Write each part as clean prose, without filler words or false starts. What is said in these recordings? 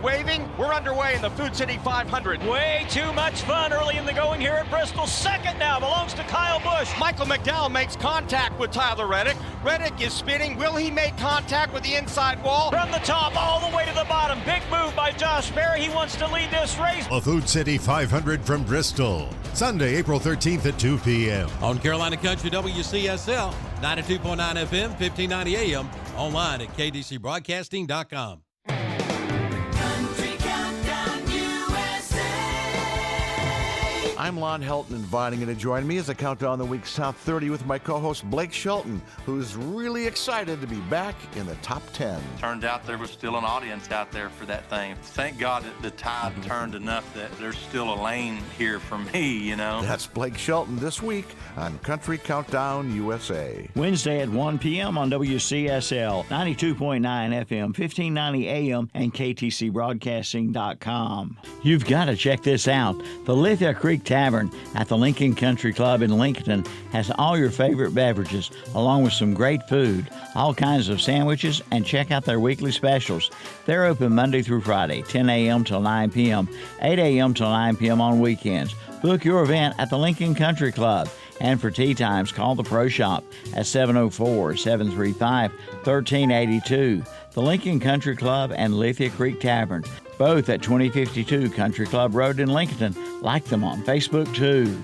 waving. We're underway in the Food City 500. Way too much fun early in the going here at Bristol. Second now belongs to Kyle Busch. Michael McDowell makes contact with Tyler Reddick. Reddick is spinning. Will he make contact with the inside wall? From the top all the way to the bottom. Big move by Josh Berry. He wants to lead this race. The Food City 500 from Bristol. Sunday, April 13th at 2 p.m. On Carolina Country WCSL, 92.9 FM, 1590 AM, online at kdcbroadcasting.com. I'm Lon Helton, inviting you to join me as I count down the week's top 30 with my co-host Blake Shelton, who's really excited to be back in the top 10. Turned out there was still an audience out there for that thing. Thank God that the tide turned enough that there's still a lane here for me, you know. That's Blake Shelton this week on Country Countdown USA. Wednesday at 1 p.m. on WCSL, 92.9 FM, 1590 AM, and KTCBroadcasting.com. You've got to check this out. The Lithia Creek Tavern at the Lincoln Country Club in Lincoln has all your favorite beverages, along with some great food, all kinds of sandwiches, and check out their weekly specials. They're open Monday through Friday, 10 a.m. till 9 p.m., 8 a.m. till 9 p.m. on weekends. Book your event at the Lincoln Country Club. And for tea times, call the Pro Shop at 704-735-1382. The Lincoln Country Club and Lithia Creek Tavern, both at 2052 Country Club Road in Lincoln. Like them on Facebook, too.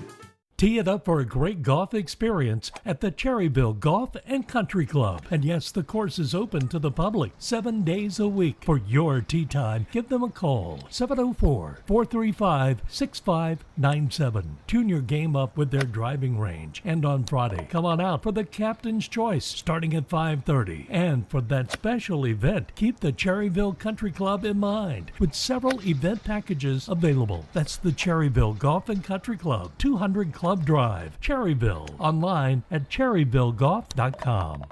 Tee it up for a great golf experience at the Cherryville Golf and Country Club. And yes, the course is open to the public 7 days a week. For your tee time, give them a call, 704-435-6597. Tune your game up with their driving range. And on Friday, come on out for the Captain's Choice, starting at 5:30. And for that special event, keep the Cherryville Country Club in mind, with several event packages available. That's the Cherryville Golf and Country Club, 200 Club Drive, Cherryville. Online at cherryvillegolf.com.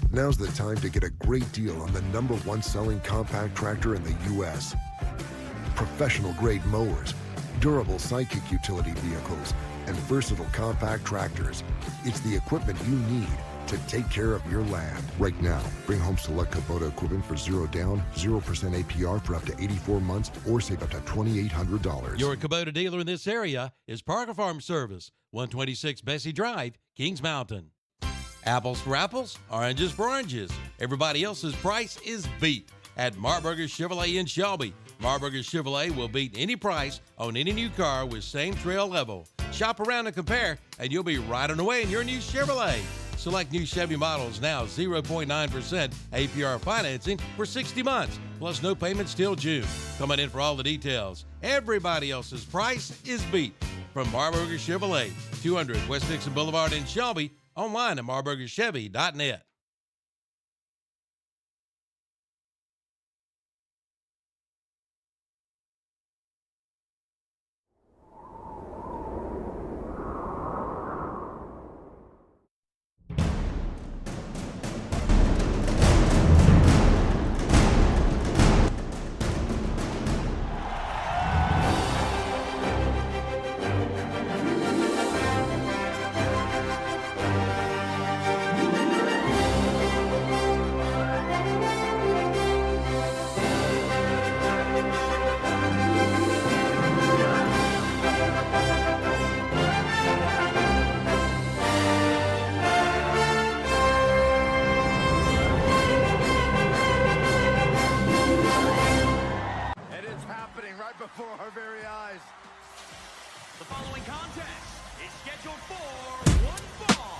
Now's the time to get a great deal on the #1 selling compact tractor in the U.S. Professional grade mowers, durable sidekick utility vehicles, and versatile compact tractors. It's the equipment you need to take care of your land. Right now, bring home select Kubota equipment for 0 down, 0% APR for up to 84 months, or save up to $2,800. Your Kubota dealer in this area is Parker Farm Service, 126 Bessie Drive, Kings Mountain. Apples for apples, oranges for oranges. Everybody else's price is beat at Marburger Chevrolet in Shelby. Marburger Chevrolet will beat any price on any new car with same trail level. Shop around and compare, and you'll be right on the way in your new Chevrolet. Select new Chevy models now, 0.9% APR financing for 60 months, plus no payments till June. Come on in for all the details. Everybody else's price is beat. From Marburger Chevrolet, 200 West Dixon Boulevard in Shelby, online at marburgerchevy.net. before our very eyes. The following contest is scheduled for one fall.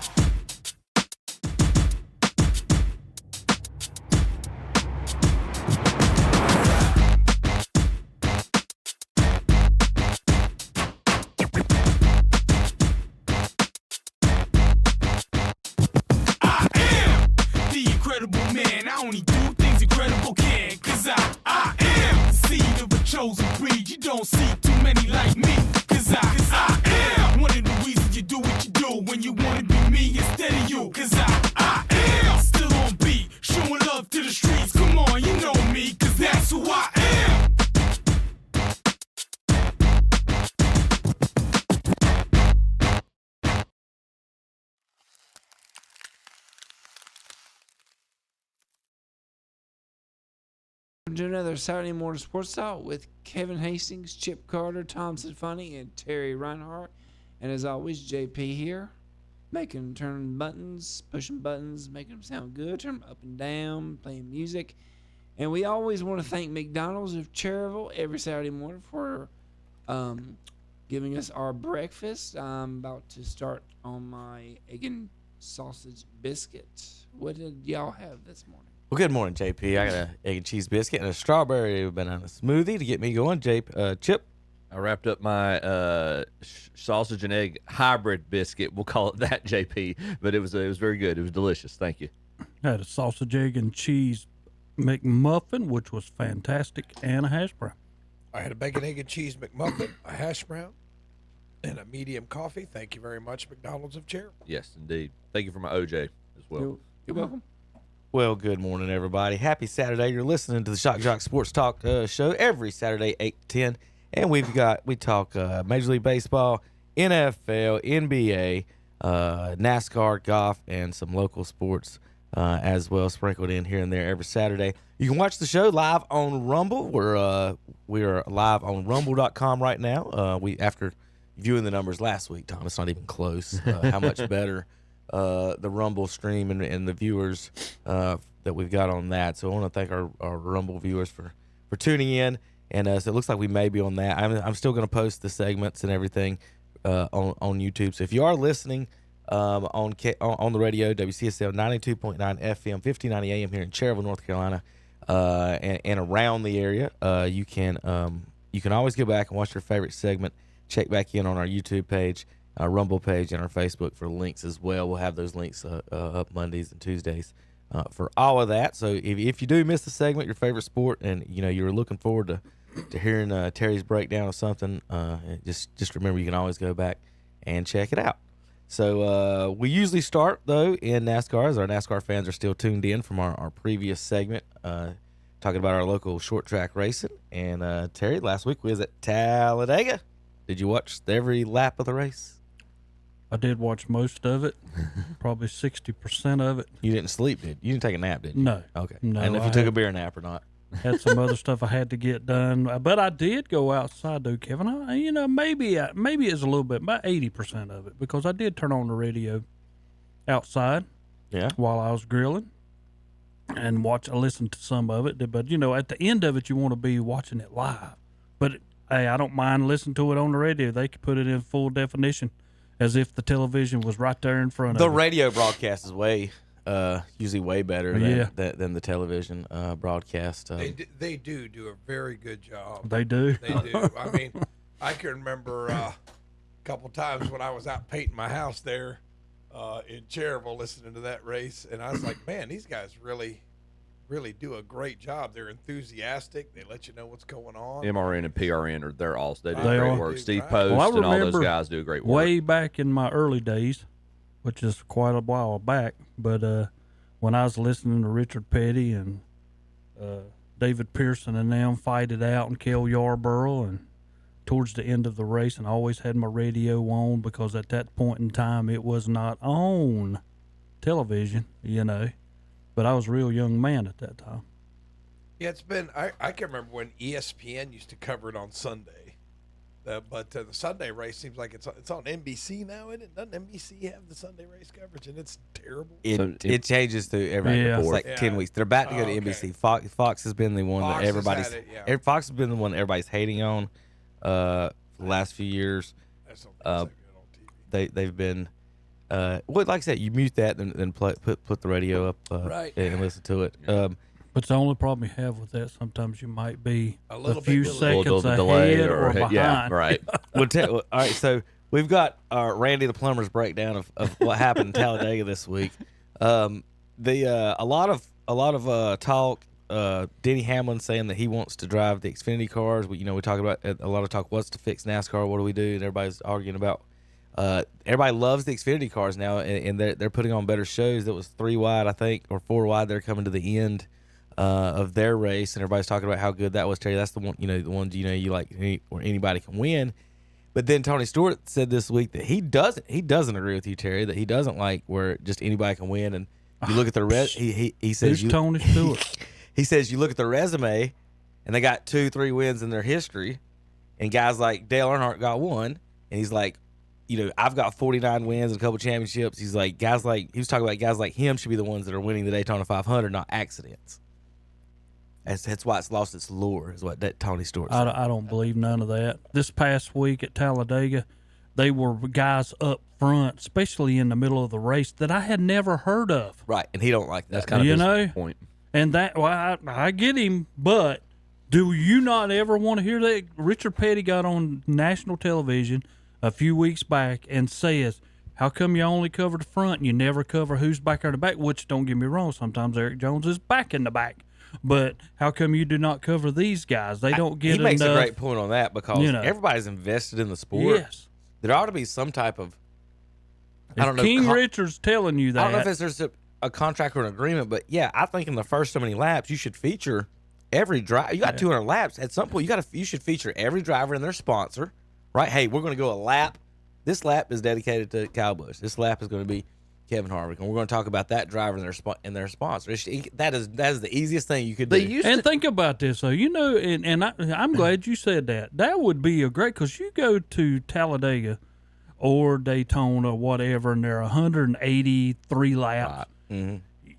I am the incredible man. I only do things incredible can. Cause I am the seed of a chosen breed. You don't see too many like me. Cause I am one of the reasons you do what you do. When you wanna be me instead of you. Cause I am still on beat. Showing love to the streets. Come on, you know me. Cause that's who I am. To another Saturday morning sports talk with Kevin Hastings, Chip Carter, Tom Funny, and Terry Reinhardt. And as always, JP here, turning buttons, pushing buttons, making them sound good, turn them up and down, playing music. And we always want to thank McDonald's of Cherryville every Saturday morning for giving us our breakfast. I'm about to start on my egg and sausage biscuit. What did y'all have this morning? Well, good morning, JP. I got an egg and cheese biscuit and a strawberry banana smoothie to get me going. Chip? I wrapped up my sausage and egg hybrid biscuit. We'll call it that, JP. But it was very good. It was delicious. Thank you. I had a sausage, egg, and cheese McMuffin, which was fantastic, and a hash brown. I had a bacon, egg, and cheese McMuffin, a hash brown, and a medium coffee. Thank you very much, McDonald's of Cherryville. Yes, indeed. Thank you for my OJ as well. You're welcome. Well, good morning, everybody. Happy Saturday. You're listening to the Shock Jock Sports Talk show every Saturday, 8 to 10. And we talk Major League Baseball, NFL, NBA, NASCAR, golf, and some local sports as well, sprinkled in here and there every Saturday. You can watch the show live on Rumble. We're live on rumble.com right now. After viewing the numbers last week, Tom, it's not even close how much better the Rumble stream and the viewers that we've got on that. So I want to thank our Rumble viewers for tuning in. And so it looks like we may be on that. I'm still going to post the segments and everything on YouTube. So if you are listening on the radio, WCSL 92.9 FM, 1590 AM here in Cherryville, North Carolina, and around the area, you can always go back and watch your favorite segment. Check back in on our YouTube page, our Rumble page, and our Facebook for links as well. We'll have those links up Mondays and Tuesdays for all of that. So if you do miss the segment, your favorite sport, and you're looking forward to hearing Terry's breakdown of something, just remember you can always go back and check it out. So we usually start, though, in NASCAR, as our NASCAR fans are still tuned in from our previous segment, talking about our local short track racing. And Terry, last week we was at Talladega. Did you watch every lap of the race? I did watch most of it, probably 60% of it. You didn't sleep, did you? You didn't take a nap, did you? No. Okay. No, and if you took a beer nap or not? Had some other stuff I had to get done, but I did go outside though, Kevin. Maybe it's a little bit, about 80% of it, because I did turn on the radio outside, while I was grilling, and listen to some of it. But at the end of it, you want to be watching it live. But hey, I don't mind listening to it on the radio. They could put it in full definition, as if the television was right there in front of the you. radio broadcast is usually way better than the television broadcast. They do a very good job. They do. They do. I mean, I can remember a couple times when I was out painting my house there in Cherryville listening to that race, and I was like, man, these guys really do a great job. They're enthusiastic. They let you know what's going on. MRN and PRN they do They great are. work. Steve Post and all those guys do great work. Way back in my early days, which is quite a while back, but when I was listening to Richard Petty and David Pearson and them fight it out, and Cale Yarborough, and towards the end of the race, and I always had my radio on, because at that point in time it was not on television, but I was a real young man at that time. Yeah, it's been, I can remember when ESPN used to cover it on Sunday. But the Sunday race seems like it's on NBC now, isn't it? Doesn't NBC have the Sunday race coverage, and it's terrible? It changes to every 10 weeks. They're about to go to NBC. Fox has been the one that everybody's Fox has been the one everybody's hating on the last few years. They've been like I said, you mute that and then put the radio up and listen to it. But the only problem you have with that, sometimes you might be a few bit seconds delay ahead or behind. Yeah, right. All right, so we've got Randy the Plumber's breakdown of what happened in Talladega this week. A lot of talk. Denny Hamlin saying that he wants to drive the Xfinity cars. We talk about a lot of talk. What's to fix NASCAR? What do we do? And everybody's arguing about. Everybody loves the Xfinity cars now, and they're putting on better shows. That was 3 wide, I think, or 4 wide. They're coming to the end of their race, and everybody's talking about how good that was. Terry, that's the one, the ones you like where anybody can win. But then Tony Stewart said this week that he doesn't agree with you, Terry, that he doesn't like where just anybody can win. And you look at the rest, he says Tony Stewart. he says you look at the resume, and they got 2-3 wins in their history, and guys like Dale Earnhardt got one, and he's like, I've got 49 wins and a couple championships. He's like, he was talking about guys like him should be the ones that are winning the Daytona 500, not accidents. That's why it's lost its lure, is what that Tony Stewart said. I don't believe none of that. This past week at Talladega, they were guys up front, especially in the middle of the race, that I had never heard of. Right, and he don't like that. That's kind of his point. And that, well, I get him, but do you not ever want to hear that? Richard Petty got on national television a few weeks back and says, how come you only cover the front and you never cover who's back there in the back? Which, don't get me wrong, sometimes Eric Jones is back in the back. But how come you do not cover these guys? They don't get enough. He makes a great point on that because everybody's invested in the sport. Yes. There ought to be some type of, I don't know. King Richard's telling you that. I don't know if there's a contract or an agreement, but yeah, I think in the first so many laps, you should feature every driver. You got 200 laps. At some point, you should feature every driver and their sponsor, right? Hey, we're going to go a lap. This lap is dedicated to Kyle Busch. This lap is going to be Kevin Harvick, and we're going to talk about that driver and their sponsor. That is the easiest thing you could do. And think about this, though. And I'm glad you said that. That would be a great, because you go to Talladega or Daytona, whatever, and there are 183 laps. Right. Mm-hmm.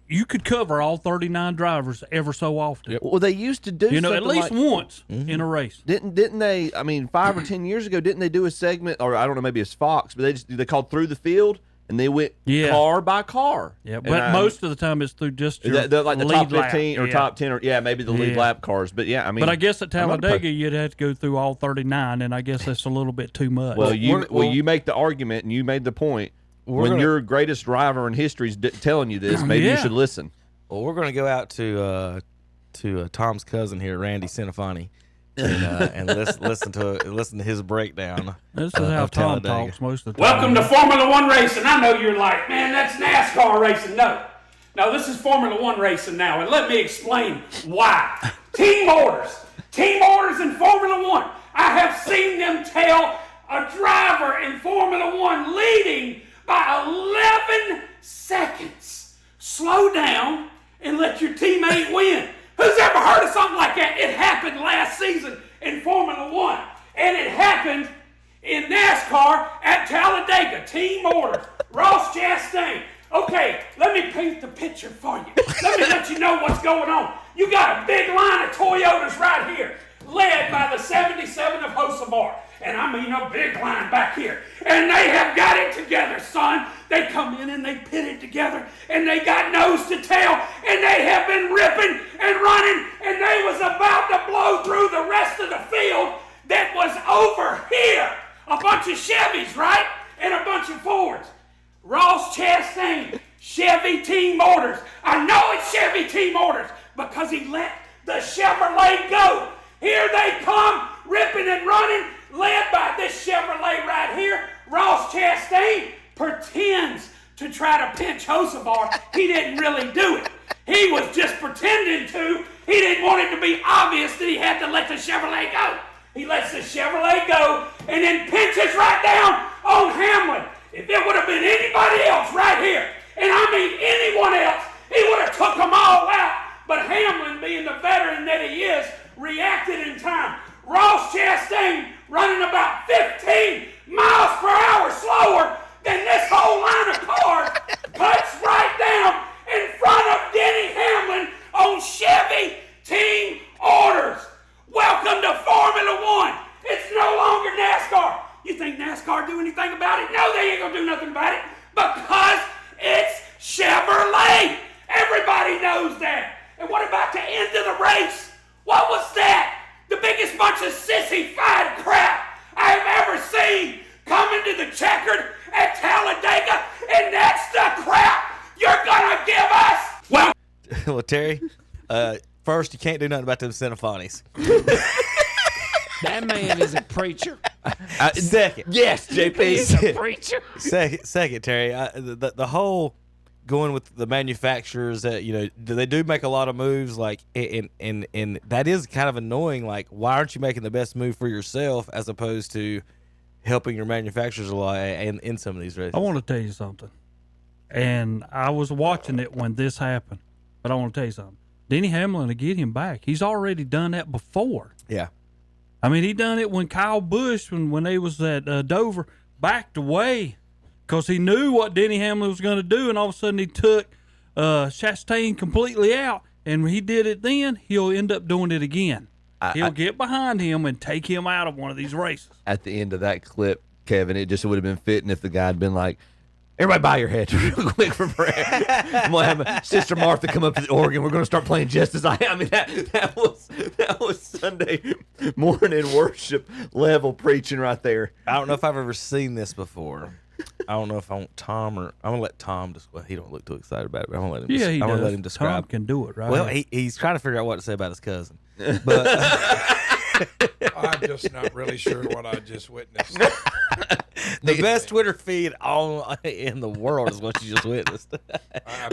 You could cover all 39 drivers ever so often. Well, they used to do at least once in a race. Didn't they? I mean, 5 or 10 years ago, didn't they do a segment, or I don't know, maybe it's Fox, but they called Through the Field, and they went car by car. Yeah, but most of the time it's through just your like the top 15 lap. or top 10, or maybe the lead lap cars. But yeah, I mean, but I guess at Talladega you'd have to go through all 39, and I guess that's a little bit too much. Well, you make the argument, and you made the point. When your greatest driver in history is telling you this, maybe you should listen. Well, we're going to go out to Tom's cousin here, Randy Cinefani, and listen to his breakdown. This is how Tom talks most of the time. Welcome to Formula One racing. I know you're like, man, that's NASCAR racing. No, this is Formula One racing now, and let me explain why. Team orders in Formula One. I have seen them tell a driver in Formula One leading by 11 seconds, slow down and let your teammate win. Who's ever heard of something like that? It happened last season in Formula One, and it happened in NASCAR at Talladega. Team orders. Ross Chastain. Okay, let me paint the picture for you. Let me let you know what's going on. You got a big line of Toyotas right here, led by the 77 of Hocevar. And I mean a big line back here. And they have got it together, son. They come in and they pit it together, and they got nose to tail, and they have been ripping and running, and they was about to blow through the rest of the field that was over here. A bunch of Chevys, right? And a bunch of Fords. Ross Chastain, Chevy Team Orders. I know it's Chevy Team Orders because he let the Chevrolet go. Here they come, ripping and running, led by this Chevrolet right here. Ross Chastain pretends to try to pinch Hocevar. He didn't really do it. He was just pretending to. He didn't want it to be obvious that he had to let the Chevrolet go. He lets the Chevrolet go and then pinches right down on Hamlin. If it would have been anybody else right here, and I mean anyone else, he would have took them all out. But Hamlin, being the veteran that he is, reacted in time. Ross Chastain running about 15 miles per hour slower than this whole line of cars, cuts right down in front of Denny Hamlin on Chevy Team Orders. Welcome to Formula One. It's no longer NASCAR. You think NASCAR do anything about it? No, they ain't gonna do nothing about it because it's Chevrolet. Everybody knows that. And what about the end of the race? What was that? The biggest bunch of sissy-fied crap I have ever seen coming to the checkered at Talladega, and that's the crap you're gonna give us. Well, Terry, first, you can't do nothing about them Cinephonies. That man is a preacher. Second. Yes, JP. He's a preacher. Second, Terry, the whole going with the manufacturers that, they do make a lot of moves, like, and that is kind of annoying. Like, why aren't you making the best move for yourself as opposed to helping your manufacturers a lot in some of these races? I want to tell you something. And I was watching it when this happened, but I want to tell you something. Denny Hamlin to get him back. He's already done that before. Yeah. I mean, he done it when Kyle Busch, when they was at Dover, backed away because he knew what Denny Hamlin was going to do, and all of a sudden he took Chastain completely out, and he did it then, he'll end up doing it again. He'll get behind him and take him out of one of these races. At the end of that clip, Kevin, it just would have been fitting if the guy had been like, everybody bow your heads real quick for prayer. I'm going to have Sister Martha come up to the organ. We're going to start playing Just As I Am. I mean, that was Sunday morning worship level preaching right there. I don't know if I've ever seen this before. I don't know if I want Tom or I'm gonna let Tom. Well, he don't look too excited about it, but I'm gonna let him. I'm gonna let him describe. Tom can do it, right? Well, he's trying to figure out what to say about his cousin, but I'm just not really sure what I just witnessed. The best Twitter feed in the world is what you just witnessed.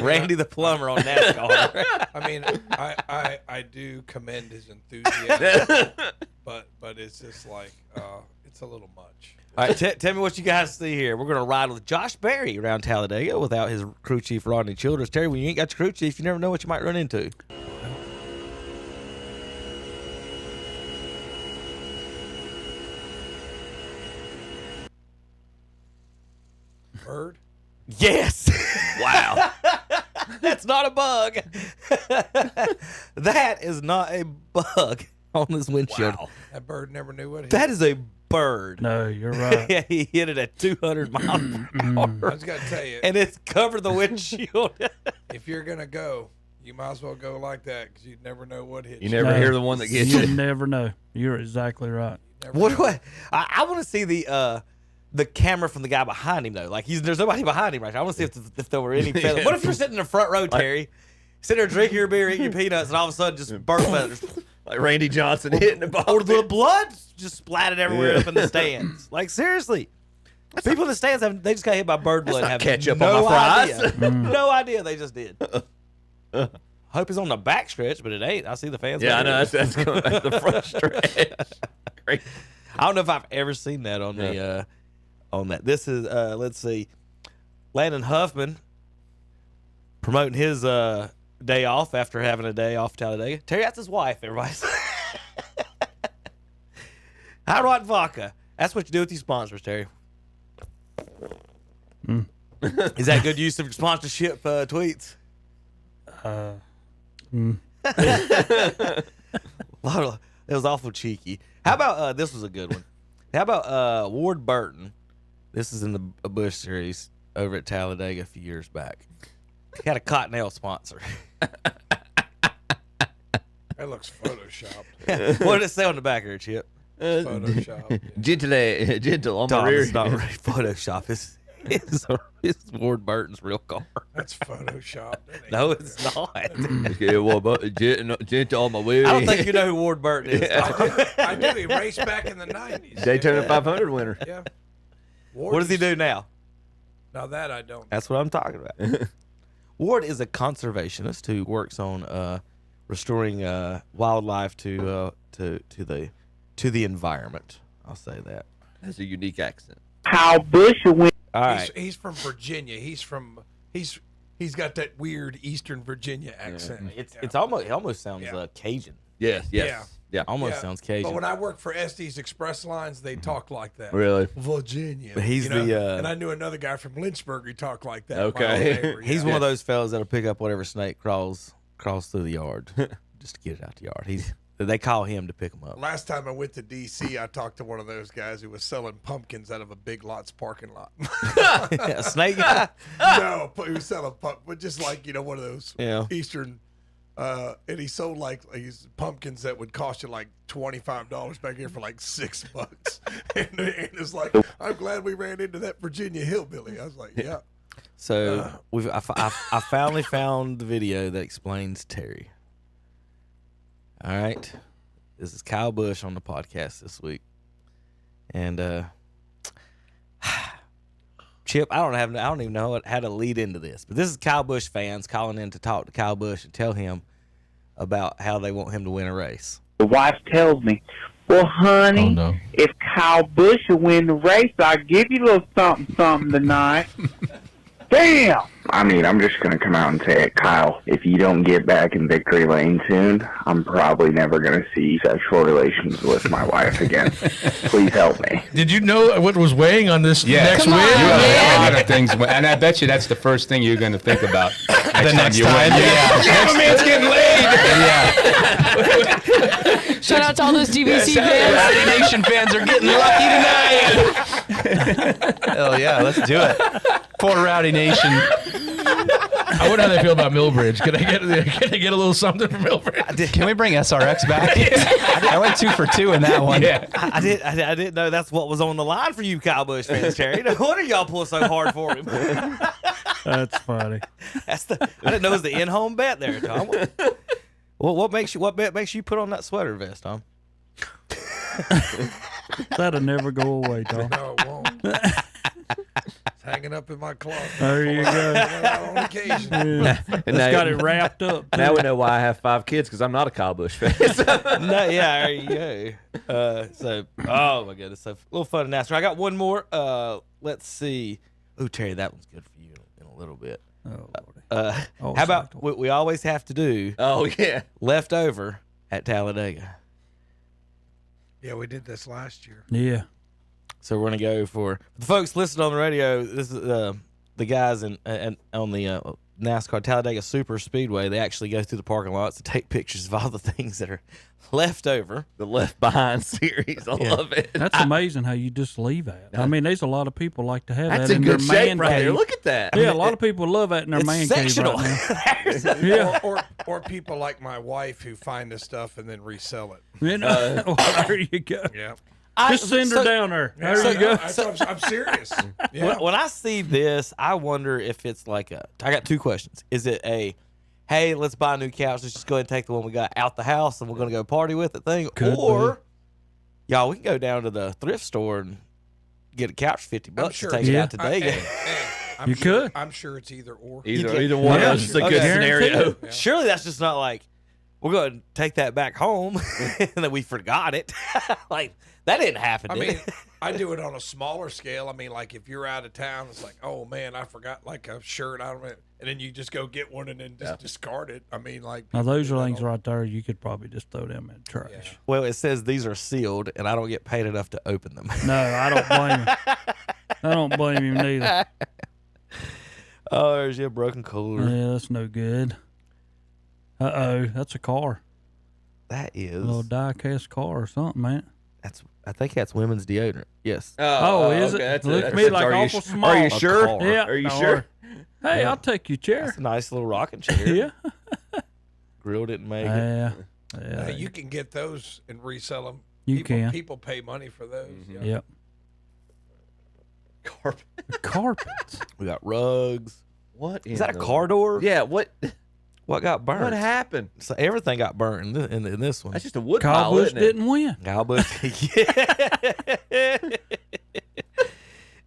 Randy the plumber on NASCAR. I mean, I do commend his enthusiasm, but it's just like it's a little much. All right, tell me what you guys see here. We're going to ride with Josh Berry around Talladega without his crew chief, Rodney Childers. Terry, when you ain't got your crew chief, you never know what you might run into. Bird? Yes. Wow. That's not a bug. That is not a bug on this windshield. Wow. That bird never knew what it That is a bird. No, you're right. Yeah, he hit it at 200 miles per hour. I was going to tell you. And it's covered the windshield. If you're going to go, you might as well go like that because you never know what hits you. Never hear the one that gets you. You never know. You're exactly right. What do I want to see the camera from the guy behind him, though. Like, there's nobody behind him right now. I want to see if there were any feathers. What if you're sitting in the front row, Terry? Sit there drinking your beer, eating your peanuts, and all of a sudden just bird feathers. Like Randy Johnson hitting the ball. Or the blood just splattered everywhere up in the stands. Like, seriously. People in the stands, they just got hit by bird blood. Have ketchup no on my fries. Idea. No idea they just did. Hope it's on the back stretch, but it ain't. I see the fans. Yeah, I know. That's coming back the front stretch. Great. I don't know if I've ever seen that on the on that. This is let's see, Landon Huffman promoting his day off after having a day off Talladega. Terry, that's his wife. Everybody. Hot Rod Vodka. That's what you do with these sponsors, Terry. Is that good use of sponsorship tweets? It was awful cheeky. How about this was a good one. How about Ward Burton? This is in the Busch series over at Talladega a few years back. He had a Cottonelle sponsor. That looks photoshopped. What did it say on the back there, Chip? Photoshopped. Gentle on Tom, my rear. it's not really Photoshop. It's Ward Burton's real car. That's photoshopped. No, it's not. Yeah, well, gentle on my wheel. I don't think you know who Ward Burton is. I do. He raced back in the 90s. Daytona 500 winner. Yeah. What does he do now? Now that I don't. That's what I'm talking about. Ward is a conservationist who works on restoring wildlife to the environment. I'll say that. That's a unique accent. How Bush went. All right. He's from Virginia. He's got that weird Eastern Virginia accent. It almost sounds Cajun. Yes. Yeah. Almost sounds Cajun. But when I worked for Estes Express Lines, they talk like that. Really? Virginia. But he's and I knew another guy from Lynchburg who talked like that. Okay. He's one of those fellas that'll pick up whatever snake crawls through the yard just to get it out the yard. They call him to pick him up. Last time I went to D.C., I talked to one of those guys who was selling pumpkins out of a Big Lots parking lot. A snake guy? No, he was selling but just like, one of those Eastern. And he sold these pumpkins that would cost you like $25 back here for like $6. and it's like, I'm glad we ran into that Virginia hillbilly. I was like, yeah. So I finally found the video that explains Terry. All right, this is Kyle Busch on the podcast this week, and Chip, I don't even know how to lead into this, but this is Kyle Busch fans calling in to talk to Kyle Busch and tell him about how they want him to win a race. The wife tells me, well, honey, if Kyle Busch will win the race, I'll give you a little something tonight. Damn! I mean, I'm just going to come out and say it, Kyle. If you don't get back in victory lane soon, I'm probably never going to see sexual relations with my wife again. Please help me. Did you know what was weighing on this next win? You have a lot of things, and I bet you that's the first thing you're going to think about The next you time? win. Yeah. My man's getting laid. Shout out to all those DVC fans. fans. Rowdy Nation fans are getting lucky tonight. Hell yeah, let's do it. Poor Rowdy Nation. I wonder how they feel about Millbridge. Can I get a little something from Millbridge? Can we bring SRX back? I went 2 for 2 in that one. Yeah. I didn't know that's what was on the line for you Kyle Busch fans, Terry. No wonder y'all pull so hard for him. That's funny. I didn't know it was the in-home bet there, Tom. What bet makes you put on that sweater vest, Tom? That'll never go away, Tom. No, it won't. It's hanging up in my closet. There you go. On occasion. Yeah. It's got it wrapped up. Now we know why I have 5 kids, because I'm not a Kyle Busch fan. No, yeah, there you go. Oh my goodness, so a little fun in NASCAR. I got one more. Let's see. Oh, Terry, that one's good for you in a little bit. Oh, how about what we always have to do? Oh yeah, leftover at Talladega. Yeah, we did this last year. Yeah. So we're gonna go for the folks listening on the radio. This is the guys on the NASCAR Talladega Super Speedway. They actually go through the parking lots to take pictures of all the things that are left over. The Left Behind series, I love it. That's amazing how you just leave that. I mean, there's a lot of people like to have That's that in in their good man shape right cave. there. Look at that. Yeah, a lot of people love that in their it's man sectional. cave right now. Yeah. Or people like my wife who find this stuff and then resell it. You know, there you go. Yeah. Just send her down there. There you go. I'm serious. Yeah. When I see this, I wonder if it's like I got 2 questions. Is it a, hey, let's buy a new couch. Let's just go ahead and take the one we got out the house and we're going to go party with it thing? Could or, y'all, we can go down to the thrift store and get a couch for $50 sure to take it out today. I'm sure, I'm sure it's either or. Either one. That's just a good scenario. Yeah. Surely that's just not like, we're going to take that back home and then we forgot it. Like, that didn't happen, I did mean, it? I do it on a smaller scale. I mean, like if you're out of town, it's like, oh man, I forgot like a shirt. I don't know, and then you just go get one and then just discard it. I mean, like Now, those are things right there you could probably just throw them in the trash. Well, it says these are sealed, and I don't get paid enough to open them. No, I don't blame him. I don't blame him neither. Oh, there's your broken cooler. Yeah, that's no good. Uh-oh, that's a car. That is. A little die-cast car or something, man. I think that's women's deodorant. Yes. Oh, is okay. it? Looks to me like awful small. Are you sure? Yeah. Are you sure? Hey, I'll take your chair. That's a nice little rocking chair. Yeah. Grill didn't make it. Yeah. Now, you can get those and resell them. You can. People pay money for those. Yeah. Yep. Carpets. We got rugs. What is that? A car door? Yeah. What got burned? What happened? So everything got burnt in this one. That's just a wood Kyle pile, Busch isn't it? didn't win. Kyle Busch.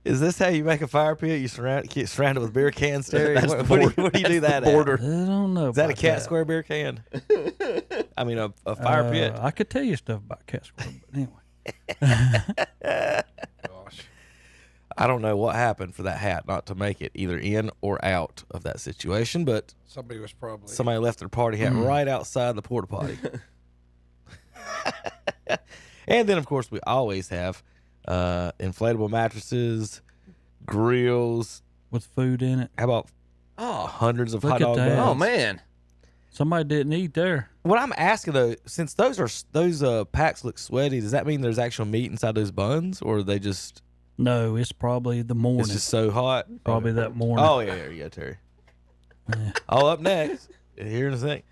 Is this how you make a fire pit? You get surrounded with beer cans, Terry? That's What, the what do you do that border. at? I don't know. Is that a about cat square beer can? I mean, a fire pit. I could tell you stuff about cat square, but anyway. Gosh. I don't know what happened for that hat not to make it either in or out of that situation, but Somebody was probably. somebody left their party hat right outside the porta potty. And then, of course, we always have inflatable mattresses, grills with food in it. How about hundreds of hot dog that. buns? Oh man, somebody didn't eat there. What I'm asking though, since those packs look sweaty, does that mean there's actual meat inside those buns, or are they just? No, it's probably the morning. It's just so hot. Probably that morning. Oh yeah, there you go, Terry. Oh, up next here in a sec.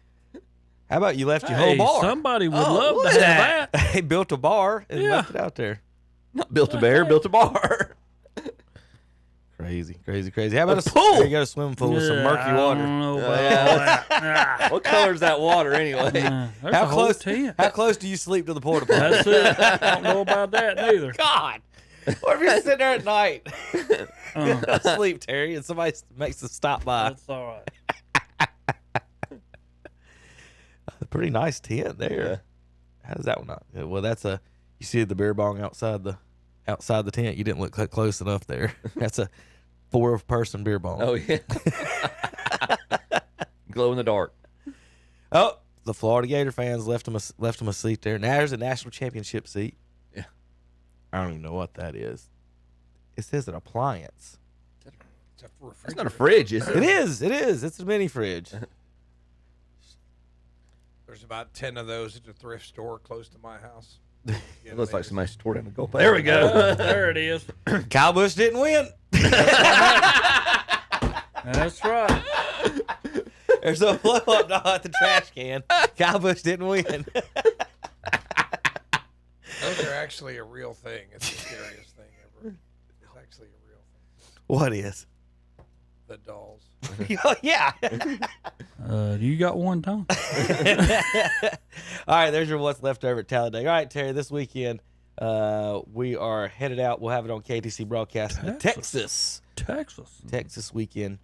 How about you left your whole bar? Somebody would love to have that. They built a bar and left it out there. Not built a bear, built a bar. Crazy. How about a pool? There you got a swimming pool with some murky water. I don't know about that. What color is that water anyway? How close do you sleep to the porta potty? That's it. I don't know about that neither. God. What if you're sitting there at night asleep, Terry, and somebody makes a stop by? That's all right. A pretty nice tent there. Yeah. How does that one not? Well, that's you see the beer bong outside the tent. You didn't look close enough there. That's 4-person beer bong. Oh yeah. Glow in the dark. Oh, the Florida Gator fans left him a seat there. Now there's a national championship seat. Yeah. I don't even know what that is. It says an appliance. That's not a fridge, is it? It is. It is. It's a mini fridge. There's about 10 of those at the thrift store close to my house. It looks like somebody tore down the goal. There we go. There it is. Kyle Busch didn't win. That's right. There's a blow up doll at the trash can. Kyle Busch didn't win. Those are actually a real thing. It's the scariest thing ever. It's actually a real thing. What is? The dolls. Oh, yeah. You got one, Tom? All right, there's your what's left over at Talladega. All right, Terry, this weekend we are headed out. We'll have it on KTC Broadcasting to Texas. Texas weekend.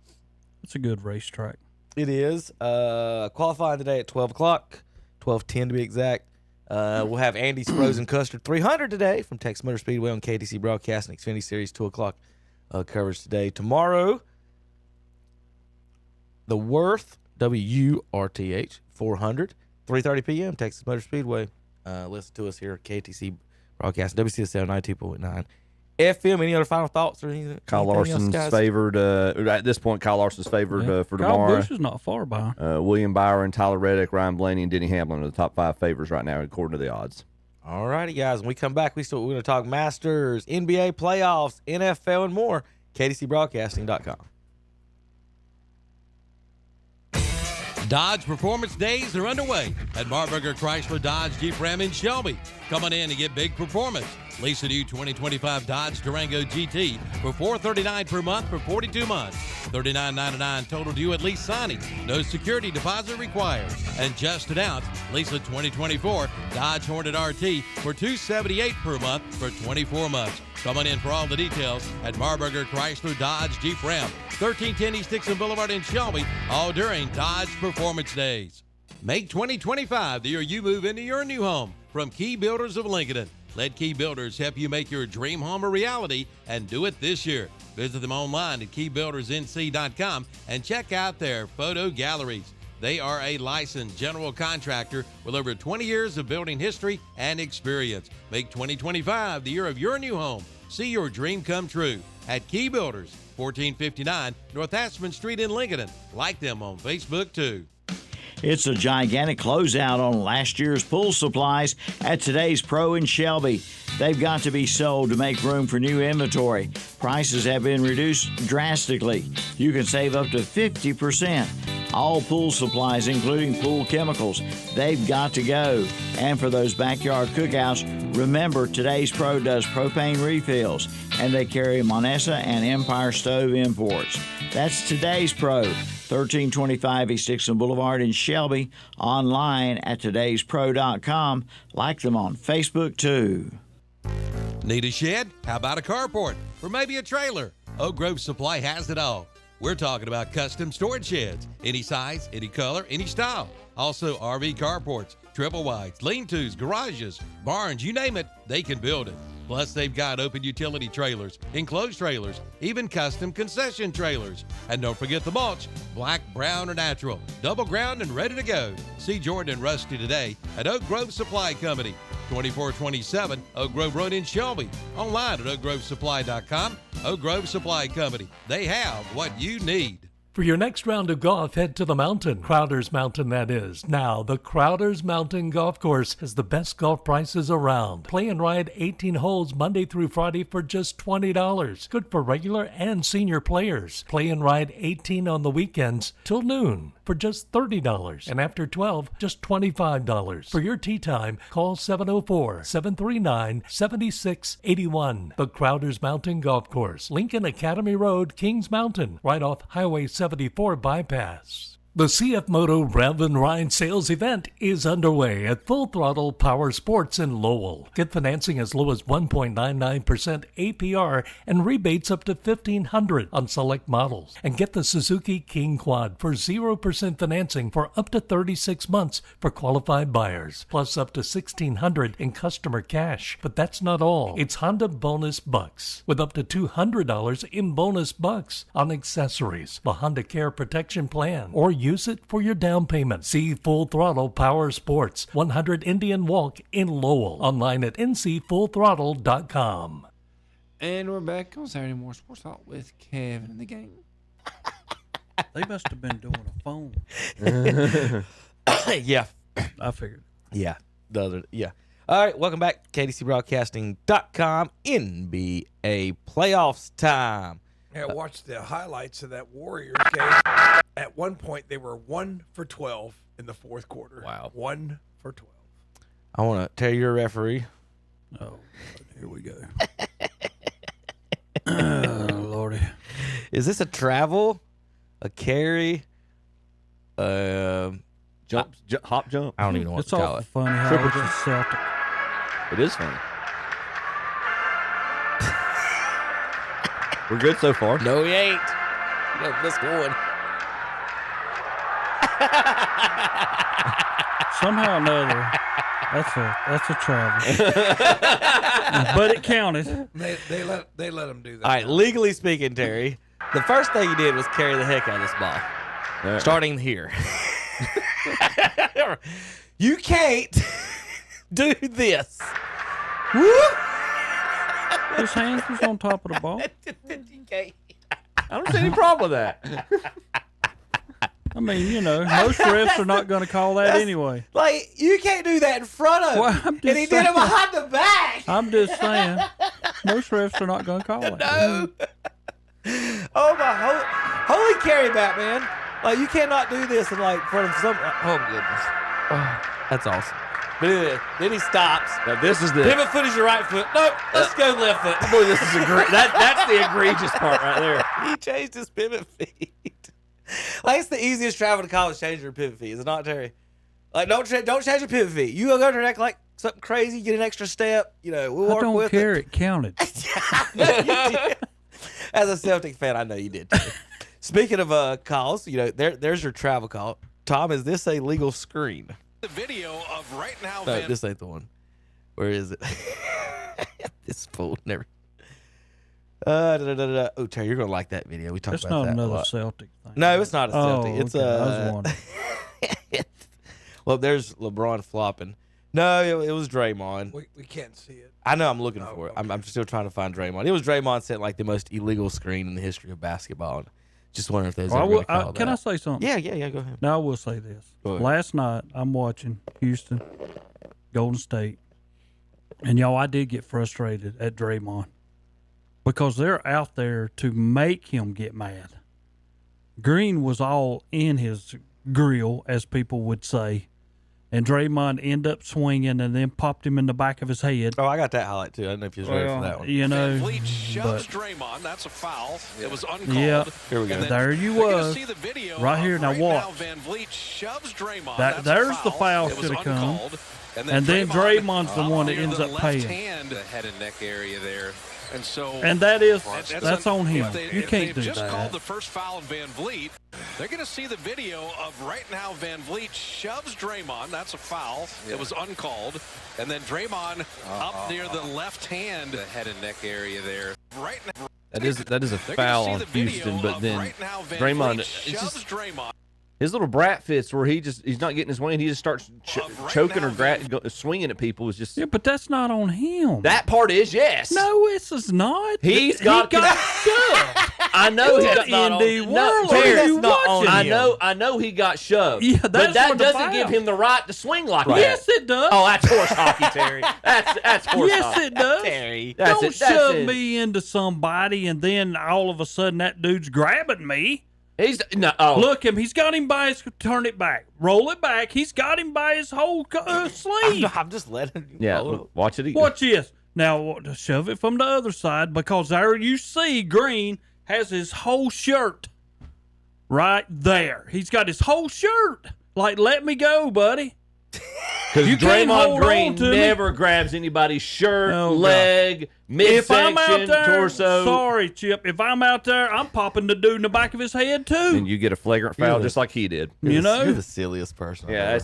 It's a good racetrack. It is. Qualifying today at 12 o'clock, 12:10 to be exact. We'll have Andy's Frozen Custard 300 today from Texas Motor Speedway on KTC Broadcasting Xfinity Series 2 o'clock coverage today. Tomorrow, the Worth WURTH 400, 3:30 p.m. Texas Motor Speedway. Listen to us here at KTC Broadcasting WCSL 92.9 FM. Any other final thoughts or anything? Kyle Larson's favored. At this point, Kyle Larson's favored for Kyle tomorrow. Busch is not far behind. William Byron, Tyler Reddick, Ryan Blaney, and Denny Hamlin are the top 5 favorites right now, according to the odds. All righty, guys. When we come back, we're going to talk Masters, NBA playoffs, NFL, and more. KTCBroadcasting.com. Dodge Performance Days are underway at Marburger Chrysler Dodge Jeep Ram in Shelby. Come on in and get big performance. Lease a new 2025 Dodge Durango GT for $439 per month for 42 months. $39.99 total due at lease signing. No security deposit required. And just announced, lease a 2024 Dodge Hornet RT for $278 per month for 24 months. Come on in for all the details at Marburger Chrysler Dodge Jeep Ram, 1310 East Dixon Boulevard in Shelby, all during Dodge Performance Days. Make 2025 the year you move into your new home from Key Builders of Lincoln. Let Key Builders help you make your dream home a reality and do it this year. Visit them online at keybuildersnc.com and check out their photo galleries. They are a licensed general contractor with over 20 years of building history and experience. Make 2025 the year of your new home. See your dream come true at Key Builders, 1459 North Aspen Street in Lincoln. Like them on Facebook too. It's a gigantic closeout on last year's pool supplies at today's Pro in Shelby. They've got to be sold to make room for new inventory. Prices have been reduced drastically. You can save up to 50%. All pool supplies, including pool chemicals, they've got to go. And for those backyard cookouts, remember today's Pro does propane refills, and they carry Monessa and Empire Stove imports. That's today's Pro, 1325 East Dixon Boulevard in Shelby, online at todayspro.com. Like them on Facebook too. Need a shed? How about a carport? Or maybe a trailer? Oak Grove Supply has it all. We're talking about custom storage sheds. Any size, any color, any style. Also RV carports, triple wides, lean-tos, garages, barns, you name it, they can build it. Plus, they've got open utility trailers, enclosed trailers, even custom concession trailers. And don't forget the mulch, black, brown, or natural, double ground and ready to go. See Jordan and Rusty today at Oak Grove Supply Company, 2427 Oak Grove Road in Shelby. Online at oakgrovesupply.com. Oak Grove Supply Company. They have what you need. For your next round of golf, head to the mountain. Crowder's Mountain, that is. Now, the Crowder's Mountain Golf Course has the best golf prices around. Play and ride 18 holes Monday through Friday for just $20. Good for regular and senior players. Play and ride 18 on the weekends till noon for just $30. And after 12, just $25. For your tee time, call 704-739-7681. The Crowder's Mountain Golf Course, Lincoln Academy Road, Kings Mountain, right off Highway 74 bypass. The CF Moto Rev and Ride sales event is underway at Full Throttle Power Sports in Lowell. Get financing as low as 1.99% APR and rebates up to $1,500 on select models. And get the Suzuki King Quad for 0% financing for up to 36 months for qualified buyers, plus up to $1,600 in customer cash. But that's not all. It's Honda Bonus Bucks with up to $200 in bonus bucks on accessories, the Honda Care Protection Plan, or use it for your down payment. See Full Throttle Power Sports, 100 Indian Walk in Lowell. Online at ncfullthrottle.com. And we're back on Saturday Morning Sports Talk with Kevin and the gang. They must have been doing a phone. Yeah. I figured. Yeah. Yeah. All right. Welcome back. KDCBroadcasting.com. NBA playoffs time. Yeah, I watched the highlights of that Warriors game. At one point, they were 1 for 12 in the fourth quarter. Wow. 1 for 12. I want to tell you a referee. Oh, here we go. Oh, Lordy. Is this a travel, a carry, hop jump? I don't even know what It's to call all it. funny how Triple it's a Celtic. It is funny. We're good so far. No, he ain't. You don't miss one. Somehow or another, that's a travel. But it counted. They let him do that. All right, legally speaking, Terry, the first thing he did was carry the heck out of this ball. Right. Starting here. You can't do this. Woo! His hands was on top of the ball. I don't see any problem with that. I mean, you know, most refs are not going to call that anyway. Like, you can't do that in front of him. Well, I'm and he just did it saying. behind the back. I'm just saying, most refs are not going to call it. No. Oh, my holy carry back, man. Like, you cannot do this in, like, front of some. Oh, goodness. Oh, that's awesome. But anyway, then he stops. Now, this is the Pivot foot is your right foot. Nope, let's go left foot. boy. This is that's the egregious part right there. He changed his pivot feet. Like, it's the easiest travel to college change your pivot feet. Is it not, Terry? Like, don't change your pivot feet. You go to act like something crazy, get an extra step. You know, we'll work I don't with care. it. It counted. No, you did. As a Celtic fan, I know you did. Terry. Speaking of calls, you know, there's your travel call. Tom, is this a legal screen? The video of right now. No, this ain't the one. Where is it? This fool never. Oh, Terry, you're gonna like that video. We talked It's about not that. another a lot. Celtic thing. No, it's not a Celtic. Oh, It's okay. I was wondering. Well, there's LeBron flopping. No, it was Draymond. We can't see it. I know. I'm looking for it. I'm still trying to find Draymond. It was Draymond sent like the most illegal screen in the history of basketball. Just wondering if there's ever gonna call Can I that. say something? Yeah, go ahead. Now I will say this. Go ahead. Last night I'm watching Houston, Golden State, and y'all, I did get frustrated at Draymond because they're out there to make him get mad. Green was all in his grill, as people would say, and Draymond ended up swinging and then popped him in the back of his head. Oh, I got that highlight too. I don't know if you was ready for that one. You know, Vleet shoves but Draymond. That's a foul. It was uncalled. yeah, Here we go. And then there you they're gonna was, see the video right here. of Now right watch. Van Vleet shoves Draymond. That- That's a there's the foul It was shoulda come. uncalled. And then Draymond's the up one that near ends the up left paying. hand, the head and neck area there. And so And that's on him. You can't do If they've just that. called the first foul on Van Vleet, they're going to see the video of right now Van Vleet shoves Draymond. That's a foul. It was uncalled. And then Draymond up near the left hand, the head and neck area there. Right now. That is a They're gonna foul see on the video Houston, but of then right now Van Draymond, Vleet it's shoves just Draymond. his little brat fits where he's not getting his way and he just starts choking or swinging at people. Is just Yeah, but that's not on him. that part is yes. No, this is not. He got shoved. I know he What got not in the on. world No, are Terry, you watching? I know he got shoved. Yeah, but that's that what the doesn't foul. give him the right to swing like that. Yes, it does. Oh, that's horse hockey, Terry. That's horse Yes, hockey. it does. Terry. That's Don't it. That's shove it. me into somebody and then all of a sudden that dude's grabbing me. He's no. Oh. Look him. He's got him by his. Turn it back. Roll it back. He's got him by his whole sleeve. I'm just letting you Yeah, roll it. look, watch it again. Watch this. Now shove it from the other side because there you see Green has his whole shirt right there. He's got his whole shirt. Like, let me go, buddy. Because can't hold Draymond Green on to me. never grabs anybody's shirt, Oh, God. leg, If I'm out midsection, there, torso. sorry, Chip. If I'm out there, I'm popping the dude in the back of his head too. And you get a flagrant foul just like he did. You know? You're the silliest person. Yeah,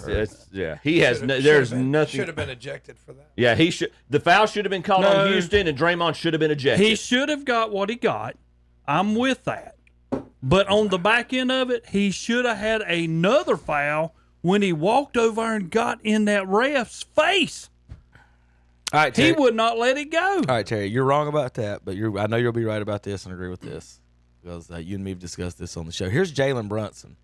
yeah. He has there's nothing. Should have been ejected for that. Yeah, he should. The foul should have been called No. on Houston, and Draymond should have been ejected. He should have got what he got. I'm with that. But on the back end of it, he should have had another foul when he walked over and got in that ref's face. All right, Terry. He would not let it go. All right, Terry, you're wrong about that, but I know you'll be right about this and agree with this because you and me have discussed this on the show. Here's Jalen Brunson,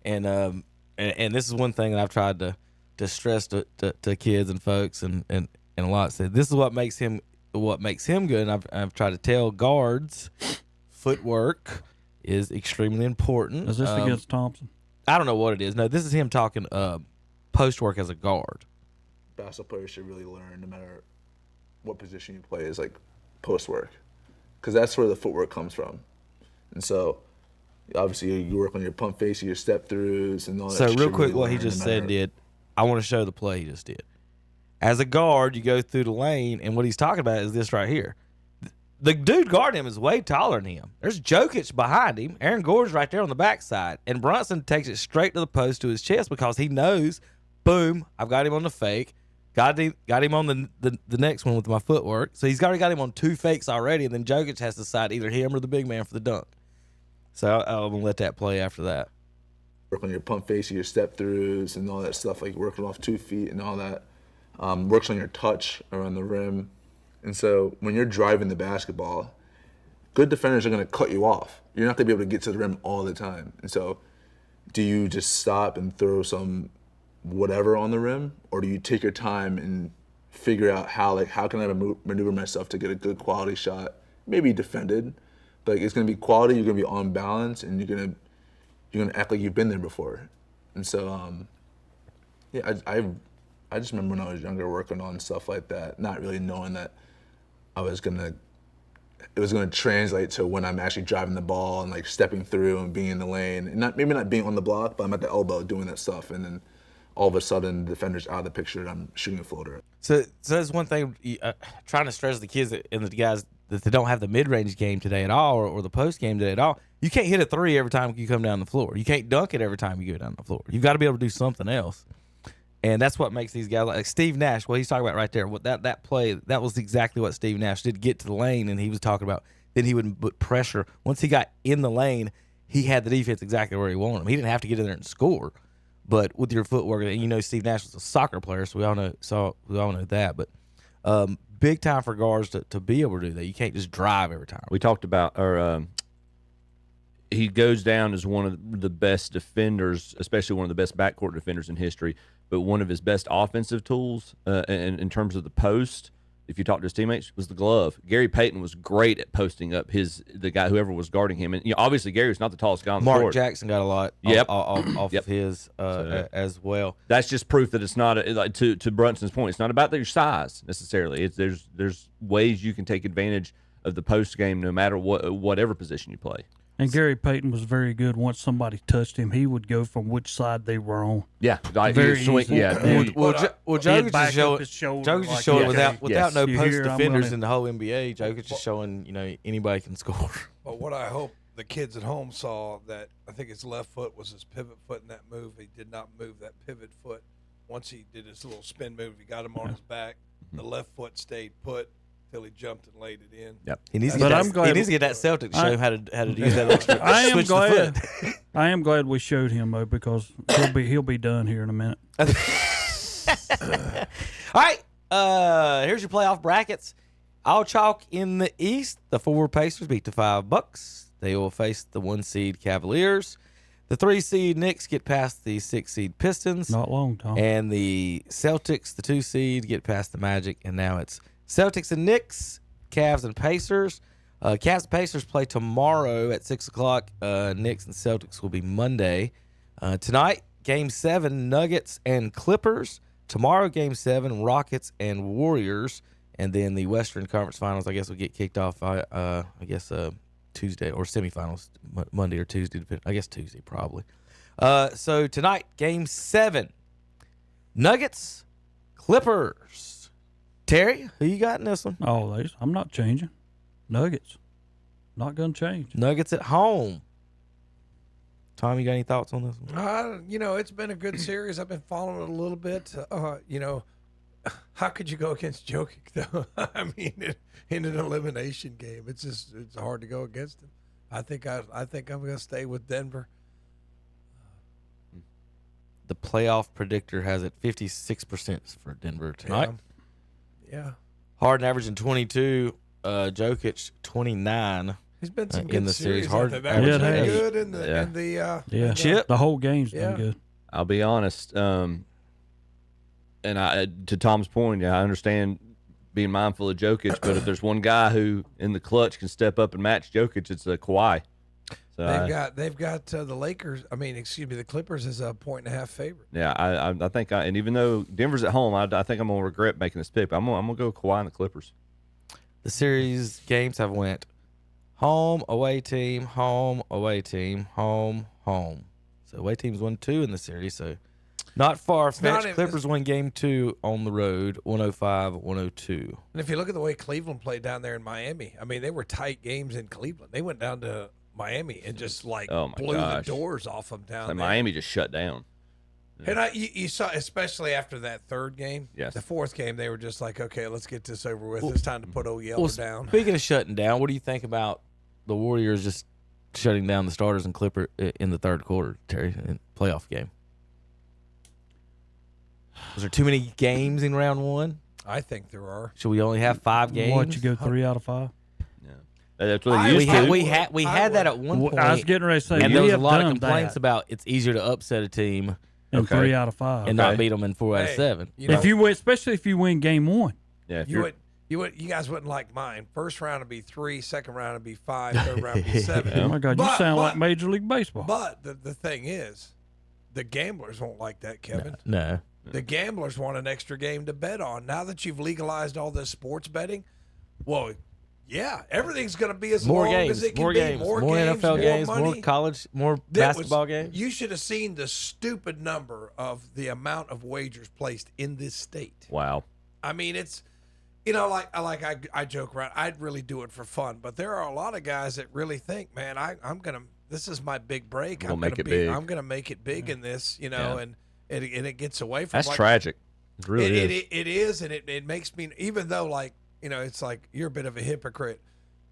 and this is one thing that I've tried to stress to kids and folks and a lot. So this is what makes him good. And I've tried to tell guards, footwork is extremely important. Is this against Thompson? I don't know what it is. No, this is him talking post work as a guard. Basketball players should really learn, no matter what position you play, is like post work, because that's where the footwork comes from. And so, obviously, you work on your pump fake, your step throughs, and all that. So shit real you quick, really what he learn, just no said matter- I want to show the play he just did. As a guard, you go through the lane, and what he's talking about is this right here. The dude guarding him is way taller than him. There's Jokic behind him. Aaron Gordon's right there on the backside. And Brunson takes it straight to the post to his chest because he knows, boom, I've got him on the fake. Got him on the next one with my footwork. So he's already got him on two fakes already, and then Jokic has to decide either him or the big man for the dunk. So I'm going to let that play after that. Work on your pump fake, your step throughs, and all that stuff, like working off 2 feet and all that. Works on your touch around the rim. And so when you're driving the basketball, good defenders are going to cut you off. You're not going to be able to get to the rim all the time. And so do you just stop and throw some whatever on the rim, or do you take your time and figure out how can I maneuver myself to get a good quality shot, maybe defended, but it's going to be quality, you're going to be on balance, and you're going to act like you've been there before. And so, yeah, I just remember when I was younger working on stuff like that, not really knowing that it was gonna translate to when I'm actually driving the ball and like stepping through and being in the lane, and maybe not being on the block, but I'm at the elbow doing that stuff, and then all of a sudden the defender's out of the picture and I'm shooting a floater. So that's one thing, trying to stress the kids and the guys that they don't have the mid-range game today at all or the post game today at all. You can't hit a three every time you come down the floor. You can't dunk it every time you go down the floor. You've got to be able to do something else. And that's what makes these guys like Steve Nash. What he's talking about right there, what that play, that was exactly what Steve Nash did, get to the lane, and he was talking about then he would put pressure. Once he got in the lane, he had the defense exactly where he wanted him. He didn't have to get in there and score. But with your footwork, and you know Steve Nash was a soccer player, so we all know that. But big time for guards to be able to do that. You can't just drive every time. We talked about, he goes down as one of the best defenders, especially one of the best backcourt defenders in history. But one of his best offensive tools, in terms of the post, if you talk to his teammates, was the glove. Gary Payton was great at posting up the guy, whoever was guarding him. And obviously Gary was not the tallest guy on the Mark court. Jackson got a lot off of his as well. That's just proof that it's not to Brunson's point. It's not about your size necessarily. There's ways you can take advantage of the post game no matter whatever position you play. And Gary Payton was very good. Once somebody touched him, he would go from which side they were on. Yeah, very easy. Well, Jokic is showing without no post defenders in the whole NBA. Jokic is showing anybody can score. But what I hope the kids at home saw, that I think his left foot was his pivot foot in that move. He did not move that pivot foot. Once he did his little spin move, he got him on his back. The left foot stayed put till he jumped and laid it in. Yep. He needs to get that Celtic to show him how to use that extra switch the foot. I am glad we showed him though, because he'll be done here in a minute. All right. Here's your playoff brackets. All chalk in the East. The 4 Pacers beat the 5 Bucks. They will face the 1 seed Cavaliers. The 3 seed Knicks get past the 6 seed Pistons. Not long, Tom. And the Celtics, the 2 seed, get past the Magic, and now it's Celtics and Knicks, Cavs and Pacers. Cavs and Pacers play tomorrow at 6 o'clock. Knicks and Celtics will be Monday. Tonight, Game 7, Nuggets and Clippers. Tomorrow, Game 7, Rockets and Warriors. And then the Western Conference Finals, I guess, will get kicked off, Tuesday or semifinals Monday or Tuesday. I guess Tuesday probably. So tonight, Game 7, Nuggets, Clippers. Terry, who you got in this one? Oh, I'm not changing. Nuggets. Not going to change. Nuggets at home. Tom, you got any thoughts on this one? It's been a good series. I've been following it a little bit. How could you go against Jokic though? I mean, in an elimination game, it's hard to go against him. I think I'm going to stay with Denver. The playoff predictor has it 56% for Denver tonight. Yeah. Harden averaging 22. Jokic 29. He's been some in good the series. Harden Harden been good in the Chip. The whole game's been good. I'll be honest. And to Tom's point, I understand being mindful of Jokic, but if there's one guy who in the clutch can step up and match Jokic, it's Kawhi. So they've got the Lakers. The Clippers is a 1.5 favorite. Yeah, I think and even though Denver's at home, I think I'm gonna regret making this pick. I'm gonna go Kawhi and the Clippers. The series games have went home, away team, home, away team, home, home. So away teams won 2 in the series. So not far-fetched. Clippers won Game 2 on the road, 105-102. And if you look at the way Cleveland played down there in Miami, they were tight games in Cleveland. They went down to Miami and just blew the doors off them down there. Miami just shut down. And you saw, especially after that third game, the fourth game, they were just like, okay, let's get this over with. It's time to put old Yeller down. Speaking of shutting down, what do you think about the Warriors just shutting down the starters and Clipper in the third quarter, Terry, in playoff game? Was there too many games in round 1? I think there are. Should we only have 5 games? What, you go 3 out of 5? That's what they used to. We had that at one point. I was getting ready to say, and there was a lot of complaints about it's easier to upset a team in 3 out of 5 and not beat them in 4 out of 7. If you win, especially if you win Game 1. Yeah, you guys wouldn't like mine. First round would be 3, second round would be 5, third round would be 7. Oh my God, you sound like Major League Baseball. But the thing is, the gamblers won't like that, Kevin. No. The gamblers want an extra game to bet on. Now that you've legalized all this sports betting, well, yeah, everything's going to be as long as it can be. More games, NFL games, more money. more college, more basketball games. You should have seen the stupid number of the amount of wagers placed in this state. Wow. It's, I joke around. I'd really do it for fun, but there are a lot of guys that really think, man, this is my big break. I'm going to make it big in this, and it gets away from. That's tragic. It really is. It is, and it makes me, even though it's like you're a bit of a hypocrite.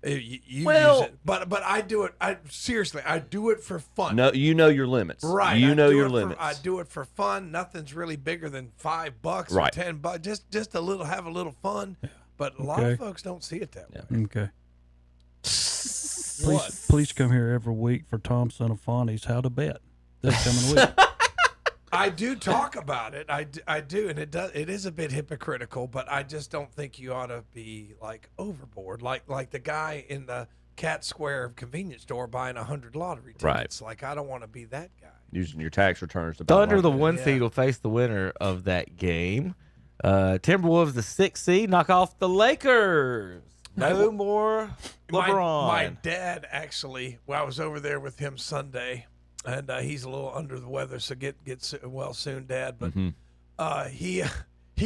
You use it, but I do it. Seriously, I do it for fun. No, you know your limits. Right. You know your limits. I do it for fun. Nothing's really bigger than $5 or $10. Just a little, have a little fun. But a lot of folks don't see it that way. Okay. Please come here every week for Tom Sanafonti's How to Bet this coming week. I do talk about it. I do, and it is a bit hypocritical, but I just don't think you ought to be overboard, like the guy in the Cat Square convenience store buying 100 lottery tickets. Right. I don't want to be that guy. Using your tax returns to Thunder, the 1 seed, will face the winner of that game. Timberwolves, the 6 seed, knock off the Lakers. No more LeBron. My dad actually, I was over there with him Sunday. And he's a little under the weather, so get well soon, Dad. But he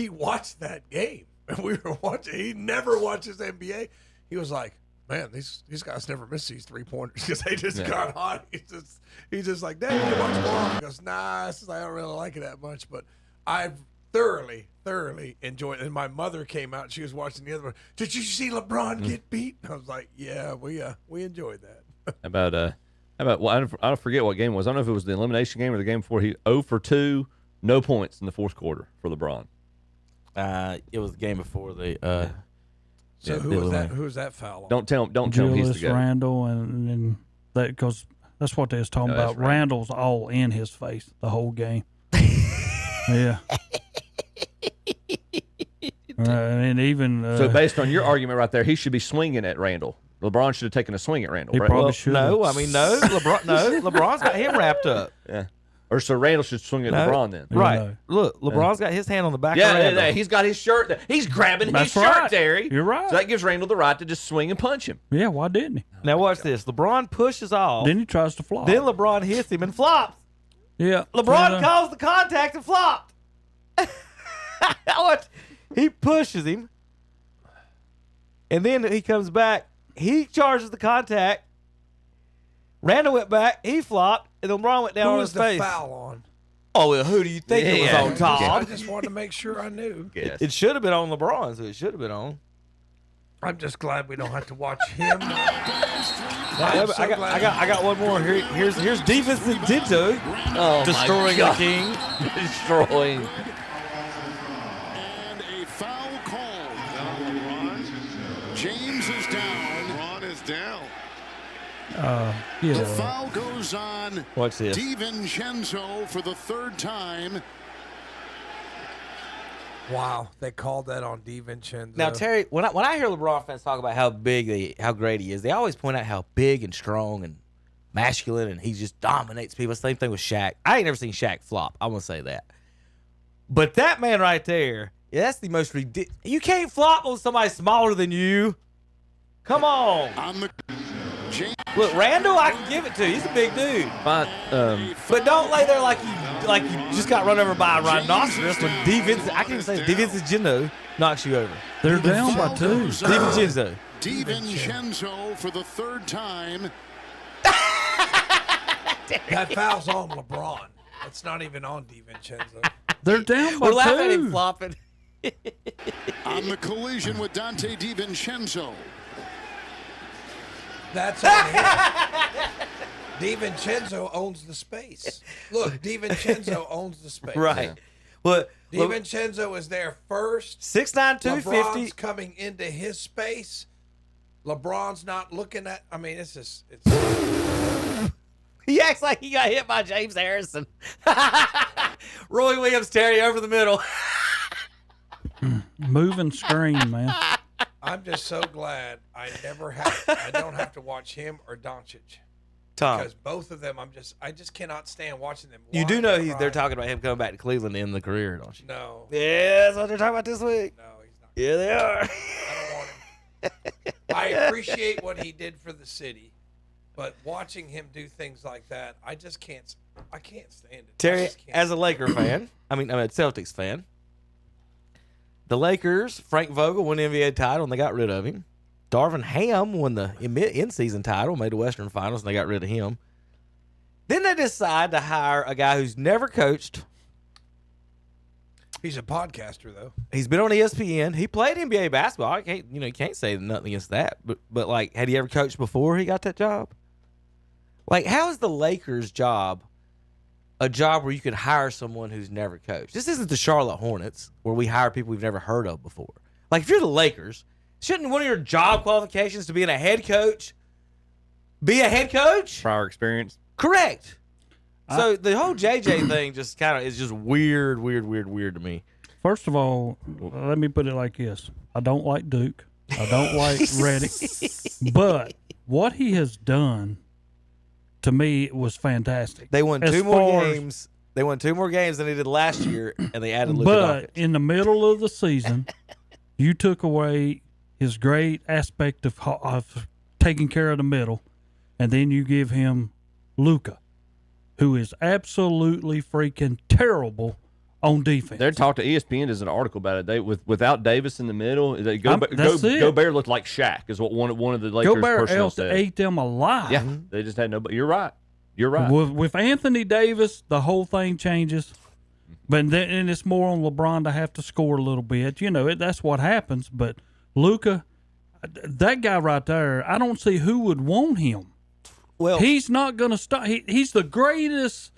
watched that game, and we were watching. He never watches NBA. He was like, "Man, these guys never miss these 3-pointers because they just got hot." He's just like, "Dad, you watch more?" He goes, "Nah, I don't really like it that much." But I've thoroughly enjoyed it. And my mother came out; she was watching the other one. Did you see LeBron get beat? I was like, "Yeah, we enjoyed that." Well, I don't forget what game it was. I don't know if it was the elimination game or the game before. He 0 for 2, no points in the fourth quarter for LeBron. It was the game before the. So who was that? Who was that foul on? Don't tell him he's the guy. Randall and that, because that's what they was talking about. Right. Randall's all in his face the whole game. Yeah. And even so, based on your argument right there, he should be swinging at Randall. LeBron should have taken a swing at Randall. He right? probably should. No, LeBron's got him wrapped up. Yeah. Or so Randall should swing at LeBron then. Right. Look, LeBron's got his hand on the back of Randall. He's got his shirt there. He's grabbing That's his shirt, right. Terry. You're right. So that gives Randall the right to just swing and punch him. Yeah, why didn't he? Now watch this. LeBron pushes off. Then he tries to flop. Then LeBron hits him and flops. Yeah. LeBron calls the contact and flopped. Watch. He pushes him. And then he comes back. He charges the contact. Randall went back. He flopped. And then LeBron went down Who on was his the face. foul on? Oh, well, who do you think it was on, Tom? I just wanted to make sure I knew. It should have been on LeBron, so it should have been on. I'm just glad we don't have to watch him. I got one more. Here's defense Tinto destroying the King. Destroying. And a foul called on LeBron. James is down. LeBron is down. The foul goes on Watch this. DiVincenzo for the third time. Wow, they called that on DiVincenzo. Now, Terry, when I hear LeBron fans talk about how great he is, they always point out how big and strong and masculine, and he just dominates people. Same thing with Shaq. I ain't never seen Shaq flop. I'm gonna say that. But that man right there, that's the most ridiculous. You can't flop on somebody smaller than you. Come on. Look, Randall, I can give it to. He's a big dude. But don't lay there like you just got run over by a rhinoceros when I can even say DiVincenzo knocks you over. They're down by 2. DiVincenzo. DiVincenzo for the third time. That foul's on LeBron. It's not even on DiVincenzo. They're down by 2. We're laughing at him flopping. On the collision with Dante DiVincenzo. That's on him. DiVincenzo owns the space. Look, DiVincenzo owns the space. Right. Yeah. Well, DiVincenzo is there first. 6'9", 250. LeBron's coming into his space. LeBron's not looking at. I mean, it's just. He acts like he got hit by James Harrison. Roy Williams, Terry over the middle. Moving screen, man. I'm just so glad I don't have to watch him or Doncic. Tom. Because both of them, I just cannot stand watching them. You do know they're talking about him coming back to Cleveland to end the career, don't you? No. Yeah, that's what they're talking about this week. No, he's not. Yeah, they are. I don't want him. I appreciate what he did for the city, but watching him do things like that, I can't stand it. Terry, as a Laker fan, I'm a Celtics fan, the Lakers, Frank Vogel won the NBA title, and they got rid of him. Darvin Ham won the in-season title, made the Western Finals, and they got rid of him. Then they decide to hire a guy who's never coached. He's a podcaster, though. He's been on ESPN. He played NBA basketball. You can't say nothing against that. But like, had he ever coached before he got that job? Like, how is the Lakers' job a job where you could hire someone who's never coached? This isn't the Charlotte Hornets where we hire people we've never heard of before. Like, if you're the Lakers, shouldn't one of your job qualifications to being a head coach be a head coach? Prior experience. Correct. So the whole JJ thing just kind of is just weird to me. First of all, let me put it like this. I don't like Duke. I don't like Redick. But what he has done, to me, was fantastic. They won two more games. They won 2 more games than they did last year, and they added Luka Doncic. But in the middle of the season, you took away his great aspect of taking care of the middle, and then you give him Luka, who is absolutely freaking terrible on defense. They're talking to ESPN. There's an article about it. Without Davis in the middle, Gobert looked like Shaq, is what one of the Lakers personnel said. Ate them alive. Yeah, they just had nobody. You're right. With Anthony Davis, the whole thing changes. But then it's more on LeBron to have to score a little bit. That's what happens. But Luka, that guy right there, I don't see who would want him. Well, he's not going to stop. He's the greatest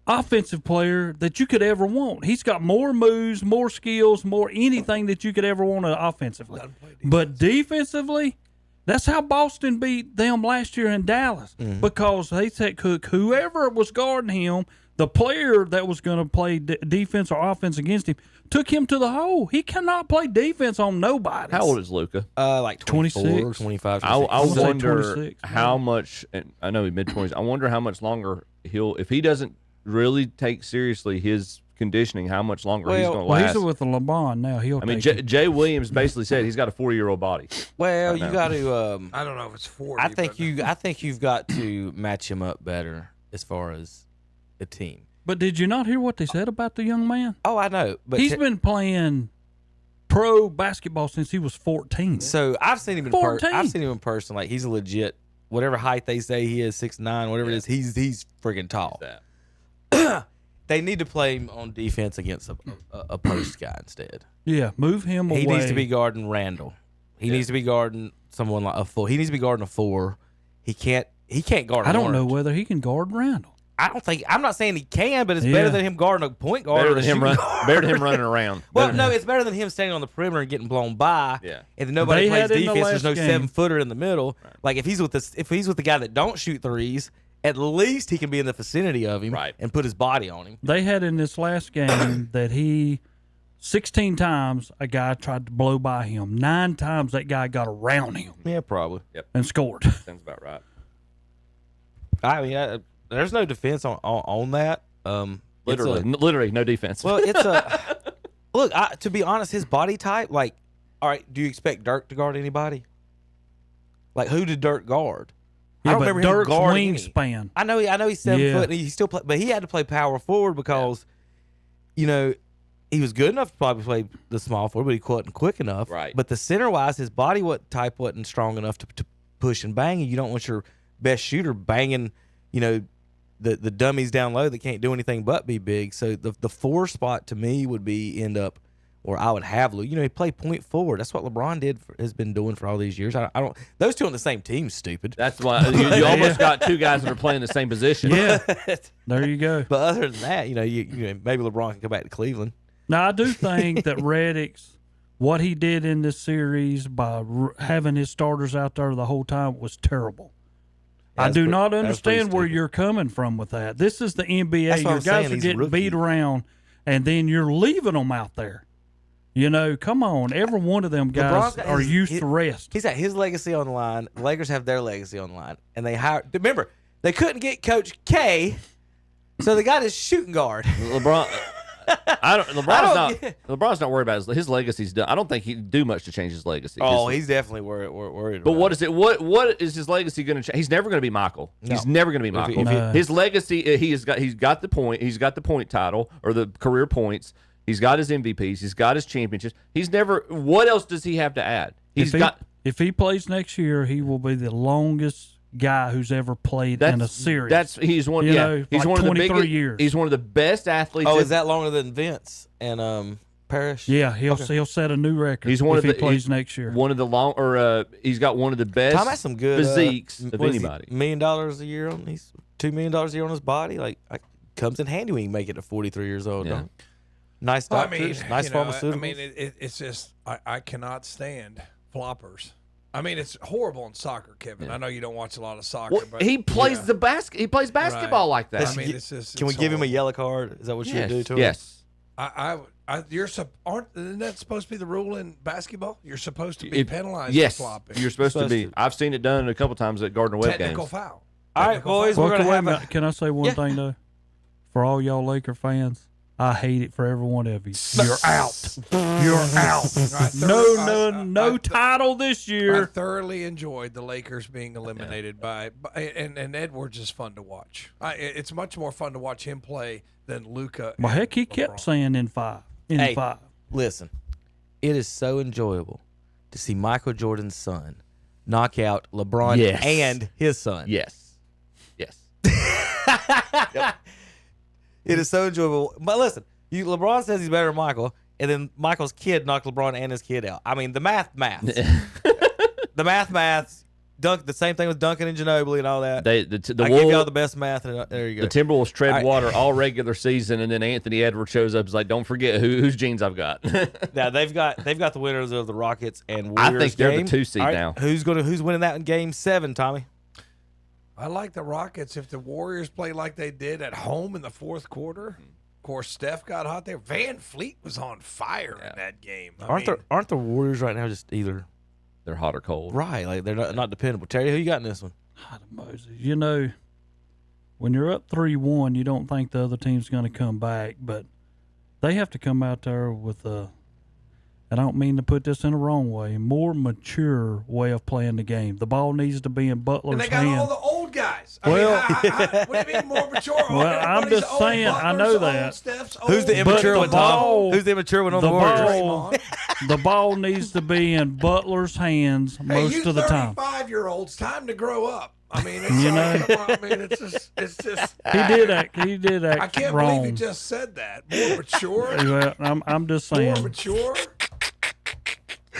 offensive player that you could ever want. He's got more moves, more skills, more anything that you could ever want offensively. But defensively, that's how Boston beat them last year in Dallas, because they said whoever was guarding him, the player that was going to play defense or offense against him, took him to the hole. He cannot play defense on nobody. How old is Luka? Like 26, 25. I wonder 26, how much. And I know he's mid-20s. I wonder how much longer if he doesn't really take seriously his conditioning, how much longer he's going to last. He's with the LeBron now. He'll. I mean, take it. Jay Williams basically said he's got a 4-year-old body. Well, right you now. got to. I don't know if it's 40. I think you've got to match him up better as far as a team. But did you not hear what they said about the young man? Oh, I know. But he's been playing pro basketball since he was 14. So I've seen him in 14. I've seen him in person. Like, he's a legit, whatever height they say he is, 6'9", whatever it is. He's friggin' tall. They need to play him on defense against a post guy instead. Yeah, move him away. He needs to be guarding Randall. He needs to be guarding someone like a 4. He needs to be guarding a 4. He can't guard. I don't know whether he can guard Randall. I'm not saying he can, but it's better than him guarding a point guard. Better than him running around. Well, no, it's better than him standing on the perimeter and getting blown by. Yeah. And then nobody plays had in the defense. There's no last game. 7-footer in the middle. Right. Like if he's with the guy that don't shoot threes, at least he can be in the vicinity of him and put his body on him. They had in this last game that 16 times a guy tried to blow by him. 9 times that guy got around him. Yeah, probably. Yep. And scored. Sounds about right. I mean, there's no defense on that. Literally no defense. Well, it's a look. To be honest, his body type. Like, all right, do you expect Dirk to guard anybody? Like, who did Dirk guard? Yeah, I don't but remember him Dirk's guarding any. wingspan. I know he's 7 Yeah. foot, and he still play, but he had to play power forward because, he was good enough to probably play the small forward, but he wasn't quick enough. Right. But the center wise, his body type wasn't strong enough to push and bang, and you don't want your best shooter banging, the dummies down low that can't do anything but be big. So the 4 spot to me would or I would have Lou. He played point forward. That's what LeBron has been doing for all these years. I don't. Those two on the same team, stupid. That's why you almost got 2 guys that are playing the same position. Yeah. There you go. But other than that, maybe LeBron can go back to Cleveland. Now, I do think that what he did in this series by having his starters out there the whole time was terrible. I do not understand where you're coming from with that. This is the NBA. That's what Your I'm guys saying. are He's getting rookie. beat around, and then you're leaving them out there. Come on. Every one of them guys are used to rest. He's got his legacy on the line. The Lakers have their legacy on the line. And they hired. Remember, they couldn't get Coach K, so they got his shooting guard. LeBron's not worried about his legacy's done. I don't think he'd do much to change his legacy. Oh, he's definitely worried. But what is it? What is his legacy going to change? He's never going to be Michael. No. He's never going to be Michael. His legacy, he's got the point. He's got the point title or the career points. He's got his MVPs. He's got his championships. He's never. What else does he have to add? If he plays next year, he will be the longest guy who's ever played in a series. He's one. He's one of the 23 biggest years. He's one of the best athletes. Oh, is that longer than Vince and Parrish? Yeah, he'll set a new record. He's one if of he plays next year. One of the he's got one of the best. Tom has some good physiques of what is he, anybody. $1 million a year on he's $2 million a year on his body. Like comes in handy when you make it to 43 years old. Yeah. Don't? Nice doctors, nice pharmaceuticals. It's just I cannot stand floppers. I mean, it's horrible in soccer, Kevin. I know you don't watch a lot of soccer, but he plays He plays basketball like that. I mean, it's just. Can we it's give him a horrible. yellow card? Is that what you would do to him? Yes. Isn't that supposed to be the rule in basketball? You're supposed to be penalized Yes, for flopping. you're supposed to be. I've seen it done a couple times at Gardner Webb Technical games. foul. All right, boys, Well, we're gonna have a. Can I say one thing though? For all y'all Laker fans, I hate it for every one of you. You're out. You're out. No title this I year. thoroughly enjoyed the Lakers being eliminated and Edwards is fun to watch. It's much more fun to watch him play than Luka. Well, heck, he kept saying in 5. Hey, 5. listen, it is so enjoyable to see Michael Jordan's son knock out LeBron and his son. Yes. Yep. It is so enjoyable. But listen, LeBron says he's better than Michael, and then Michael's kid knocked LeBron and his kid out. I mean, the maths. The maths. The same thing with Duncan and Ginobili and all that. I give y'all the best math. And there you go. The Timberwolves tread water all regular season, and then Anthony Edwards shows up. Is like, don't forget whose genes I've got. Now they've got the winners of the Rockets and I Warriors. think they're game. the 2 seed All right, now. Who's winning that in Game 7, Tommy? I like the Rockets if the Warriors play like they did at home in the fourth quarter. Of course, Steph got hot there. Van Fleet was on fire in that game. Aren't the Warriors right now just either they're hot or cold? Right, like they're not dependable. Terry, who you got in this one? Moses, when you're up 3-1, you don't think the other team's going to come back, but they have to come out there with a, and I don't mean to put this in the wrong way, more mature way of playing the game. The ball needs to be in Butler's And they got hand. all the old guys. Well, what do you mean more mature? Well, I'm just Everybody's saying, old. I know Butler's that. old, Steph's Who's the old. immature But one, the Tom? ball- Who's the immature one on the the Warriors? ball, the ball needs to be in Butler's hands Hey, most you of the time. 35-year-olds, time to grow up. I mean, it's You like, know? come on, I mean, it's just. He did act. He did act I can't wrong. believe you just said that. More mature. Well, I'm just More saying. mature.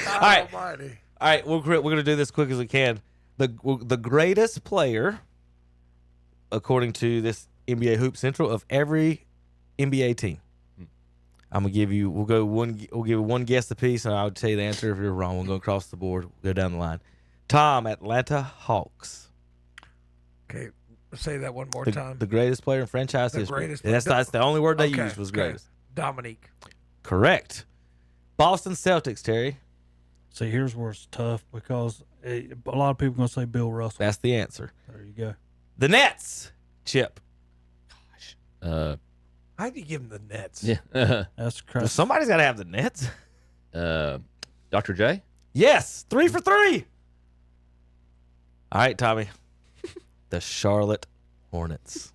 All right. Almighty. All right, we're going to do this quick as we can. The greatest player, according to this NBA Hoop Central, of every NBA team. I'm gonna give you. We'll give you one guess apiece, and I'll tell you the answer if you're wrong. We'll go across the board. We'll go down the line. Tom, Atlanta Hawks. Okay, say that one more The, time. the greatest player in franchise The history. greatest That's the only word they Okay, used was okay. greatest. Dominique. Correct. Boston Celtics, Terry. See, here's where it's tough because a lot of people are going to say Bill Russell. That's the answer. There you go. The Nets, Chip. How do you give him the Nets? Yeah. That's Well, crazy. somebody's got to have the Nets. Dr. J? Yes, 3 for 3. All right, Tommy. The Charlotte Hornets.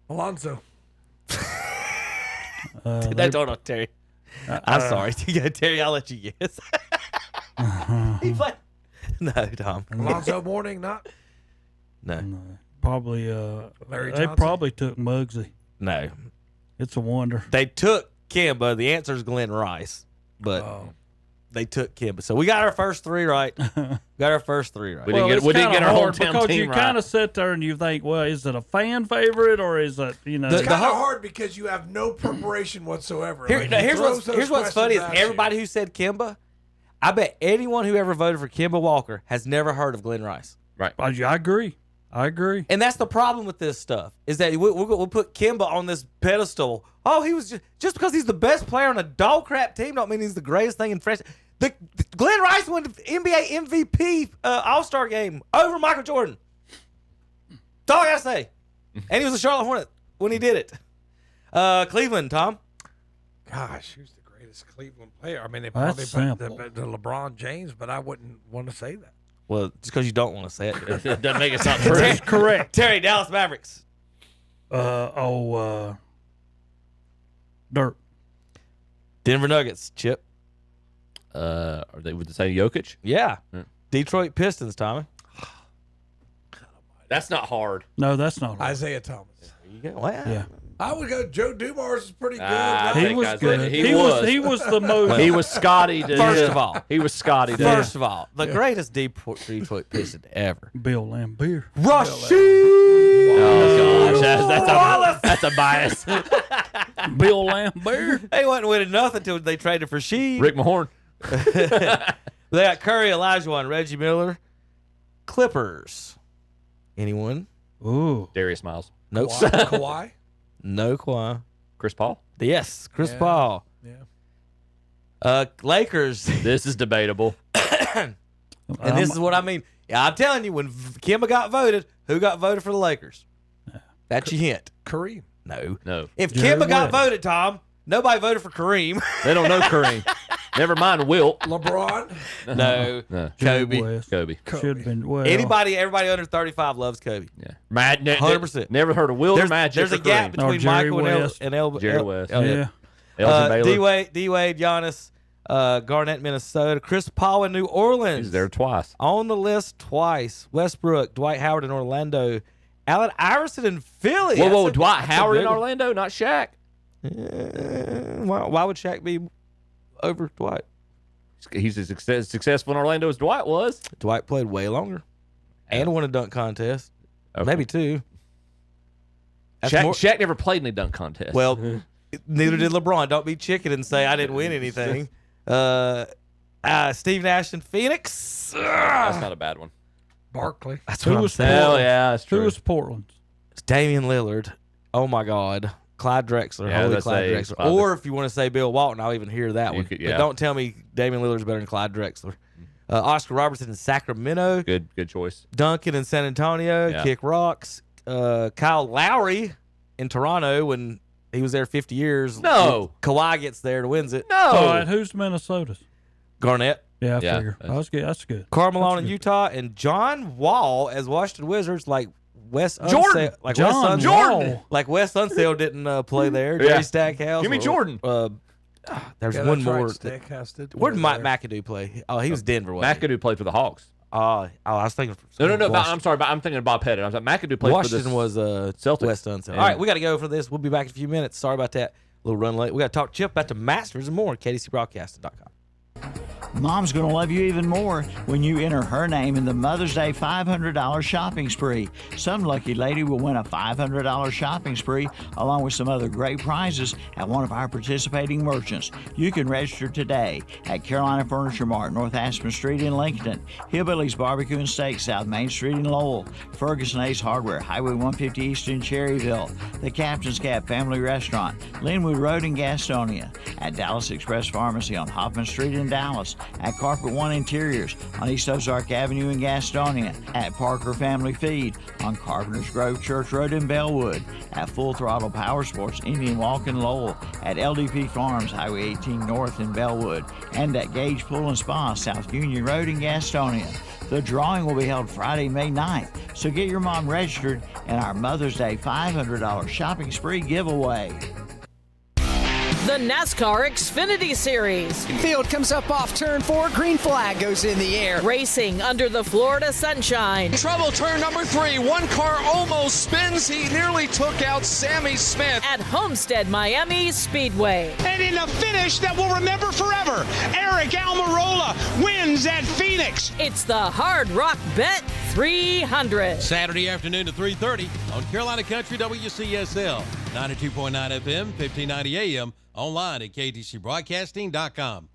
Alonzo. That's on Terry. I'm sorry. Terry, I'll let you guess. He played. No, Tom. Alonzo Mourning, not No. Probably. Larry They Johnson? probably took Muggsy. No. It's a wonder. They took Kemba. The answer is Glenn Rice, but they took Kemba. So we got our first three right. We Well, didn't it's get our kinda hard hometown because team you right. kind of sit there and you think, well, is it a fan favorite or is it, you know? It's kind of hard because you have no preparation whatsoever. Like, he here's throws those what's funny is questions at you. everybody who said Kemba, I bet anyone who ever voted for Kemba Walker has never heard of Glenn Rice. Right. I agree. And that's the problem with this stuff is that we'll put Kemba on this pedestal. Oh, he was just because he's the best player on a dog crap team don't mean he's the greatest thing in French. The Glenn Rice won the NBA MVP All-Star game over Michael Jordan. That's all I gotta say. And he was a Charlotte Hornet when he did it. Cleveland, Tom. Gosh, who's the greatest Cleveland player? I mean, they That's probably simple. put the LeBron James, but I wouldn't want to say that. Well, just because you don't want to say it. It doesn't make it sound true. That's correct. Terry, Dallas Mavericks. Dirt. Denver Nuggets, Chip. Are they would they say Jokic? Yeah. Detroit Pistons, Tommy. That's not hard. No, that's not. Right. Isaiah Thomas. There you go. Well, Yeah. I would go. Joe Dumars is pretty good. I right? He think was Isaiah- good. he was. He was the most. He was Scotty. To, First of all. he was Scotty. To, First of all, the greatest Detroit Piston ever. Bill Lambier. Rashid Oh gosh, that's a bias. Bill Lambier. They wasn't winning nothing until they traded for Sheed. Rick Mahorn. They got Curry, Olajuwon, Reggie Miller. Clippers. Anyone? Ooh. Darius Miles. Nope. Kawhi. No Kawhi. Chris Paul. Yes, Chris Yeah. Paul. Yeah. Lakers. This is debatable. And this is what I mean. Yeah, I'm telling you, when Kemba got voted, who got voted for the Lakers? That's your hint. Kareem. No. No. If Jerry Kemba got West. voted, Tom, nobody voted for Kareem. They don't know Kareem. Never mind Wilt. LeBron. No. No. Kobe. West. Kobe. Should have been. Well, Everybody under 35 loves Kobe. Yeah. Mad. 100%. Never heard of Wilt or Magic. There's a or gap Kareem. between Jerry Michael and West. Jerry West. Elliott. Yeah. Elgin Baylor. D-Wade, Giannis, Garnett, Minnesota. Chris Paul in New Orleans. He's there twice. On the list twice. Westbrook, Dwight Howard in Orlando. Allen Iverson in Philly. Whoa, That's a- Dwight that's a Howard big in one. Orlando, not Shaq. Why would Shaq be over Dwight? He's as successful in Orlando as Dwight was. Dwight played way longer and won a dunk contest. Okay. Maybe two. That's Shaq, more- Shaq never played in a dunk contest. Well, neither did LeBron. Don't be chicken and say I didn't win anything. Steve Nash in Phoenix. that's not a bad one. Barkley. That's Who what I'm was saying. Hell yeah, that's Who true. was Portland? It's Damian Lillard. Oh my God. Clyde Drexler. Yeah, Holy that's Clyde a Drexler. Clyde. Or if you want to say Bill Walton, I'll even hear that You one. could- But yeah. don't tell me Damian Lillard's better than Clyde Drexler. Oscar Robertson in Sacramento. Good choice. Duncan in San Antonio. Yeah. Kick rocks. Kyle Lowry in Toronto when he was there 50 years. No. Kawhi gets there and wins it. All right, who's Minnesota's? Garnett. Yeah, I figure. That's good. That's good. Carmelone in Utah, and John Wall as Washington Wizards, like Wes Jordan. Jordan. Like Wes Unseld didn't play there. Yeah. Jerry Stackhouse. Give me Jordan. There's Yeah, one that's more. right. Stackhouse did Where did play Mike there. McAdoo play? Oh, he was Denver. wasn't he? McAdoo played for the Hawks. I was thinking. No. Washington. I'm sorry. I'm thinking of Bob Pettit. I'm sorry. McAdoo played Washington for the was Celtics. West Unseld. Yeah. All right, we got to go for this. We'll be back in a few minutes. Sorry about that. A little run late. We got to talk to Chip about the Masters and more. KDCBroadcasting.com. Mom's going to love you even more when you enter her name in the Mother's Day $500 shopping spree. Some lucky lady will win a $500 shopping spree along with some other great prizes at one of our participating merchants. You can register today at Carolina Furniture Mart, North Aspen Street in Lincoln, Hillbilly's Barbecue and Steak, South Main Street in Lowell, Ferguson Ace Hardware, Highway 150 East in Cherryville, the Captain's Cap Family Restaurant, Linwood Road in Gastonia, at Dallas Express Pharmacy on Hoffman Street in Dallas, at Carpet One Interiors on East Ozark Avenue in Gastonia, at Parker Family Feed on Carpenter's Grove Church Road in Bellwood, at Full Throttle Power Sports Indian Walk in Lowell, at LDP Farms Highway 18 North in Bellwood, and at Gage Pool and Spa South Union Road in Gastonia. The drawing will be held Friday, May 9th, so get your mom registered in our Mother's Day $500 shopping spree giveaway. The NASCAR Xfinity Series. Field comes up off turn 4. Green flag goes in the air. Racing under the Florida sunshine. Trouble turn number 3. One car almost spins. He nearly took out Sammy Smith. At Homestead Miami Speedway. And in a finish that we'll remember forever, Eric Almirola wins at Phoenix. It's the Hard Rock Bet 300. Saturday afternoon at 3:30 on Carolina Country WCSL, 92.9 FM, 1590 AM, online at KTCBroadcasting.com.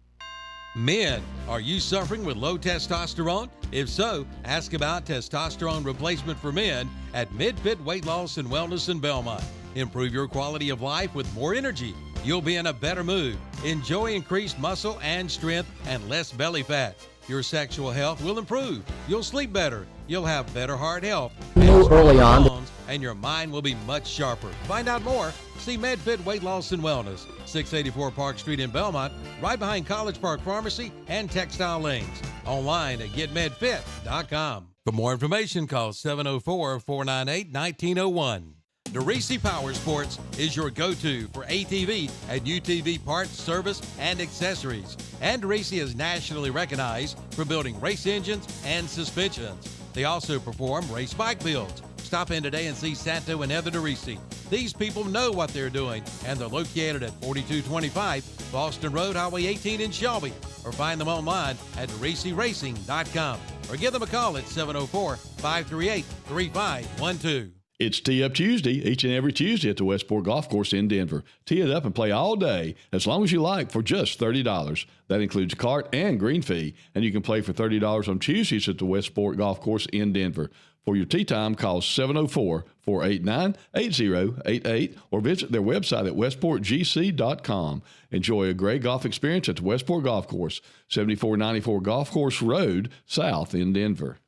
Men, are you suffering with low testosterone? If so, ask about testosterone replacement for men at MidFit Weight Loss and Wellness in Belmont. Improve your quality of life with more energy. You'll be in a better mood. Enjoy increased muscle and strength and less belly fat. Your sexual health will improve. You'll sleep better. You'll have better heart health. Early on. And your mind will be much sharper. Find out more. See MedFit Weight Loss and Wellness, 684 Park Street in Belmont, right behind College Park Pharmacy and Textile Lanes. Online at getmedfit.com. For more information, call 704-498-1901. DeRisi Power Sports is your go-to for ATV and UTV parts, service, and accessories. And DeRisi is nationally recognized for building race engines and suspensions. They also perform race bike builds. Stop in today and see Santo and Heather DeRisi. These people know what they're doing, and they're located at 4225 Boston Road, Highway 18 in Shelby. Or find them online at DeRisiRacing.com. Or give them a call at 704-538-3512. It's Tee Up Tuesday, each and every Tuesday at the Westport Golf Course in Denver. Tee it up and play all day, as long as you like, for just $30. That includes cart and green fee, and you can play for $30 on Tuesdays at the Westport Golf Course in Denver. For your tee time, call 704-489-8088 or visit their website at westportgc.com. Enjoy a great golf experience at the Westport Golf Course, 7494 Golf Course Road, South in Denver.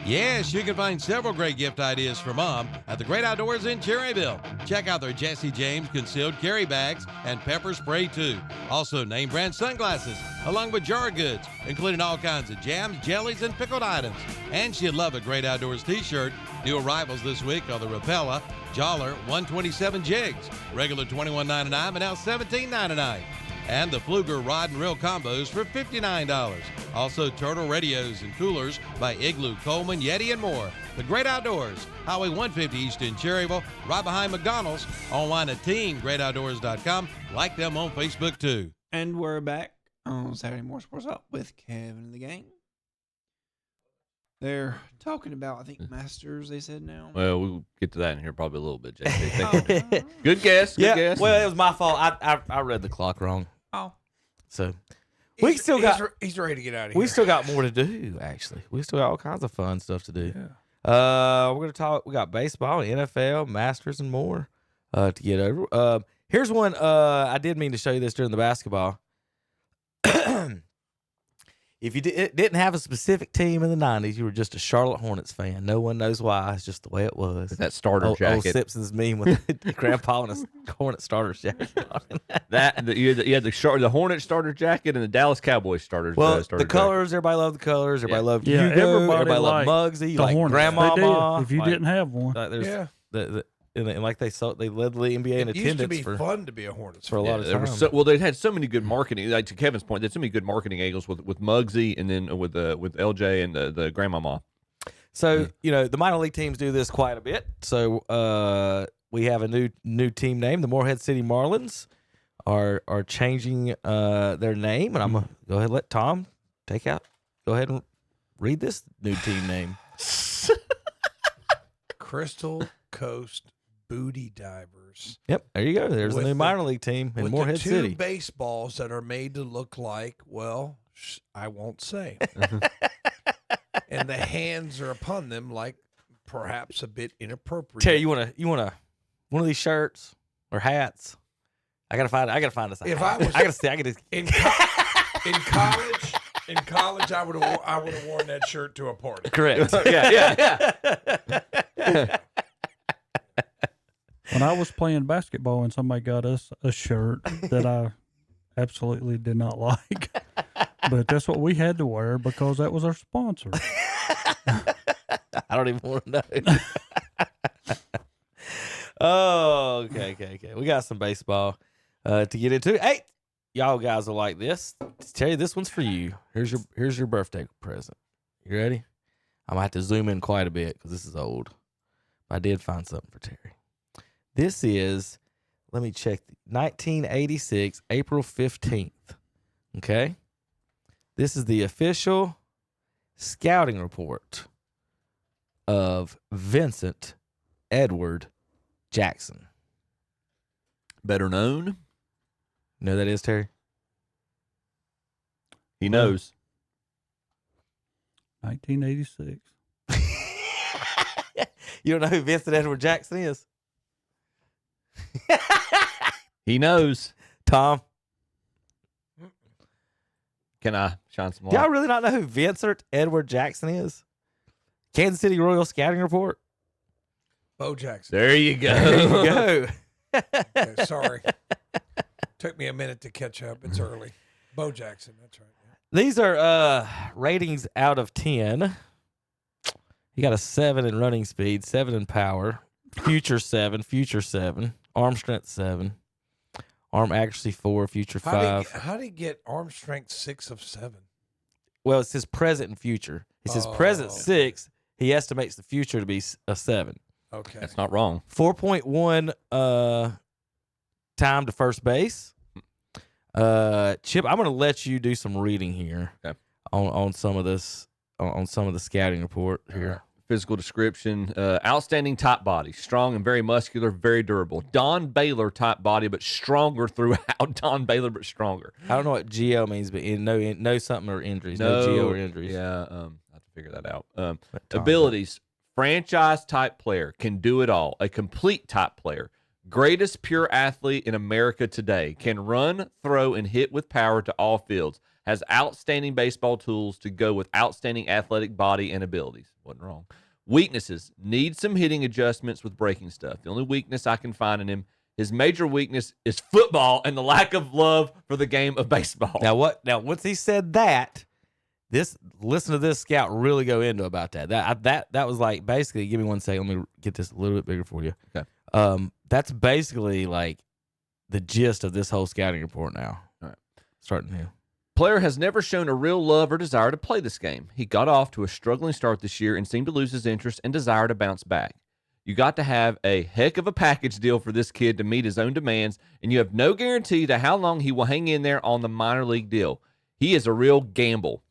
Yes, you can find several great gift ideas for Mom at the Great Outdoors in Cherryville. Check out their Jesse James concealed carry bags and pepper spray too. Also name brand sunglasses along with jar goods, including all kinds of jams, jellies, and pickled items. And she'd love a Great Outdoors t-shirt. New arrivals this week are the Rapella Jollar 127 jigs, regular $21.99 but now $17.99. And the Pfluger Rod and Reel combos for $59. Also, Turtle radios and coolers by Igloo, Coleman, Yeti, and more. The Great Outdoors, Highway 150 East in Cherryville, right behind McDonald's. Online at teamgreatoutdoors.com. Like them on Facebook, too. And we're back on Saturday Morning Sports Talk with Kevin and the gang. They're talking about, I think, Masters, they said now. Well, we'll get to that in here probably a little bit, JJ. Good guess. Good guess. Well, it was my fault. I read the clock wrong. Oh. So we still got. He's ready to get out of here. We still got more to do. Actually, we still got all kinds of fun stuff to do. Yeah. We're gonna talk. We got baseball, NFL, Masters, and more to get over. Here's one. I did mean to show you this during the basketball. If you didn't have a specific team in the 90s, you were just a Charlotte Hornets fan. No one knows why. It's just the way it was. That starter old jacket. Simpsons meme with Grandpa in a Hornet starter jacket. You had the Hornet starter jacket and the Dallas Cowboys starter. Well, starter the colors, everybody loved the colors. Everybody loved Yeah, Hugo. Everybody liked loved Muggsy. the Like Hornets. Grandmama. They did, if you didn't have one. Like there's Yeah. and like they led the NBA in It attendance used to be for fun to be a Hornets for a fan. lot of There time. were they had so many good marketing. Like to Kevin's point, they had so many good marketing angles with Muggsy and then with LJ and the Grandmama. So the minor league teams do this quite a bit. So we have a new team name. The Morehead City Marlins are changing their name, and I'm gonna go ahead and let Tom go ahead and read this new team name. Crystal Coast Booty Divers. Yep, there you go. There's a With new the- minor league team in with Morehead the two City. baseballs that are made to look like, well, I won't say. And the hands are upon them like perhaps a bit inappropriate. Terry, you want one of these shirts or hats? I gotta find us a If hat. I was- I gotta see. I gotta. in college, I would have worn that shirt to a party. Correct. yeah. When I was playing basketball and somebody got us a shirt that I absolutely did not like, but that's what we had to wear because that was our sponsor. I don't even want to know. Oh, okay. We got some baseball to get into. Hey, y'all guys will like this. Terry, this one's for you. Here's your birthday present. You ready? I'm gonna have to zoom in quite a bit because this is old. But I did find something for Terry. This is, let me check, 1986, April 15th. Okay? This is the official scouting report of Vincent Edward Jackson. Better known. You know who that is, Terry? He knows. 1986. You don't know who Vincent Edward Jackson is? He knows. Tom? Can I shine some light? Do y'all really not know who Vincent Edward Jackson is? Kansas City Royal Scouting Report? Bo Jackson. There you go. There you go. Okay, sorry. Took me a minute to catch up. It's early. Bo Jackson, that's right. These are ratings out of 10. He got a 7 in running speed, 7 in power, future 7, arm strength 7, arm accuracy 4, future 5. How do you get arm strength 6 of 7? Well, it says present and future. It says present 6. He estimates the future to be a 7. Okay. That's not wrong. 4.1 time to first base. Chip, I'm going to let you do some reading here on some of this, on some of the scouting report here. Physical description: outstanding top body, strong and very muscular, very durable. Don Baylor type body, but stronger throughout. Don Baylor, but stronger. I don't know what GL means, but no something or injuries. No GL or injuries. Yeah, I have to figure that out. Abilities: franchise type player, can do it all. A complete type player. Greatest pure athlete in America today. Can run, throw, and hit with power to all fields. Has outstanding baseball tools to go with outstanding athletic body and abilities. Wasn't wrong. Weaknesses: needs some hitting adjustments with breaking stuff. The only weakness I can find in him, his major weakness is football and the lack of love for the game of baseball. Now once he said that, listen to this scout really go into about that. That was like basically, give me 1 second. Let me get this a little bit bigger for you. Okay. That's basically like the gist of this whole scouting report now. All right. Starting here. Player has never shown a real love or desire to play this game. He got off to a struggling start this year and seemed to lose his interest and desire to bounce back. You got to have a heck of a package deal for this kid to meet his own demands, and you have no guarantee to how long he will hang in there on the minor league deal. He is a real gamble.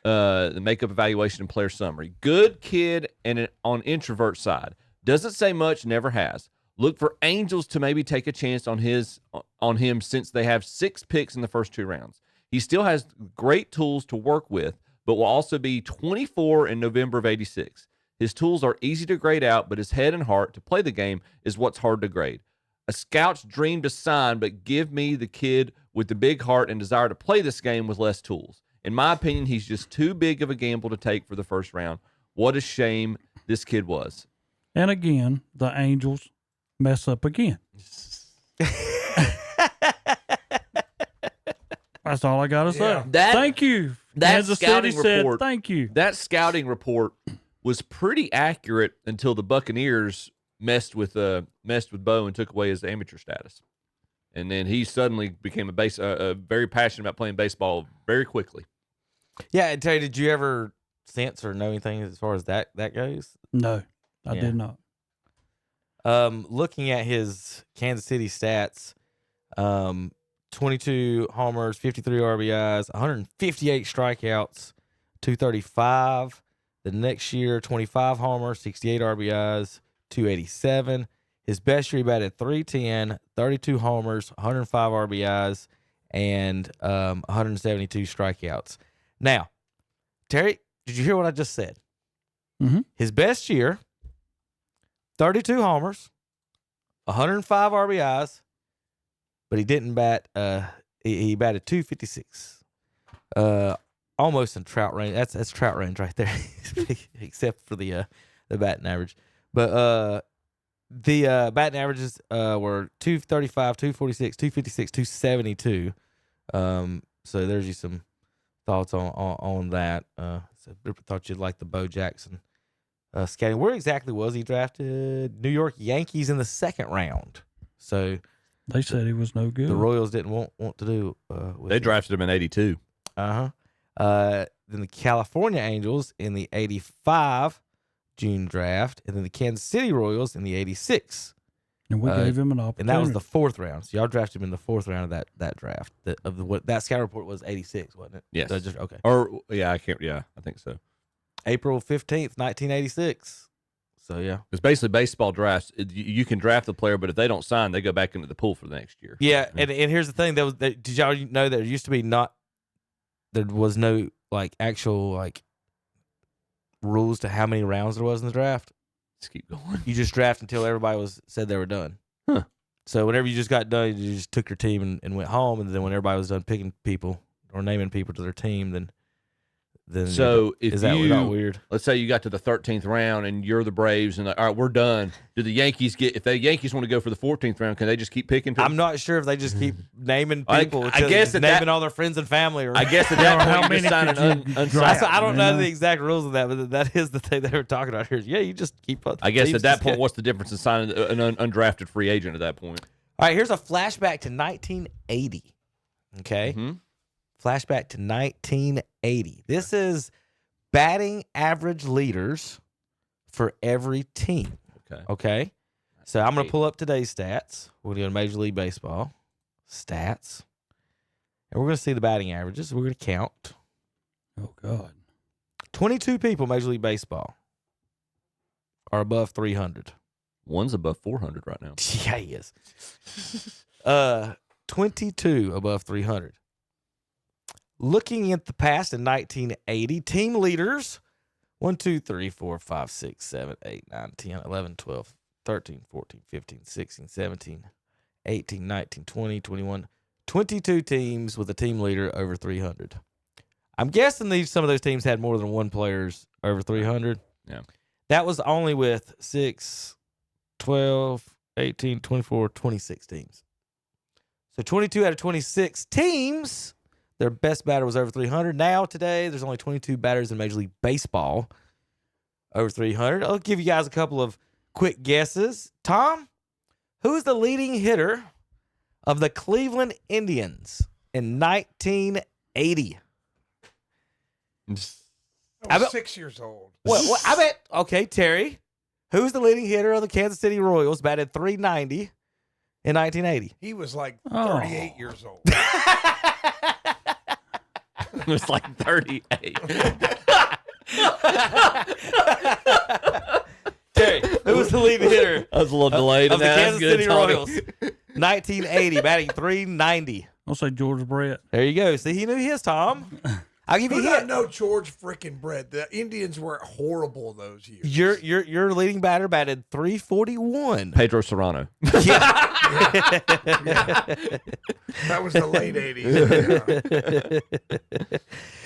The makeup evaluation and player summary. Good kid and on introvert side. Doesn't say much, never has. Look for Angels to maybe take a chance on him since they have 6 picks in the first 2 rounds. He still has great tools to work with, but will also be 24 in November of 86. His tools are easy to grade out, but his head and heart to play the game is what's hard to grade. A scout's dream to sign, but give me the kid with the big heart and desire to play this game with less tools. In my opinion, he's just too big of a gamble to take for the first round. What a shame this kid was. And again, the Angels mess up again. That's all I got to say. Thank you. Kansas City said thank you. That scouting report was pretty accurate until the Buccaneers messed with Bo and took away his amateur status. And then he suddenly became very passionate about playing baseball very quickly. Yeah, and Terry, did you ever sense or know anything as far as that goes? No, I did not. Looking at his Kansas City stats, 22 homers, 53 RBIs, 158 strikeouts, 235. The next year, 25 homers, 68 RBIs, 287. His best year, he batted .310, 32 homers, 105 RBIs, and 172 strikeouts. Now, Terry, did you hear what I just said? Mm-hmm. His best year, 32 homers, 105 RBIs, but he didn't bat. He batted .256, almost in Trout range. That's Trout range right there, except for the batting average. But the batting averages were .235, .246, .256, .272. So there's you some thoughts on that. So I thought you'd like the Bo Jackson scouting. Where exactly was he drafted? New York Yankees in the second round. So they said he was no good. The Royals didn't want to do. They drafted him in '82. Then the California Angels in the '85 June draft, and then the Kansas City Royals in the '86. And we gave him an opportunity. And that was the fourth round. So y'all drafted him in the fourth round of that draft. That scout report was '86, wasn't it? Yes. Okay. Or I think so. April 15th, 1986. So yeah, it's basically baseball drafts. You can draft the player, but if they don't sign, they go back into the pool for the next year. Yeah, and here's the thing: did y'all know there used to be there was no actual rules to how many rounds there was in the draft? Let's keep going. You just draft until everybody said they were done. Huh. So whenever you just got done, you just took your team and went home, and then when everybody was done picking people or naming people to their team, then so is that not weird? Let's say you got to the 13th round and you're the Braves, and all right, we're done. Do the Yankees if the Yankees want to go for the 14th round? Can they just keep picking people? I'm not sure if they just keep naming people. I guess naming all their friends and family. Or I guess at that point you just sign an unsigned. I don't know the exact rules of that, but that is the thing they were talking about here. Yeah, you just keep up. I guess at that point, what's the difference in signing an undrafted free agent at that point? All right, here's a flashback to 1980. Okay, flashback to 1980. This is batting average leaders for every team. Okay. So I'm going to pull up today's stats. We're going to go to Major League Baseball stats. And we're going to see the batting averages. We're going to count. Oh, God. 22 people, Major League Baseball, are above 300. One's above 400 right now. Yeah, he is. 22 above 300. Looking at the past in 1980, team leaders 1, 2, 3, 4, 5, 6, 7, 8, 9, 10, 11, 12, 13, 14, 15, 16, 17, 18, 19, 20, 21, 22 teams with a team leader over 300. I'm guessing some of those teams had more than one players over 300. Yeah. That was only with 6, 12, 18, 24, 26 teams. So 22 out of 26 teams, their best batter was over 300. Now, today, there's only 22 batters in Major League Baseball over 300. I'll give you guys a couple of quick guesses. Tom, who's the leading hitter of the Cleveland Indians in 1980? I was 6 years old. What? I bet. Okay, Terry, who's the leading hitter of the Kansas City Royals? Batted .390 in 1980. He was like 38 years old. It was like 38. Terry, who was the leading hitter? I was a little delayed of the that. Kansas Good, City Tony. Royals. 1980, batting .390. I'll say George Brett. There you go. See, he knew his, Tom. I'll give you Who a doesn't hint. know George freaking Brett? The Indians were horrible those years. Your leading batter batted .341. Pedro Serrano. Yeah. That was the late 80s.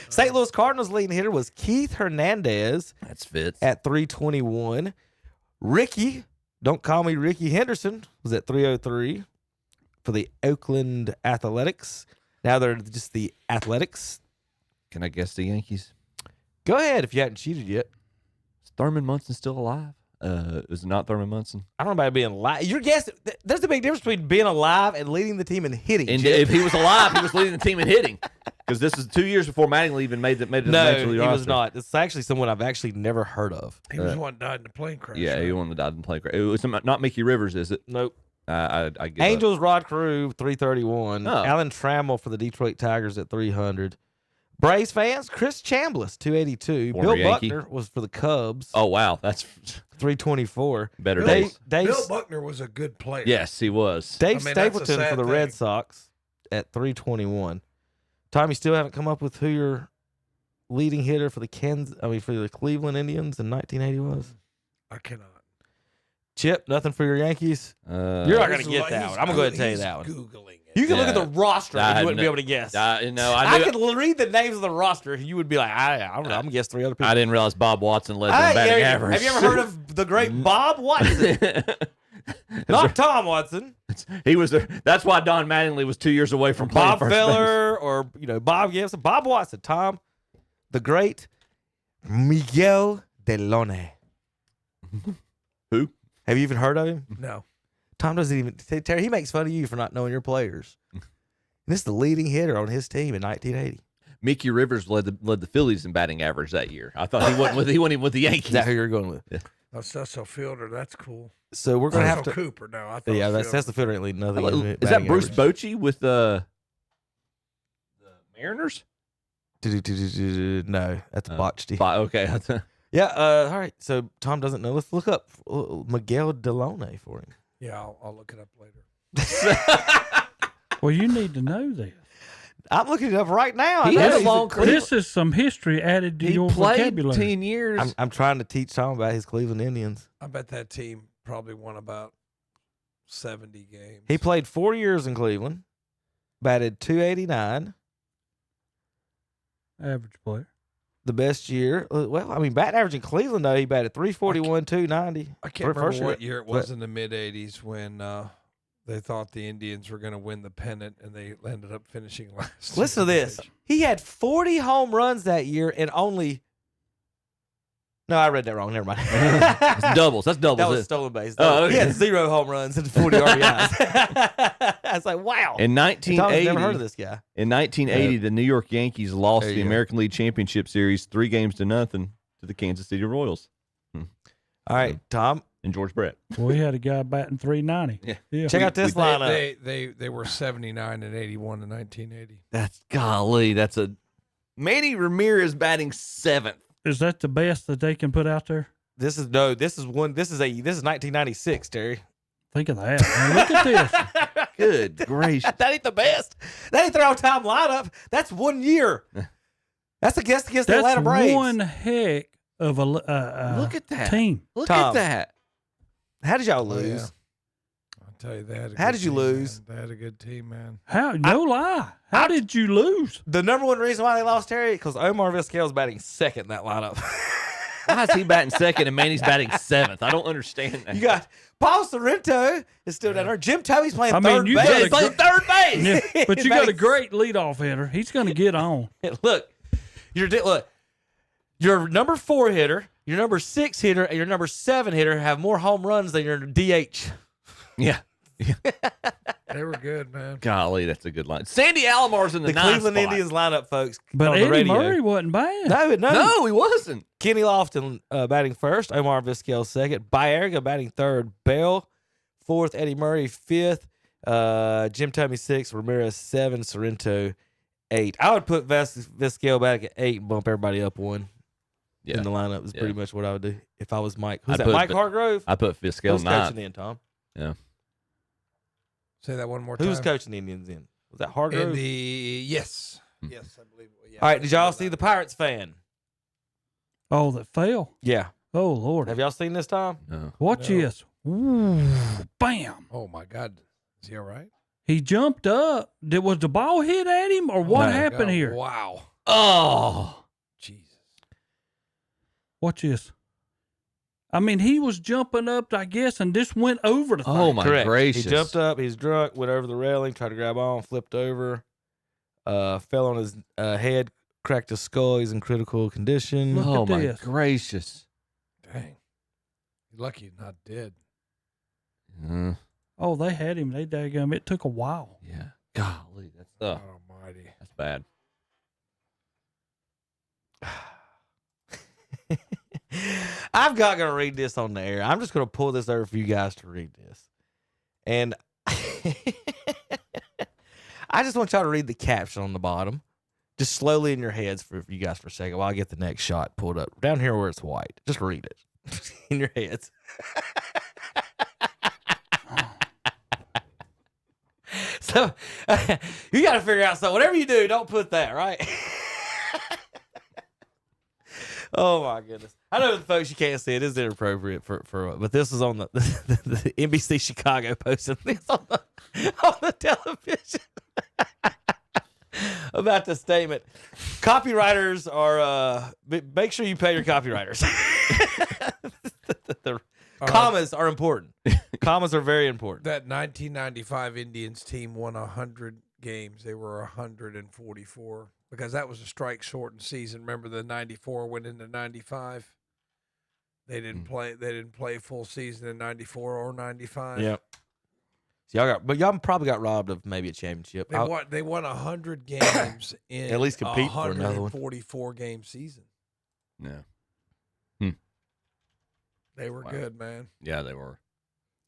St. Louis Cardinals leading hitter was Keith Hernandez. That's Fitz. At 321. Ricky, don't call me Ricky Henderson, was at 303 for the Oakland Athletics. Now they're just the Athletics. Can I guess the Yankees? Go ahead if you hadn't cheated yet. Is Thurman Munson still alive? Is it not Thurman Munson? I don't know about being alive. You're guessing. There's a big difference between being alive and leading the team in hitting. And Chip. if he was alive, he was leading the team in hitting. Because this is 2 years before Mattingly even made it. No, he was not. It's actually someone I've actually never heard of. He was the one that died in the plane crash. Yeah, right? he one that died in the plane crash. It was not Mickey Rivers, is it? Nope. I give Angels, Rod Carew, 331. Oh. Alan Trammell for the Detroit Tigers at 300. Braves fans, Chris Chambliss, 282. Former Bill Yankee. Buckner was for the Cubs. Oh, wow. That's 324. better Dave, days. Bill Buckner was a good player. Yes, he was. Dave I mean, that's a Stapleton sad for the thing. Red Sox at 321. Tom, you still haven't come up with who your leading hitter for the for the Cleveland Indians in 1980 was? I cannot. Chip, nothing for your Yankees? You're not going to get that one. I'm going to go ahead and tell you that one. Googling it. You can look at the roster and you wouldn't be able to guess. I could read the names of the roster and you would be like, I don't know. I'm going to guess 3 other people. I didn't realize Bob Watson led them batting average. Have you ever heard of the great Bob Watson? Not Tom Watson. He was there. That's why Don Mattingly was 2 years away from playing Bob first Feller or Bob Gibson. Bob Watson. Tom, the great Miguel Delone. Who? Have you even heard of him? No. Tom doesn't even. Terry, he makes fun of you for not knowing your players. And this is the leading hitter on his team in 1980. Mickey Rivers led the Phillies in batting average that year. I thought he wasn't with the Yankees. Is that who you're going with? Yeah. Oh, Cecil Fielder. That's cool. So we're going to have to. Cooper. No, I thought Yeah, it was that's the Fielder ain't leading nothing. Is that Bruce Bochy with the Mariners? No, that's Botchy. Okay. Yeah. All right. So Tom doesn't know. Let's look up Miguel Delone for him. Yeah, I'll look it up later. Well, you need to know this. I'm looking it up right now. This is some history added to your vocabulary. 10 years. I'm trying to teach Tom about his Cleveland Indians. I bet that team probably won about 70 games. He played 4 years in Cleveland, batted .289. Average player. The best year. Well, I mean, batting average in Cleveland, though, he batted .341, .290. I can't remember what year it was in the mid-'80s when they thought the Indians were going to win the pennant, and they ended up finishing last. Listen to this. He had 40 home runs that year and only... No, I read that wrong. Never mind. It's doubles. That's doubles. That was stolen base. Oh, okay. He had 0 home runs and 40 RBIs. I was like, wow. In 1980, never heard of this guy. In 1980, the New York Yankees lost the American League Championship Series 3-0 to the Kansas City Royals. All right, Tom. And George Brett. Well, we had a guy batting .390. Yeah. Check out this lineup. They were 79 and 81 in 1980. That's a Manny Ramirez batting 7th. Is that the best that they can put out there? This is 1996, Terry. Think of that. Man, look at this. Good gracious. That ain't the best. That ain't their all-time lineup. That's 1 year. That's a guess against the Atlanta Braves. That's one heck of a look at that team. Look at that. How did y'all lose? Yeah. I'll tell you that. How did you lose? Man. They had a good team, man. How? No lie. How did you lose? The number one reason why they lost, Terry, because Omar Vizquel's batting second in that lineup. Why is he batting second and Manny's batting 7th? I don't understand that. You got Paul Sorrento is still down there. Jim Toby's playing third base. He's playing third base. Yeah, but you got a great leadoff hitter. He's going to get on. Look, your number 4 hitter, your number 6 hitter, and your number 7 hitter have more home runs than your DH. Yeah. They were good, man. Golly, that's a good line. Sandy Alamar's in the Cleveland spot. Indians lineup, folks. But on Eddie the radio. Murray wasn't bad. No, he wasn't. Kenny Lofton batting first, Omar Vizquel second, Baerga batting third, Bell fourth, Eddie Murray fifth, Jim Tomey 6, Ramirez 7, Sorrento 8. I would put Vizquel back at 8 and bump everybody up 1. Yeah. In the lineup is pretty much what I would do if I was Mike. Who's I'd that? put- Mike Hargrove? I put Vizquel Who's 9. coaching then, Tom? Yeah. Say that one more time. Who was coaching the Indians in? Was that Hargrove? Yes, I believe. Yeah, All right, did y'all see the Pirates fan? Oh, that fell? Yeah. Oh, Lord. Have y'all seen this, Tom? No. Watch this. Ooh, bam. Oh, my God. Is he all right? He jumped up. Was the ball hit at him or what Oh, my happened God. here? Wow. Oh, Jesus! Watch this. I mean, he was jumping up, I guess, and just went over the thing. Oh, my Correct. gracious. He jumped up. He's drunk. Went over the railing. Tried to grab on. Flipped over. Fell on his head. Cracked his skull. He's in critical condition. Look Oh, at my this. gracious. Dang! You're lucky he's not dead. Oh, they had him. They daggum. It took a while. Yeah. Golly, that's God Almighty. That's bad. I'm not going to read this on the air. I'm just going to pull this over for you guys to read this. And I just want y'all to read the caption on the bottom. Just slowly in your heads for you guys for a second while I get the next shot pulled up. Down here where it's white. Just read it in your heads. So you got to figure out something. Whatever you do, don't put that, right? Oh my goodness! I know, folks, you can't see it. It's inappropriate for but this is on the NBC Chicago posted this on the television about the statement. Copywriters are make sure you pay your copywriters. The commas are important. Commas are very important. That 1995 Indians team won 100 games. They were 144 because that was a strike shortened season. Remember, the 94 went into 95. They didn't play. They didn't play full season in 94 or 95. Yep. So y'all probably got robbed of maybe a championship. They won 100 games in at least compete for another one. 144 game season. Yeah. They were good, man. Yeah, they were.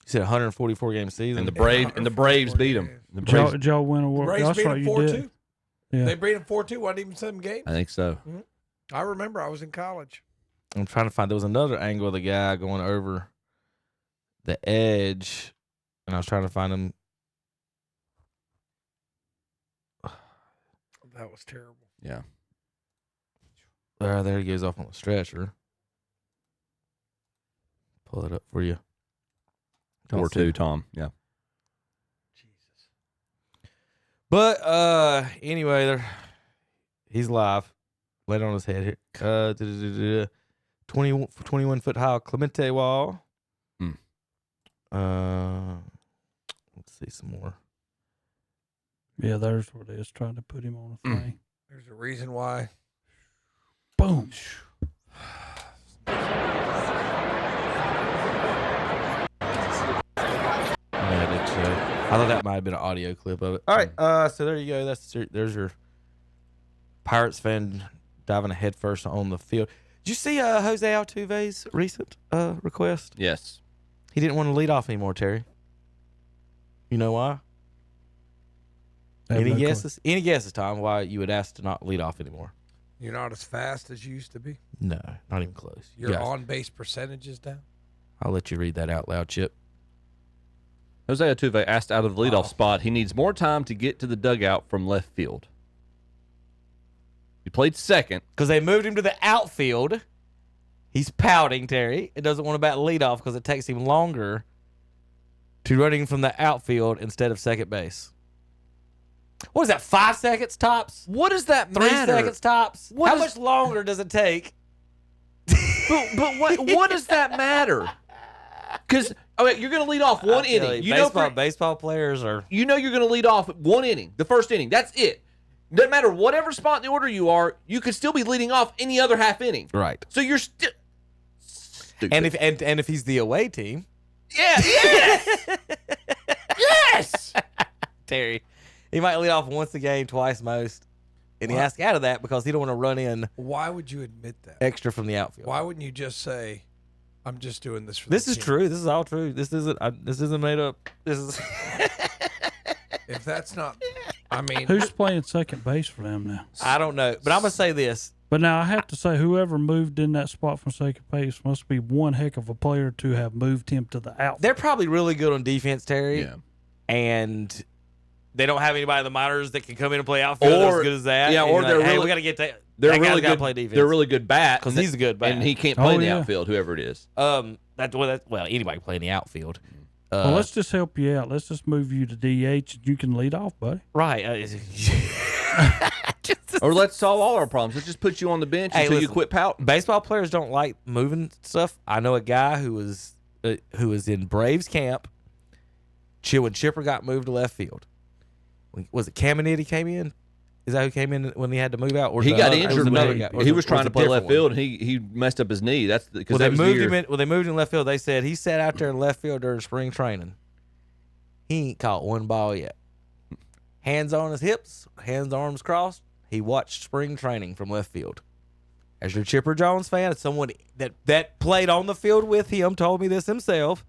You said 144 game season, and the Braves beat them. The Braves, Did y'all win a World Braves That's beat right, them you did. 4-2. Yeah. They beat them 4-2. Wasn't even 7 games. I think so. Mm-hmm. I remember. I was in college. I'm trying to find. There was another angle of the guy going over the edge, and I was trying to find him. That was terrible. Yeah. There he goes off on the stretcher. Pull it up for you. 4-2, Tom. Yeah. But anyway, he's live. Laid on his head here. 21 foot high Clemente wall. Let's see some more. Yeah, there's what it is. Trying to put him on a thing. There's a reason why. Boom. I thought that might have been an audio clip of it. All right, so there you go. There's your Pirates fan diving head first on the field. Did you see Jose Altuve's recent request? Yes. He didn't want to lead off anymore, Terry. You know why? Any guesses? Any guesses, Tom, why you would ask to not lead off anymore? You're not as fast as you used to be. No, not even close. Your on-base percentage is down. I'll let you read that out loud, Chip. Jose Altuve asked out of the leadoff spot. He needs more time to get to the dugout from left field. He played second. Because they moved him to the outfield. He's pouting, Terry. It doesn't want to bat leadoff because it takes him longer to running from the outfield instead of second base. What is that, 5 seconds tops? What does that 3 matter? seconds tops? How much longer does it take? But what does that matter? Because you're going to lead off one inning. Baseball players are. You know you're going to lead off one inning, the first inning. That's it. Doesn't matter whatever spot in the order you are. You could still be leading off any other half inning. Right. So you're still. And if he's the away team. Yeah. Yes. Yes. Terry, he might lead off once a game, twice most, and he has to get out of that because he don't want to run in. Why would you admit that? Extra from the outfield. Why wouldn't you just say, "I'm just doing this for"? This the is team. true. This is all true. This isn't made up. This is. If that's not, I mean, Who's playing second base for them now? I don't know, but I'm gonna say this. But now I have to say, whoever moved in that spot from second base must be one heck of a player to have moved him to the outfield. They're probably really good on defense, Terry. Yeah. And they don't have anybody in the minors that can come in and play outfield as good as that. Yeah, and or you're they're like, hey, really, we got to get that. They're that really guy's gotta good. play defense. They're really good bat because he's a good bat, and he can't play in the outfield. Whoever it is. Well, anybody can play in the outfield. Well, let's just help you out. Let's just move you to DH, and you can lead off, buddy. Right. Just to Or let's solve all our problems. Let's just put you on the bench until you listen, quit pouting. Baseball players don't like moving stuff. I know a guy who was in Braves camp. When Chipper got moved to left field. Was it Caminiti came in? Is that who came in when he had to move out? Or he got injured. He was trying to play left field, and he messed up his knee. That's because they moved him in. Well, they moved him left field. They said he sat out there in left field during spring training. He ain't caught one ball yet. Hands on his hips, hands arms crossed. He watched spring training from left field. As your Chipper Jones fan, as someone that played on the field with him, told me this himself.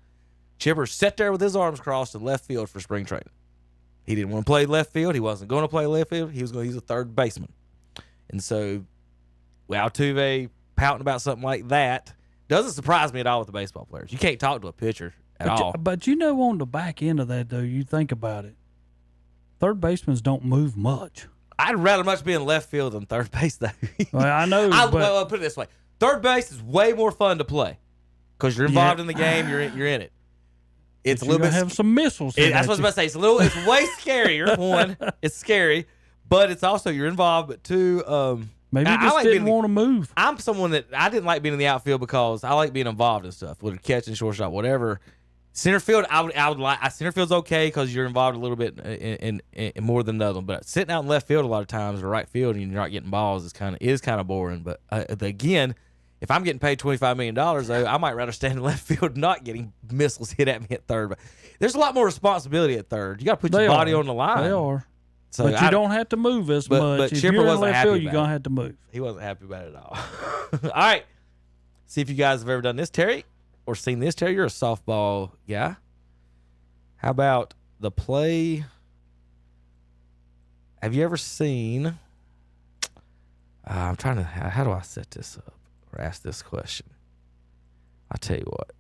Chipper sat there with his arms crossed in left field for spring training. He didn't want to play left field. He wasn't going to play left field. He was going to use a third baseman. And so, Altuve pouting about something like that doesn't surprise me at all with the baseball players. You can't talk to a pitcher at all. But on the back end of that, though, you think about it. Third basemen don't move much. I'd rather much be in left field than third base, though. Well, I know. I'll put it this way: third base is way more fun to play because you're involved in the game. You're in it. It's a little bit have some missiles. That's what I was about to say. It's way scarier. One, it's scary, but it's also you're involved. But two, maybe you just didn't want to move. I'm someone that I didn't like being in the outfield because I like being involved in stuff, whether catching, shortstop, whatever. Center field, I would like. Center field's okay because you're involved a little bit in more than the other one. But sitting out in left field a lot of times or right field and you're not getting balls is kind of boring. But again, if I'm getting paid $25 million, though, I might rather stand in left field not getting missiles hit at me at third. But there's a lot more responsibility at third. You got to put your body on the line. They are. So but you don't have to move as much. But if Chipper you're in wasn't left happy field, you're going to have to move. He wasn't happy about it at all. All right. See if you guys have ever done this, Terry, or seen this, Terry. You're a softball guy. How about the play? Have you ever seen? I'm trying to. How do I set this up or ask this question? I'll tell you what.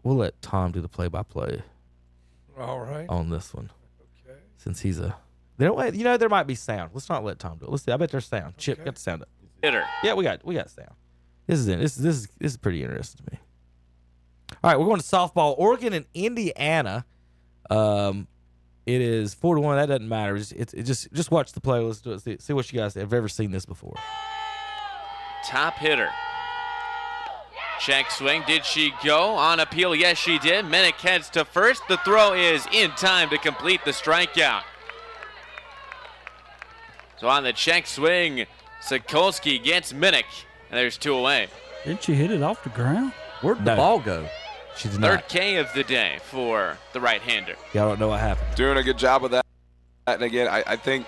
We'll let Tom do the play-by-play. All right. On this one. Okay. Since he's a. There might be sound. Let's not let Tom do it. Let's see. I bet there's sound. Okay. Chip, got the sound up. Hitter. Yeah, we got sound. This is it. This is pretty interesting to me. All right, we're going to softball. Oregon and Indiana. It is 4-1. That doesn't matter. Just watch the play. Let's do it. See what you guys have ever seen this before. Top hitter. Check swing. Did she go on appeal? Yes, she did. Minnick heads to first. The throw is in time to complete the strikeout. So on the check swing, Sokolsky gets Minnick, and there's 2 away. Didn't she hit it off the ground? Where'd the ball go? She did Third not. K of the day for the right-hander. Y'all don't know what happened. Doing a good job of that. And again, I think.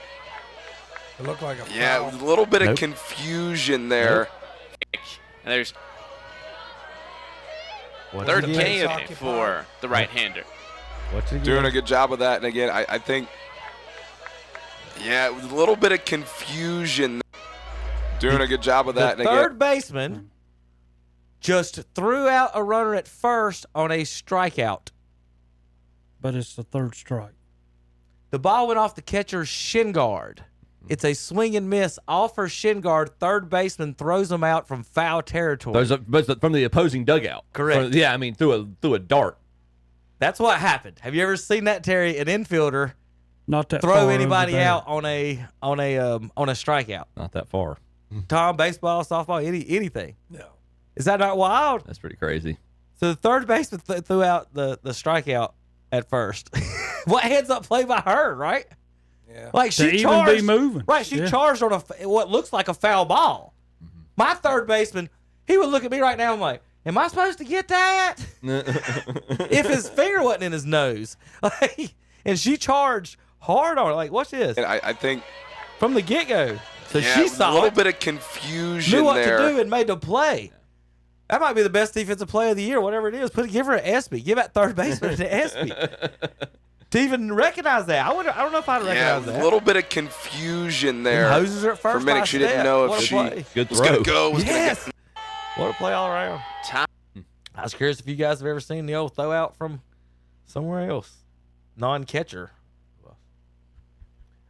It looked like a foul. Yeah, a little bit of confusion there. And there's Third K of it for the right-hander. Doing a good job of that. And again, I think. Yeah, a little bit of confusion. Doing a good job of that. The third baseman just threw out a runner at first on a strikeout. But it's the third strike. The ball went off the catcher's shin guard. It's a swing and miss off her shin guard. Third baseman throws him out from foul territory. But from the opposing dugout. Correct. Through a dart. That's what happened. Have you ever seen that, Terry? An infielder not that throw far anybody out on a strikeout? Not that far. Tom, baseball, softball, anything. No. Is that not wild? That's pretty crazy. So the third baseman threw out the strikeout at first. What heads up play by her, right? Yeah. Like she to charged, even be moving. Right, she charged on what looks like a foul ball. Mm-hmm. My third baseman, he would look at me right now. I'm like, am I supposed to get that? If his finger wasn't in his nose, and she charged hard on it. Like, watch this. And I think from the get go. So yeah, she saw a little it, bit of confusion knew what there. to do, and made the play. That might be the best defensive play of the year, whatever it is. Give her an ESPY. Give that third baseman an ESPY. To even recognize that. I don't know if I'd recognize that. A little bit of confusion there. And hoses her at first. For a minute, she didn't know if she was going to go. Yes. What a play all around. I was curious if you guys have ever seen the old throw out from somewhere else. Non-catcher.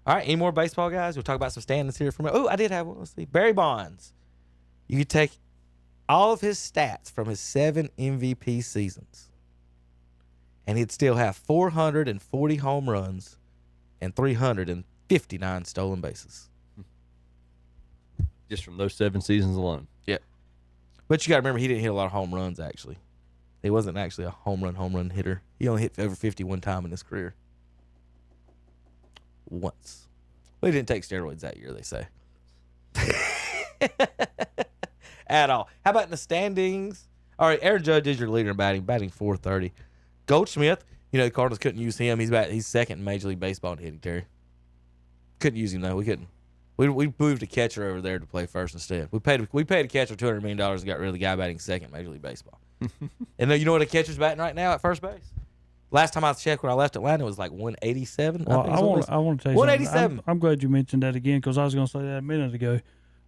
All right, any more baseball guys? We'll talk about some standings here for a minute. Oh, I did have one. Let's see. Barry Bonds. You could take all of his stats from his 7 MVP seasons, and he'd still have 440 home runs and 359 stolen bases. Just from those 7 seasons alone. Yep. But you got to remember, he didn't hit a lot of home runs, actually. He wasn't actually a home run hitter. He only hit over 50 one time in his career. Once. Well, he didn't take steroids that year, they say. At all. How about in the standings? All right, Aaron Judge is your leader in batting 430. Goldschmidt, the Cardinals couldn't use him. He's second in Major League Baseball in hitting, Terry. Couldn't use him, though. We couldn't. We moved a catcher over there to play first instead. We paid a catcher $200 million and got rid of the guy batting second in Major League Baseball. And you know what a catcher's batting right now at first base? Last time I checked when I left Atlanta, it was like 187. Well, I want to tell you 187. something. I'm glad you mentioned that again because I was going to say that a minute ago.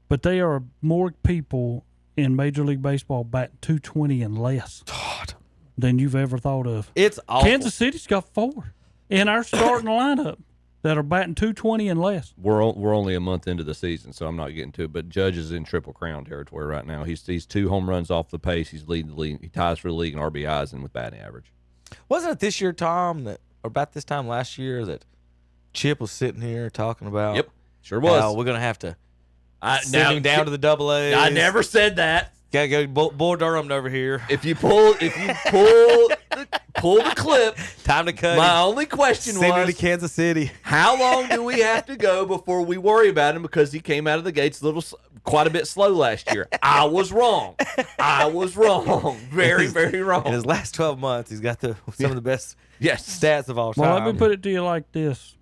But there are more people in Major League Baseball batting 220 and less than you've ever thought of. It's awful. Kansas City's got 4 in our starting lineup that are batting 220 and less. We're only a month into the season, so I'm not getting to it. But Judge is in Triple Crown territory right now. He's 2 home runs off the pace. He's leading the league. He ties for the league in RBIs and with batting average. Wasn't it this year, Tom, or about this time last year, that Chip was sitting here talking about? Yep, sure was. How we're gonna have to send him down to the AA. I never said that. Gotta go Bull Durham over here. If you pull the clip, time to cut. My only question Send him was to Kansas City. How long do we have to go before we worry about him because he came out of the gates quite a bit slow last year? I was wrong. Very, very wrong. In his last 12 months, he's got some of the best stats of all time. Well, let me put it to you like this.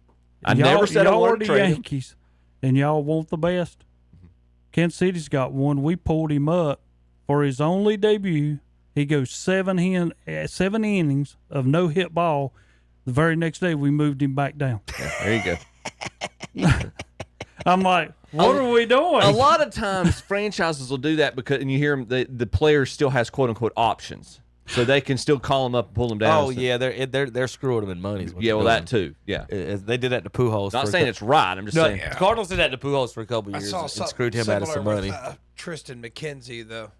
I never said I y'all wanted are to the trade him. Yankees, and y'all want the best. Kansas City's got one. We pulled him up for his only debut. He goes 7 innings of no hit ball. The very next day, we moved him back down. Yeah, there you go. I'm like, what are we doing? A lot of times, franchises will do that because, and you hear them, the player still has quote unquote options, so they can still call him up and pull him down. Oh yeah, they're screwing him in money. Yeah, well that too. Yeah, they did that to Pujols. Not saying it's right. I'm just saying the Cardinals did that to Pujols for a couple years and screwed him out of some money. Tristan McKenzie, though.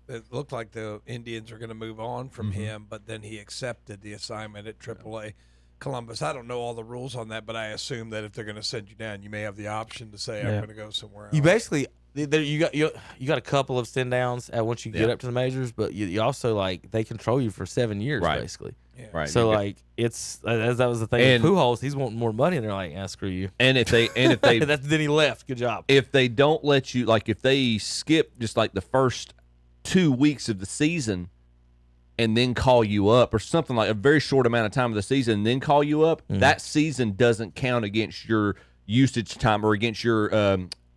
It looked like the Indians were going to move on from him, but then he accepted the assignment at AAA Columbus. I don't know all the rules on that, but I assume that if they're going to send you down, you may have the option to say, I'm going to go somewhere else. You basically you got a couple of send downs at once you get up to the majors, but you also they control you for 7 years basically. Yeah. Right. So it's that was the thing. With Pujols, he's wanting more money, and they're like, screw you. And if they then he left. Good job. If they don't let you, if they skip just the first 2 weeks of the season and then call you up or something, like a very short amount of time of the season and then call you up, that season doesn't count against your usage time or against your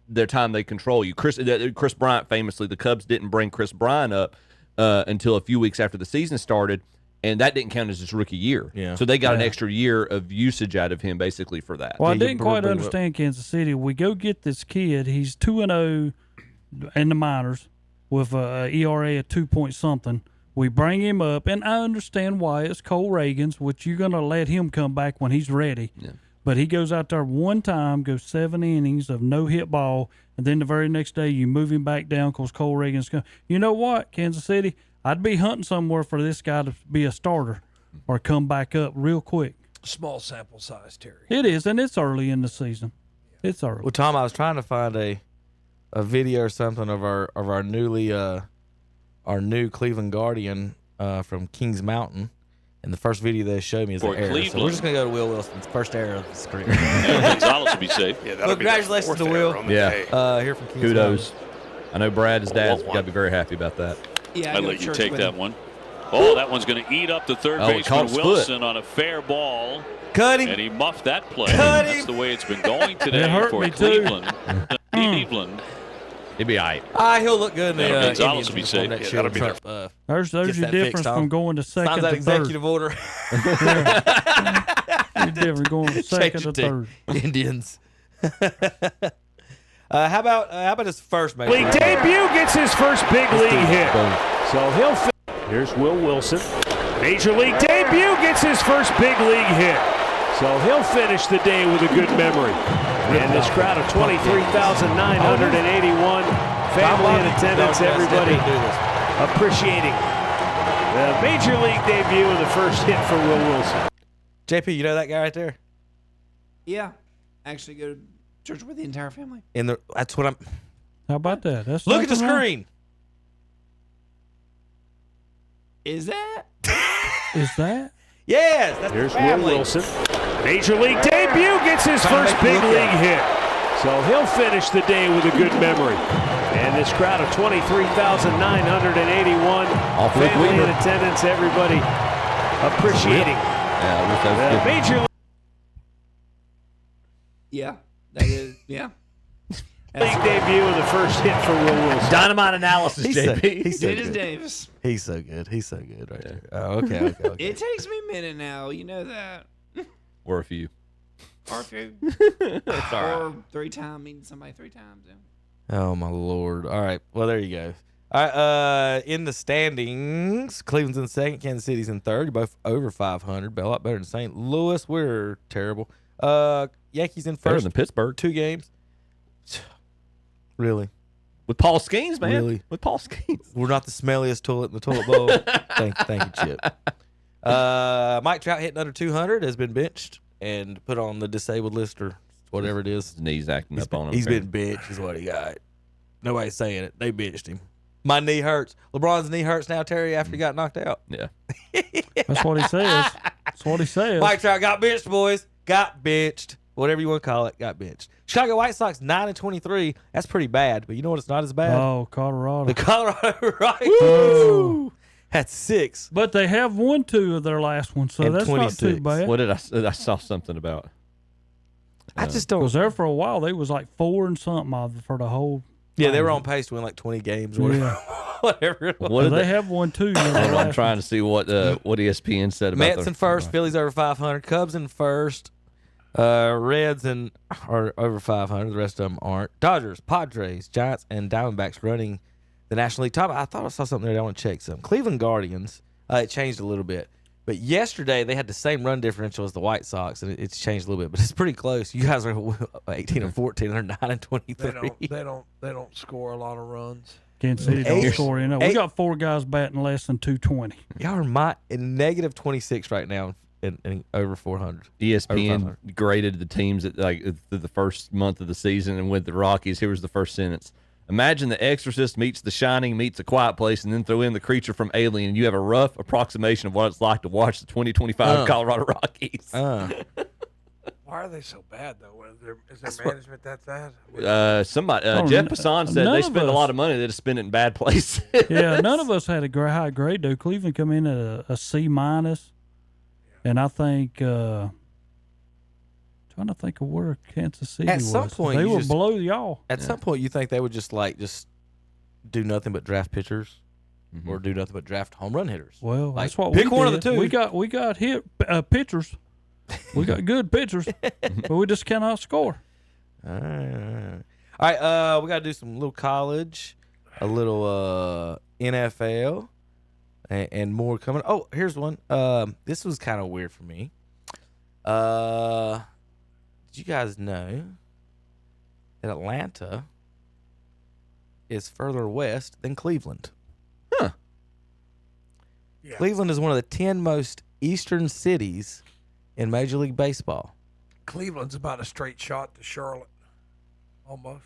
their time they control you. Chris Bryant famously, the Cubs didn't bring Chris Bryant up until a few weeks after the season started, and that didn't count as his rookie year. Yeah. So they got an extra year of usage out of him basically for that. Well, I didn't quite understand Kansas City. We go get this kid. He's 2-0 in the minors with a ERA of 2 point something. We bring him up, and I understand why. It's Cole Reagans, which you're going to let him come back when he's ready. Yeah. But he goes out there one time, goes 7 innings of no hit ball, and then the very next day you move him back down because Cole Reagans comes. You know what, Kansas City? I'd be hunting somewhere for this guy to be a starter or come back up real quick. Small sample size, Terry. It is, and it's early in the season. It's early. Well, Tom, I was trying to find a video or something of our new Cleveland Guardian from Kings Mountain, and the first video they showed me is an error. So we're just gonna go to Will Wilson's first error of his career. Gonzalez will be safe. Yeah, well, congratulations to Will. Here from Kings kudos. Mountain. I know Brad, his dad's got to be very happy about that. Yeah, I'd let you take that one. Oh, that one's going to eat up the third baseman Wilson on a fair ball. Cut him. And he muffed that play. Cut That's him. the way it's been going today for me Cleveland. Cleveland. He'll be all right. He'll look good in the Gonzalez will be safe. That That'll be Trump, There's your that difference fixed, Tom. from going to second Signs that to executive third. order. You're different going from second to third. Indians. How about his first major League debut, gets his first big league hit. So here's Will Wilson. Major league debut, gets his first big league hit. So he'll finish the day with a good memory. And this crowd of 23,981, family in attendance, everybody appreciating the major league debut and the first hit for Will Wilson. JP, you know that guy right there? Yeah. Actually go to church with the entire family. That's what I'm. How about that? That's Look at the nothing wrong. screen. Is that? Is that? Yes. That's Here's the Will family. Wilson. Major league debut, gets his first big league hit. So he'll finish the day with a good memory. And this crowd of 23,981 family in attendance, everybody appreciating. Yeah, Major League. Yeah, that is. Yeah. League debut and the first hit for Will Wilson. Dynamite analysis, He's JP. He's so Dennis good. Davis. He's so good. He's so good right there. Oh, okay. It takes me a minute now. You know that. Or a few. Or a few. It's all right. Or 3 times, meeting somebody 3 times. Yeah. Oh my Lord! All right, well there you go. All right, in the standings, Cleveland's in second, Kansas City's in third. You're both over 500, a lot better than St. Louis. We're terrible. Yankees in first, Better than Pittsburgh. 2 games. Really? With Paul Skeens, man. Really? With Paul Skeens. We're not the smelliest toilet in the toilet bowl. thank you, Chip. Mike Trout hitting under 200 has been benched and put on the disabled list or whatever it is. His knees acting up on him. He's been benched is what he got. Nobody's saying it. They benched him. My knee hurts. LeBron's knee hurts now, Terry, after he got knocked out. Yeah. That's what he says. That's what he says. Mike Trout got benched, boys. Got benched. Whatever you want to call it, got benched. Chicago White Sox 9-23. That's pretty bad, but you know what? It's not as bad. Oh, Colorado. The Colorado Rockies. Woo! That's 6. But they have won 2 of their last ones, so And that's 26. not too bad. What did I saw something about? I just don't. Because there for a while, they was like 4 and something for the whole. Yeah, they were on pace to win like 20 games or whatever. Yeah. Whatever it was. What did They have won 2. I'm trying to see what ESPN said about Mets in first, Phillies over 500, Cubs in first, Reds are over 500. The rest of them aren't. Dodgers, Padres, Giants, and Diamondbacks running the National League top. I thought I saw something there that I want to check some. Cleveland Guardians, it changed a little bit. But yesterday they had the same run differential as the White Sox, and it's changed a little bit. But it's pretty close. You guys are 18-14, and they're 9-23. They don't score a lot of runs. Kansas City don't score enough. We got 4 guys batting less than 220. Y'all are in negative 26 right now. And over 400. ESPN graded the teams at the first month of the season and with the Rockies. Here was the first sentence. Imagine The Exorcist meets The Shining meets A Quiet Place, and then throw in the creature from Alien, and you have a rough approximation of what it's like to watch the 2025 Colorado Rockies. Why are they so bad, though? Is their management that bad? Somebody, Jeff Passan said they spend a lot of money. They just spend it in bad places. Yeah, none of us had a high grade, though. Cleveland come in at a C-. And I think, trying to think of where Kansas City was. At some point, they were below y'all. At some point, you think they would just do nothing but draft pitchers, or do nothing but draft home run hitters. Well, Like, that's what pick we one did. of the two. We got hit pitchers. We got good pitchers, but we just cannot score. All right. We got to do some little college, a little NFL. And more coming. Oh, here's one. This was kind of weird for me. Did you guys know that Atlanta is further west than Cleveland? Huh. Yeah. Cleveland is one of the 10 most eastern cities in Major League Baseball. Cleveland's about a straight shot to Charlotte, almost.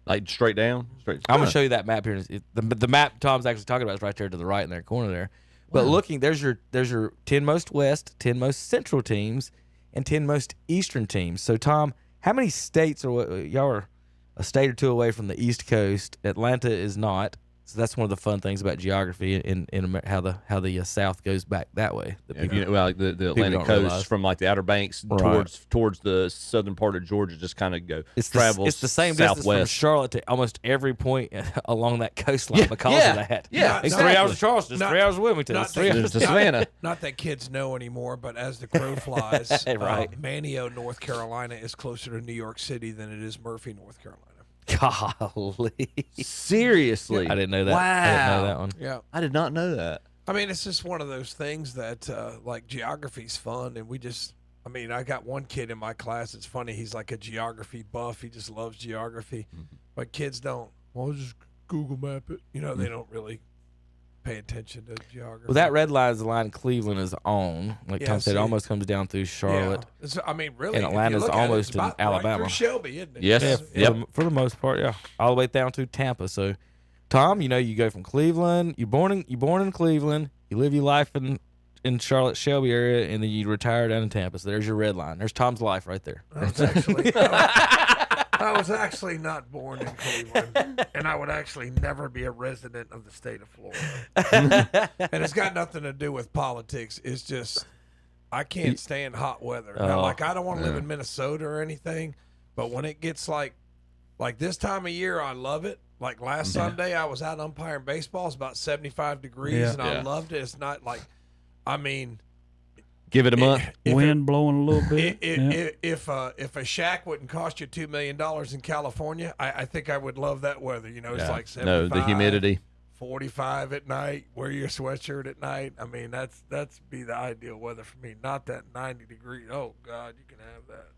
Like straight down? Straight. I'm gonna show you that map here. The map Tom's actually talking about is right there to the right in that corner there. But looking, there's your 10 most west, 10 most central teams, and 10 most eastern teams. So Tom, how many states are y'all are a state or two away from the East Coast? Atlanta is not. So that's one of the fun things about geography in how the South goes back that way. The Atlantic coast from like the Outer Banks towards the southern part of Georgia just kind of travels. It's the same southwest. distance from Charlotte to almost every point along that coastline because of that. Yeah, it's 3 hours to Charleston. It's 3 hours to Wilmington. It's 3 hours to Savannah. Not that kids know anymore, but as the crow flies, Manteo, North Carolina is closer to New York City than it is Murphy, North Carolina. Golly. Seriously. I didn't know that. Wow. I didn't know that one. Yeah. I did not know that. I mean, it's just one of those things that, like, geography's fun, and I got one kid in my class, it's funny, he's like a geography buff, he just loves geography, but kids don't, just Google map it, they don't really pay attention to geography. Well, that red line is the line Cleveland is on. Like Yeah, Tom said, it see. almost comes down through Charlotte. Yeah. So, I mean, really, And if you Atlanta's look at it, almost it's in about Alabama. right through Shelby, isn't it? Yes. Yeah, for the most part, yeah. All the way down to Tampa. So, Tom, you go from Cleveland. You're born in Cleveland. You live your life in Charlotte, Shelby area, and then you retire down in Tampa. So there's your red line. There's Tom's life right there. I was actually not born in Cleveland, and I would actually never be a resident of the state of Florida. And it's got nothing to do with politics. It's just I can't stand hot weather. Now, like I don't want to live in Minnesota or anything, but when it gets like this time of year, I love it. Like last Sunday, I was out umpiring baseball. It's about 75 degrees, and I loved it. It's not like, I mean, give it a month. Wind blowing a little bit. If a shack wouldn't cost you $2 million in California, I think I would love that weather. It's like 75, the humidity, 45 at night. Wear your sweatshirt at night. I mean, that's be the ideal weather for me. Not that 90 degree. Oh God, you can have that.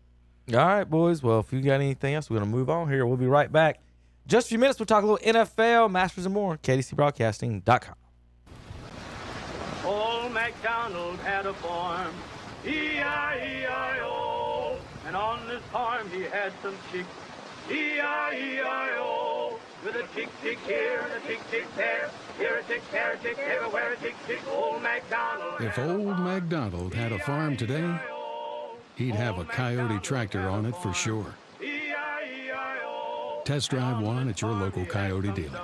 All right, boys. Well, if you got anything else, we're gonna move on here. We'll be right back. Just a few minutes. We'll talk a little NFL, Masters, and more. KDCBroadcasting.com. Old MacDonald had a farm, E-I-E-I-O, and on this farm he had some chicks, E-I-E-I-O, with a tick here and a tick there, here a tick, there a tick, everywhere a tick, old MacDonald. If old MacDonald had a farm today, he'd have a Coyote tractor on it for sure. Test drive one at your local Coyote dealer.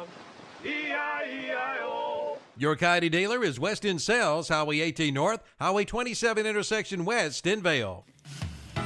Your Coyote dealer is West End Sales, Highway 18 North, Highway 27 intersection west in Vale.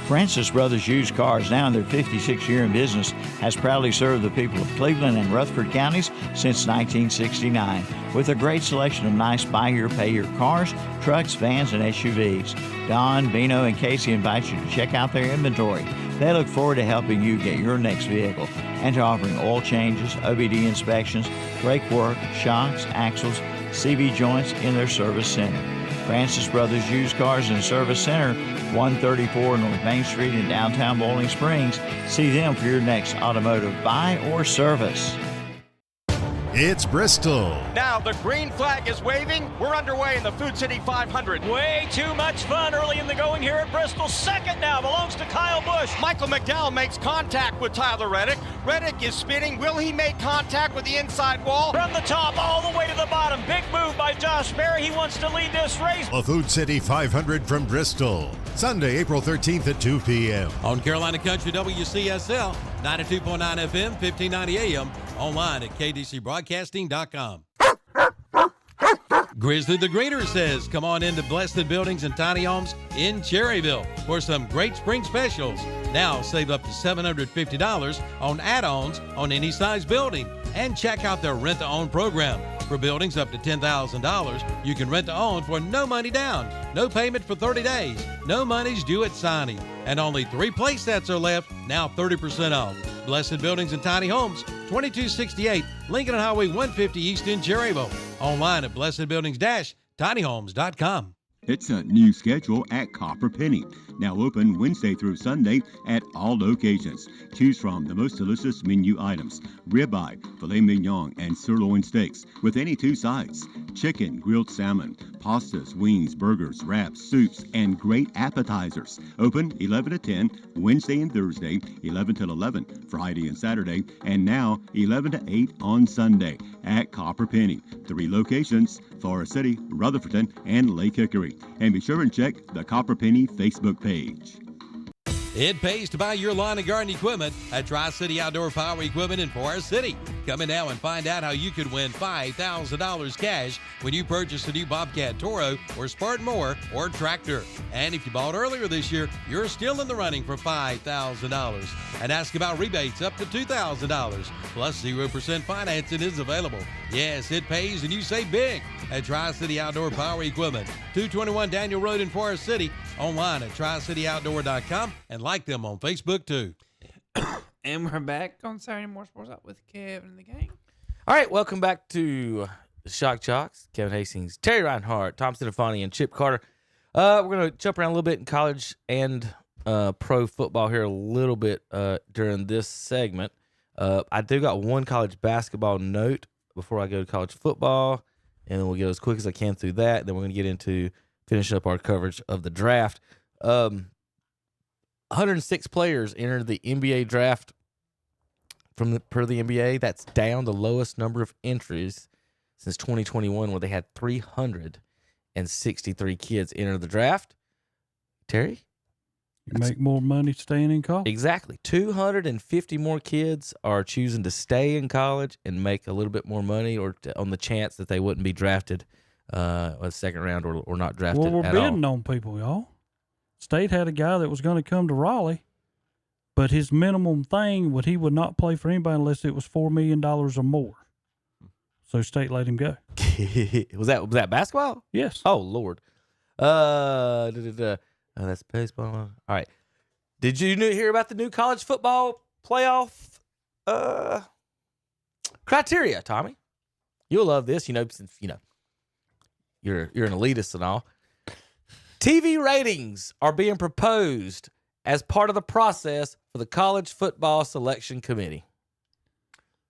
Francis Brothers Used Cars, now in their 56th year in business, has proudly served the people of Cleveland and Rutherford counties since 1969 with a great selection of nice buy-here, pay-here cars, trucks, vans, and SUVs. Don, Bino, and Casey invite you to check out their inventory. They look forward to helping you get your next vehicle and to offering oil changes, OBD inspections, brake work, shocks, axles, CV joints in their service center. Francis Brothers Used Cars and Service Center, 134 North Main Street in downtown Bowling Springs. See them for your next automotive buy or service. It's Bristol. Now the green flag is waving. We're underway in the Food City 500. Way too much fun early in the going here at Bristol. Second now belongs to Kyle Busch. Michael McDowell makes contact with Tyler Reddick. Reddick is spinning. Will he make contact with the inside wall? From the top all the way to the bottom. Big move by Josh Berry. He wants to lead this race. The Food City 500 from Bristol. Sunday, April 13th at 2 p.m. On Carolina Country WCSL, 92.9 FM, 1590 AM. Online at kdcbroadcasting.com. Grizzly the Greeter says, come on into Blessed Buildings and Tiny Homes in Cherryville for some great spring specials. Now save up to $750 on add-ons on any size building. And check out their rent-to-own program. For buildings up to $10,000, you can rent to own for no money down, no payment for 30 days, no money's due at signing. And only 3 play sets are left, now 30% off. Blessed Buildings and Tiny Homes, 2268 Lincoln Highway 150 East in Cherryville. Online at blessedbuildings-tinyhomes.com. It's a new schedule at Copper Penny. Now open Wednesday through Sunday at all locations. Choose from the most delicious menu items: ribeye, filet mignon, and sirloin steaks with any 2 sides, chicken, grilled salmon, pastas, wings, burgers, wraps, soups, and great appetizers. Open 11 to 10 Wednesday and Thursday, 11 till 11 Friday and Saturday, and now 11 to 8 on Sunday at Copper Penny. 3 locations: Forest City, Rutherford, and Lake Hickory. And be sure and check the Copper Penny Facebook page. It pays to buy your lawn and garden equipment at Tri-City Outdoor Power Equipment in Forest City. Come in now and find out how you could win $5,000 cash when you purchase a new Bobcat Toro or Spartan Mower or tractor. And if you bought earlier this year, you're still in the running for $5,000. And ask about rebates up to $2,000. Plus 0% financing is available. Yes, it pays and you save big at Tri-City Outdoor Power Equipment, 221 Daniel Road in Forest City. Online at tricityoutdoor.com and like them on Facebook too. And we're back on Saturday Morning Sports Out with Kevin and the gang. All right, welcome back to the Shock Joxx. Kevin Hastings, Terry Reinhardt, Tom Stinifani, and Chip Carter. We're going to jump around a little bit in college and pro football here a little bit during this segment. I do got one college basketball note before I go to college football. and then we'll get as quick as I can through that. Then we're going to get into finishing up our coverage of the draft. 106 players entered the NBA draft per the NBA. That's down the lowest number of entries since 2021, where they had 363 kids enter the draft. Terry? You make more money staying in college. Exactly. 250 more kids are choosing to stay in college and make a little bit more money, or on the chance that they wouldn't be drafted a second round or not drafted Well, we're at bidding all. on people, y'all. State had a guy that was going to come to Raleigh, but his minimum thing he would not play for anybody unless it was $4 million or more. So State let him go. Was that basketball? Yes. Oh Lord. That's baseball. All right. Did you hear about the new college football playoff criteria, Tommy? You'll love this, since you're an elitist and all. TV ratings are being proposed as part of the process for the College Football Selection Committee.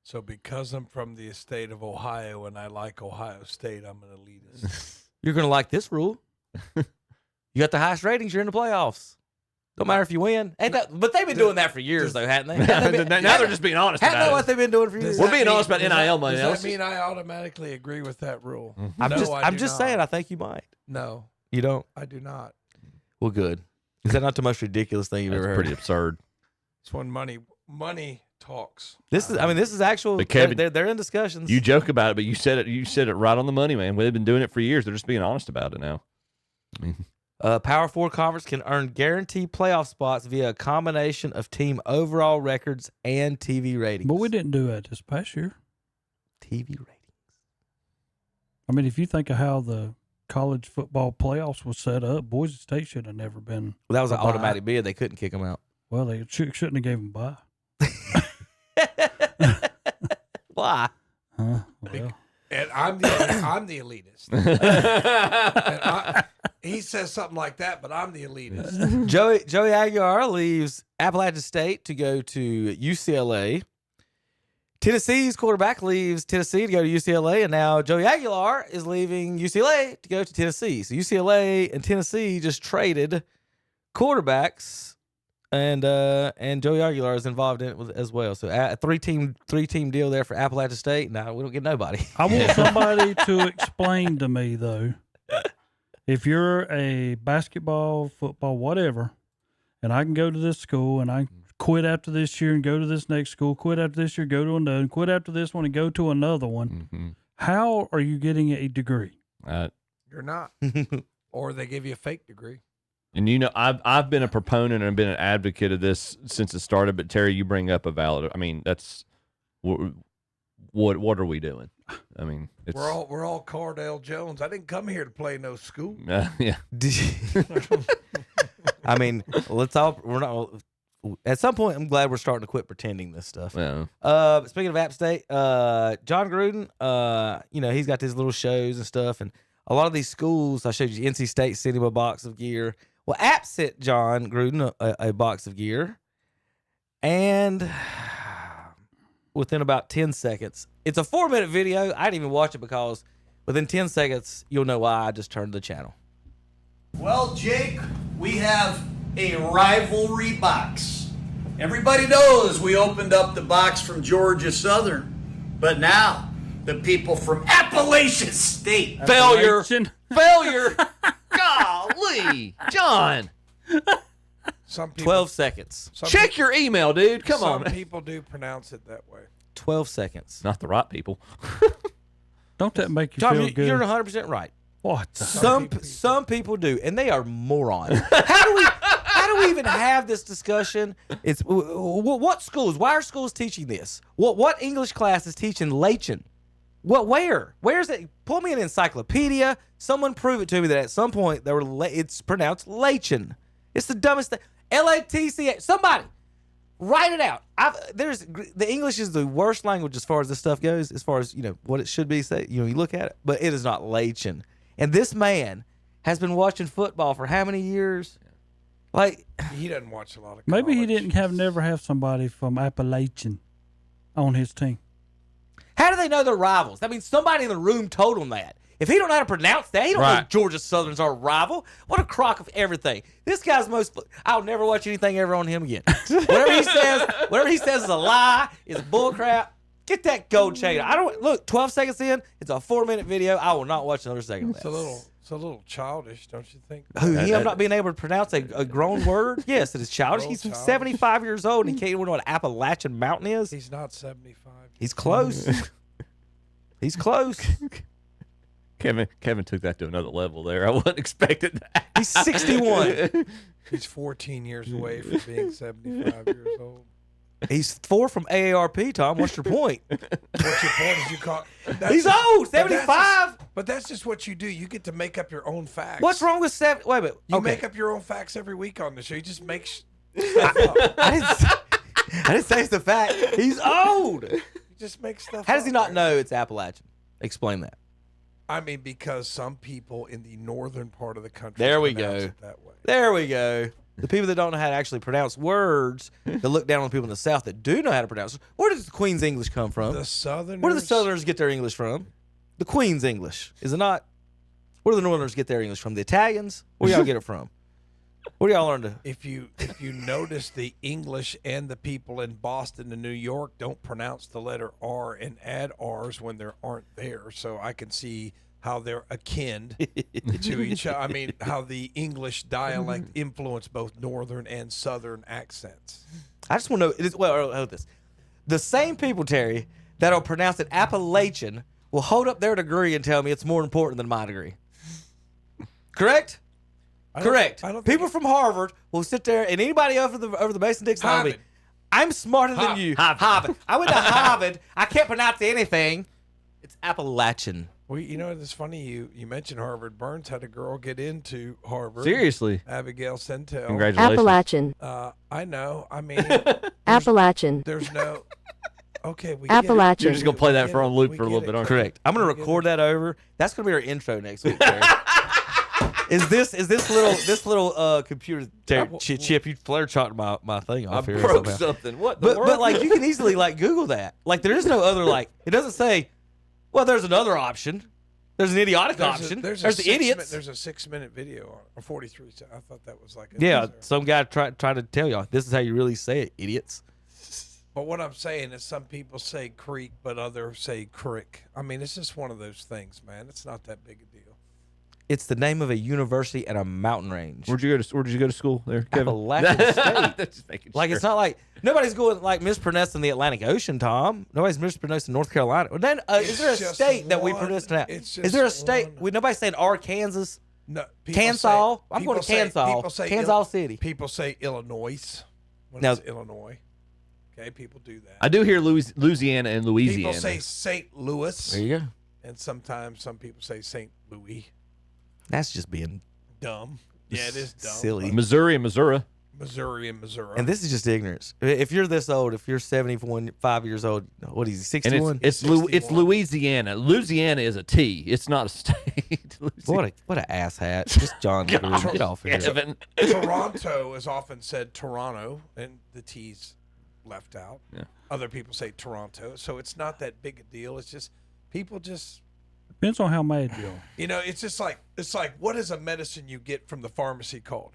So because I'm from the state of Ohio and I like Ohio State, I'm an elitist. You're going to like this rule. You got the highest ratings, you're in the playoffs. Don't matter if you win. But they've been doing that for years, though, hadn't they? Now they're just being honest about it. Hadn't what they've been doing for years. We're being honest about NIL money. Does that mean I automatically agree with that rule? Mm-hmm. I'm just saying, I think you might. No. You don't? I do not. Well, good. Is that not the most ridiculous thing you've ever heard? Pretty absurd. It's when money talks. This is actual. But Kevin, they're in discussions. You joke about it, but you said it right on the money, man. They've been doing it for years. They're just being honest about it now. I mean, Power 4 conference can earn guaranteed playoff spots via a combination of team overall records and TV ratings. But we didn't do that this past year. TV ratings. I mean, if you think of how the college football playoffs was set up, Boise State should have never been. Well, that was an bye. automatic bid. They couldn't kick them out. Well, they shouldn't have gave them by. Why? Huh? Well. And I'm the elitist. He says something like that, but I'm the elitist. Joey Aguilar leaves Appalachian State to go to UCLA. Tennessee's quarterback leaves Tennessee to go to UCLA, and now Joey Aguilar is leaving UCLA to go to Tennessee. So UCLA and Tennessee just traded quarterbacks, and Joey Aguilar is involved in it as well. So a three-team deal there for Appalachian State. Now we don't get nobody. I want somebody to explain to me, though, if you're a basketball, football, whatever, and I can go to this school and I quit after this year and go to this next school, quit after this year, go to another, and quit after this one and go to another one, how are you getting a degree? You're not. Or they give you a fake degree. And I've been a proponent and been an advocate of this since it started. But Terry, you bring up a valid. I mean, that's what are we doing? I mean, it's, we're all Cardale Jones. I didn't come here to play no school. Yeah. I mean, we're not. At some point, I'm glad we're starting to quit pretending this stuff. Yeah. Speaking of App State, John Gruden, he's got these little shows and stuff, and a lot of these schools, I showed you, NC State sent him a box of gear. Well, App sent John Gruden a box of gear, and within about 10 seconds, it's a 4-minute video. I didn't even watch it because within 10 seconds, you'll know why I just turned the channel. Well, Jake, we have a rivalry box. Everybody knows we opened up the box from Georgia Southern, but now the people from Appalachian State. Failure. Golly, John. 12 seconds. Check your email, dude. Come on. Some people do pronounce it that way. 12 seconds. Not the right people. Don't that make you Tom, feel good? You're 100% right. What? Some people do, and they are morons. How do we even have this discussion? It's what schools? Why are schools teaching this? What English class is teaching Lachen? Where is it? Pull me an encyclopedia. Someone prove it to me that at some point it's pronounced Lachen. It's the dumbest thing. LATCH. Somebody write it out. The English is the worst language as far as this stuff goes. As far as what it should be. Say you look at it, but it is not Lachen. And this man has been watching football for how many years? Like he doesn't watch a lot of. Maybe he never have somebody from Appalachian on his team. How do they know they're rivals? I mean, somebody in the room told them that. If he don't know how to pronounce that, he don't know Right. Georgia Southern's our rival. What a crock of everything. This guy's I'll never watch anything ever on him again. Whatever he says is a lie, is bullcrap. Get that gold chain. I don't look. 12 seconds in, it's a 4-minute video. I will not watch another second of that. It's a little childish, don't you think? Who, him not being able to pronounce a grown word? Yes, it is childish. He's 75 years old and he can't even know what an Appalachian mountain is. He's not 75. He's close. He's close. Kevin took that to another level there. I wasn't expecting that. He's 61. He's 14 years away from being 75 years old. He's 4 from AARP, Tom. What's your point? What's your point? Is you call? He's old, 75. But that's just what you do. You get to make up your own facts. What's wrong with 7? Wait a minute. You Okay. make up your own facts every week on the show. You just make I didn't say it's the fact. He's old. You just make stuff How does he up, not man. know it's Appalachian? Explain that. I mean, because some people in the northern part of the country There we pronounce go. it that way. There we go. The people that don't know how to actually pronounce words, that look down on people in the South that do know how to pronounce. Where does the Queen's English come from? The Southerners. Where do the Southerners get their English from? The Queen's English. Is it not? Where do the Northerners get their English from? The Italians? Where do y'all get it from? Where do y'all learn to? If you notice, the English and the people in Boston and New York don't pronounce the letter R and add R's when there aren't there. So I can see how they're akin to each other. I mean, how the English dialect influence both northern and southern accents. I just want to know. Hold this. The same people, Terry, that'll pronounce it Appalachian will hold up their degree and tell me it's more important than my degree. Correct? Correct. People from Harvard will sit there, and anybody over the Mason-Dixon Army, I'm smarter than you. Harvard. I went to Harvard. I can't pronounce anything. It's Appalachian. Well, you know, it's funny you mentioned Harvard. Burns had a girl get into Harvard. Seriously? Abigail Centel. Congratulations. Appalachian. I know. I mean, Appalachian. there's no. Okay, we Appalachian. Get it. You're just going to play that for on loop for a little bit, aren't you? Correct. I'm going to record that over. That's going to be our intro next week, Terry. Is this little computer chip you flare chalked my thing off here? broke somehow. something. What the world? But like you can easily like Google that. Like there is no other like it doesn't say. Well, there's another option. There's an idiotic option. There's the idiots. There's a 6-minute video on it, or 43. I thought that was like some guy trying to tell y'all this is how you really say it, idiots. But what I'm saying is some people say creek, but others say crick. I mean, it's just one of those things, man. It's not that big a deal. It's the name of a university and a mountain range. Where'd you go to school there, Kevin? Appalachian State. Just making Like sure. it's not like nobody's going like mispronouncing the Atlantic Ocean, Tom. Nobody's mispronouncing North Carolina. Well, then is there a just state that we one- pronounce now? it's Is there a just state? Nobody's saying Arkansas. No, people Kansas. say- I'm going to people say- Kansas. people say Kansas City. People say Illinois when Now- it's Illinois. Okay, people do that. I do hear Louisiana and Louisiana. People say St. Louis. There you go. And sometimes some people say St. Louis. That's just being Dumb. Yeah, it is dumb. silly. Missouri and Missouri. Missouri and Missouri. And this is just ignorance. If you're this old, if you're 5 years old, what is he, 61? And it's Louisiana. Louisiana is a T. It's not a state. What a asshat. Just John. Get off here. Kevin. Toronto is often said Toronto, and the T's left out. Yeah. Other people say Toronto, so it's not that big a deal. It's just people just. Depends on how mad you are. You know, it's like what is a medicine you get from the pharmacy called?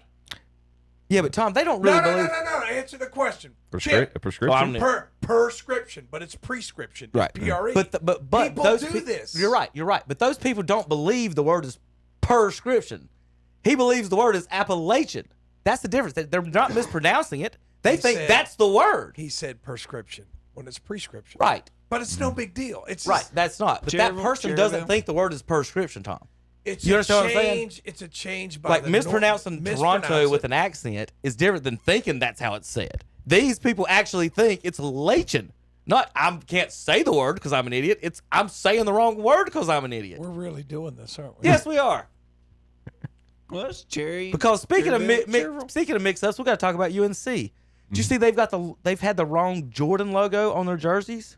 Yeah, but Tom, they don't really believe. No. Answer the question. A prescription. Prescription, but it's prescription. Right. PRE. But people those do this. You're right. But those people don't believe the word is prescription. He believes the word is Appalachian. That's the difference. They're not mispronouncing it. They think that's the word. He said prescription when it's prescription. Right. But it's no big deal. It's right. just- That's not. But that person doesn't think the word is prescription, Tom. You understand what I'm saying? It's a change by Like the mispronouncing Toronto mispronounce with it. an accent is different than thinking that's how it's said. These people actually think it's Lachin. Not I can't say the word because I'm an idiot. It's I'm saying the wrong word because I'm an idiot. We're really doing this, aren't we? Yes, we are. Well, it's cherry. Because speaking of Cherryville. speaking of mix-ups, we got to talk about UNC. Did you see they've had the wrong Jordan logo on their jerseys?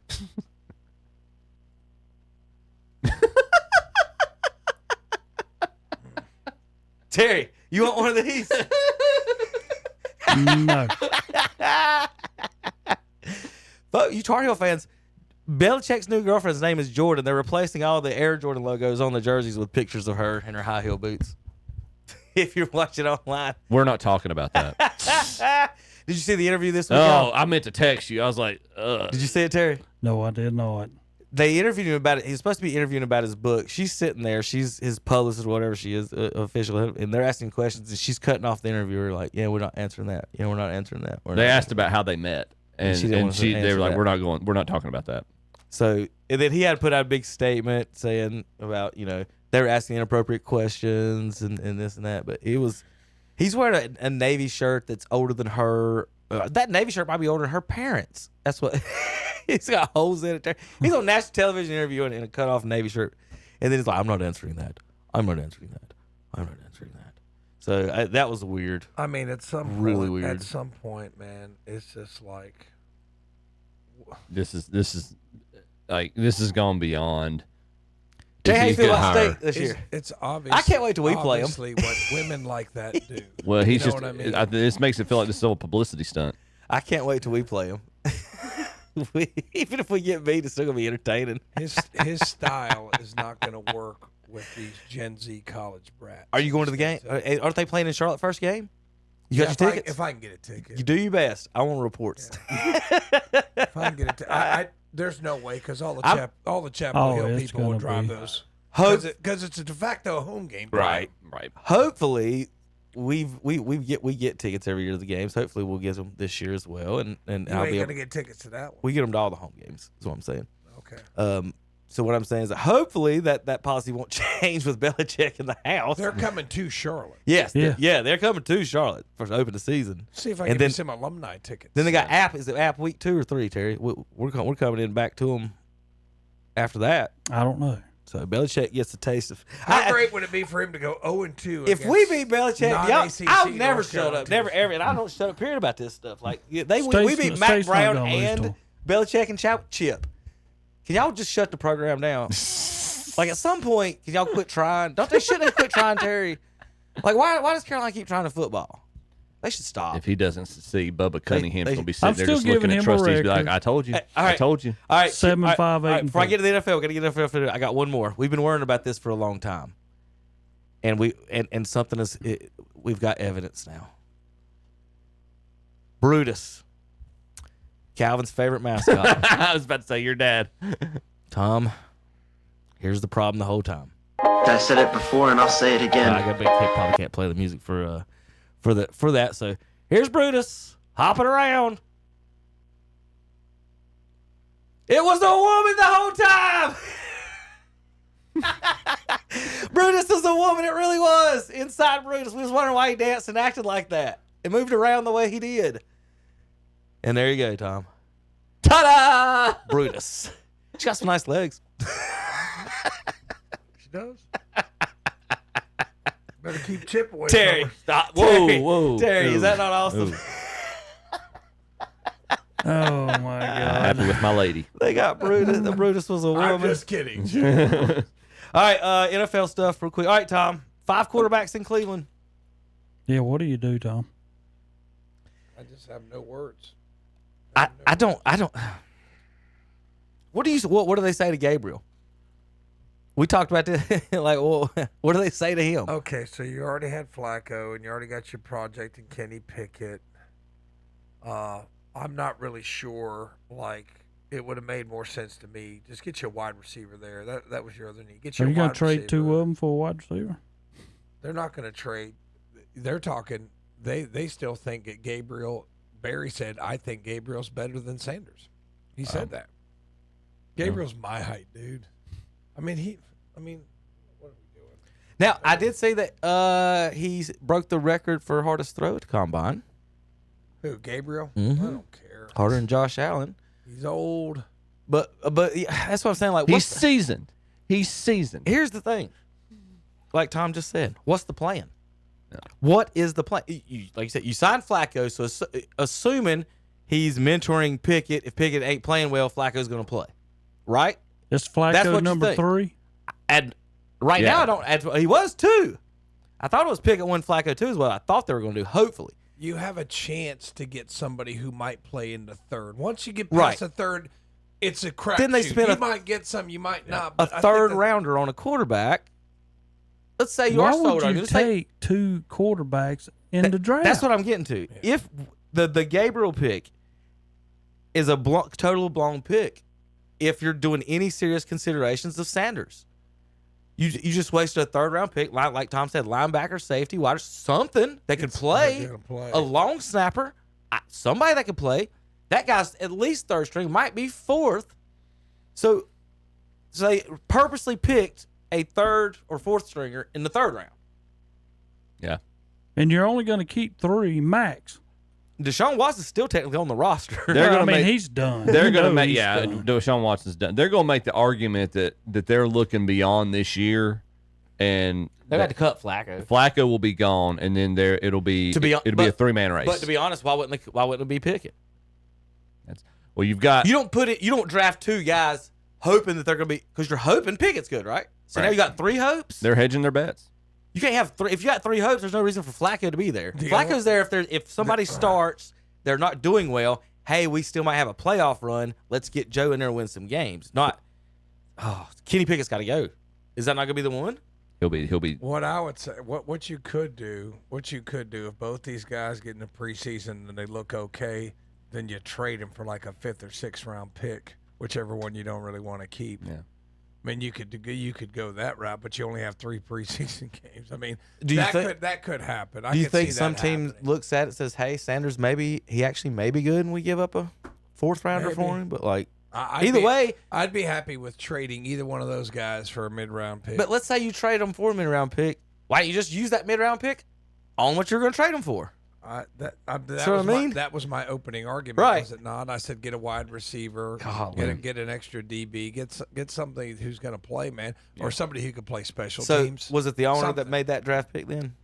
Terry, you want one of these? No. But you Tar Heel fans, Belichick's new girlfriend's name is Jordan. They're replacing all the Air Jordan logos on the jerseys with pictures of her in her high heel boots. If you're watching online. We're not talking about that. Did you see the interview this week? Oh, I meant to text you. I was like, ugh. Did you see it, Terry? No, I did not. They interviewed him about it. He's supposed to be interviewing about his book. She's sitting there. She's his publicist or whatever she is, official. And they're asking questions, and she's cutting off the interviewer like, yeah, we're not answering that. Yeah, we're not answering that. They asked about how they met. And they were like, we're not talking about that. So, and then he had to put out a big statement saying about, they were asking inappropriate questions and this and that. But he's wearing a Navy shirt that's older than her. That Navy shirt might be older than her parents. That's what he's got holes in it. He's on national television interviewing in a cut off Navy shirt. And then he's like, I'm not answering that. I'm not answering that. I'm not answering that. So that was weird. I mean, at some really point, weird. At some point, man, it's just like this has gone beyond. Jay, how you feel about State this year? It's obvious. I can't wait till we play them. Obviously, what women like that do. Well, he's you know just. what I mean? This makes it feel like this is a publicity stunt. I can't wait till we play them. Even if we get beat, it's still gonna be entertaining. His style is not going to work with these Gen Z college brats. Are you going to the game? Aren't they playing in Charlotte first game? You got your tickets? If I can get a ticket. You do your best. I want reports. If I can get a ticket. There's no way because all the Chapel Hill people will drive those. Because it's a de facto home game. Right. Hopefully, we get tickets every year to the games. Hopefully, we'll get them this year as well. And you ain't gonna get tickets to that one. We get them to all the home games. Is what I'm saying. Okay. So what I'm saying is that hopefully that policy won't change with Belichick in the house. They're coming to Charlotte. Yes. They're coming to Charlotte for open the season. See if I can get some alumni tickets. Then they got App. Is it App week 2 or 3, Terry? We're coming in back to them after that. I don't know. So Belichick gets a taste of. How great would it be for him to go 0-2? If we beat Belichick, I'll never North shut up. Carolina Never ever. And I don't shut up. Period about this stuff. Like we beat Matt State's not Brown gonna lose to and Belichick and Chip. Can y'all just shut the program down? Like at some point, can y'all quit trying? Shouldn't they quit trying, Terry? Like why does Carolina keep trying to football? They should stop. If he doesn't succeed, Bubba Cunningham's going to be I'm sitting there still just looking giving at him a trustees be like, record. I told you. All right. I told you. All right. 7-5, 8 All right, before I and get to the NFL, got to get to the NFL. I got one more. We've been worrying about this for a long time. And something is we've got evidence now. Brutus. Calvin's favorite mascot. I was about to say your dad. Tom, here's the problem the whole time. I said it before and I'll say it again. Probably can't play the music for that. So here's Brutus hopping around. It was a woman the whole time. Brutus was a woman. It really was. Inside Brutus, we was wondering why he danced and acted like that. It moved around the way he did. And there you go, Tom. Ta-da! Brutus. She got some nice legs. She does. Better keep Chip away Terry, from her. stop. Whoa. Terry, Ooh. is that not awesome? Oh my God! Happy with my lady. They got Brutus. The Brutus was a woman. I'm just kidding. All right, NFL stuff real quick. All right, Tom. 5 quarterbacks in Cleveland. Yeah, what do you do, Tom? I just have no words. I don't. What do they say to Gabriel? We talked about this. Like, well, what do they say to him? Okay, so you already had Flacco, and you already got your project in Kenny Pickett. I'm not really sure. Like, it would have made more sense to me. Just get you a wide receiver there. That was your other need. Get you Are you a going wide to trade receiver. 2 of them for a wide receiver? They're not going to trade. They're talking. They still think that Gabriel. Barry said, "I think Gabriel's better than Sanders." He said that. Gabriel's my height, dude. I mean, what are we doing? Now, I did say that he broke the record for hardest throw at the combine. Who, Gabriel? Mm-hmm. I don't care. Harder than Josh Allen. He's old. But yeah, that's what I'm saying. Like, He's seasoned. He's seasoned. Here's the thing. Like Tom just said, what's the plan? Yeah. What is the plan? Like you said, you signed Flacco, so assuming he's mentoring Pickett, if Pickett ain't playing well, Flacco's going to play, right? Is Flacco number 3? And right now, I don't. He was 2. I thought it was Pickett 1, Flacco 2 as well. I thought they were going to do. Hopefully, you have a chance to get somebody who might play in the third. Once you get past the third, It's a crap. Then they shoot. spend You might get some, you might not. But a third rounder on a quarterback. Let's say you are Why sold would on. you Let's say- take two quarterbacks in the draft? That's what I'm getting to. If the Gabriel pick is a total blown pick, if you're doing any serious considerations of Sanders, you just wasted a third round pick, like Tom said, linebacker, safety, wide, something that could play, a long snapper, somebody that could play. That guy's at least third string, might be fourth. So they purposely picked a third or fourth stringer in the third round. Yeah. And you're only going to keep 3 max. Deshaun Watson's still technically on the roster. He's done. They're You going to know make he's yeah. done. Deshaun Watson's done. They're going to make the argument that they're looking beyond this year, and They're going to cut Flacco. Flacco will be gone, and then it'll be a 3-man race. But to be honest, why wouldn't it be Pickett? Well, you've got you don't draft 2 guys hoping that they're going to be, because you're hoping Pickett's good, right? So now you got 3 hopes. They're hedging their bets. You can't have 3. If you got 3 hopes, there's no reason for Flacco to be there. Flacco's there if somebody starts, they're not doing well. Hey, we still might have a playoff run. Let's get Joe in there and win some games. Not, Kenny Pickett's got to go. Is that not going to be the one? He'll be. What I would say, what you could do, if both these guys get in the preseason and they look okay, then you trade them for like a 5th or 6th round pick, whichever one you don't really want to keep. Yeah. I mean, you could go that route, but you only have 3 preseason games. I mean, that could happen. Do you think some team looks at it and says, "Hey, Sanders, maybe he actually may be good, and we give up a 4th rounder for him"? But either way, I'd be happy with trading either one of those guys for a mid-round pick. But let's say you trade them for a mid-round pick. Why don't you just use that mid-round pick on what you're going to trade them for? That was my opening argument, right? Was it not? I said get a wide receiver, get an extra DB, get somebody who's going to play, man, or somebody who can play special teams. Was it the owner that made that draft pick then,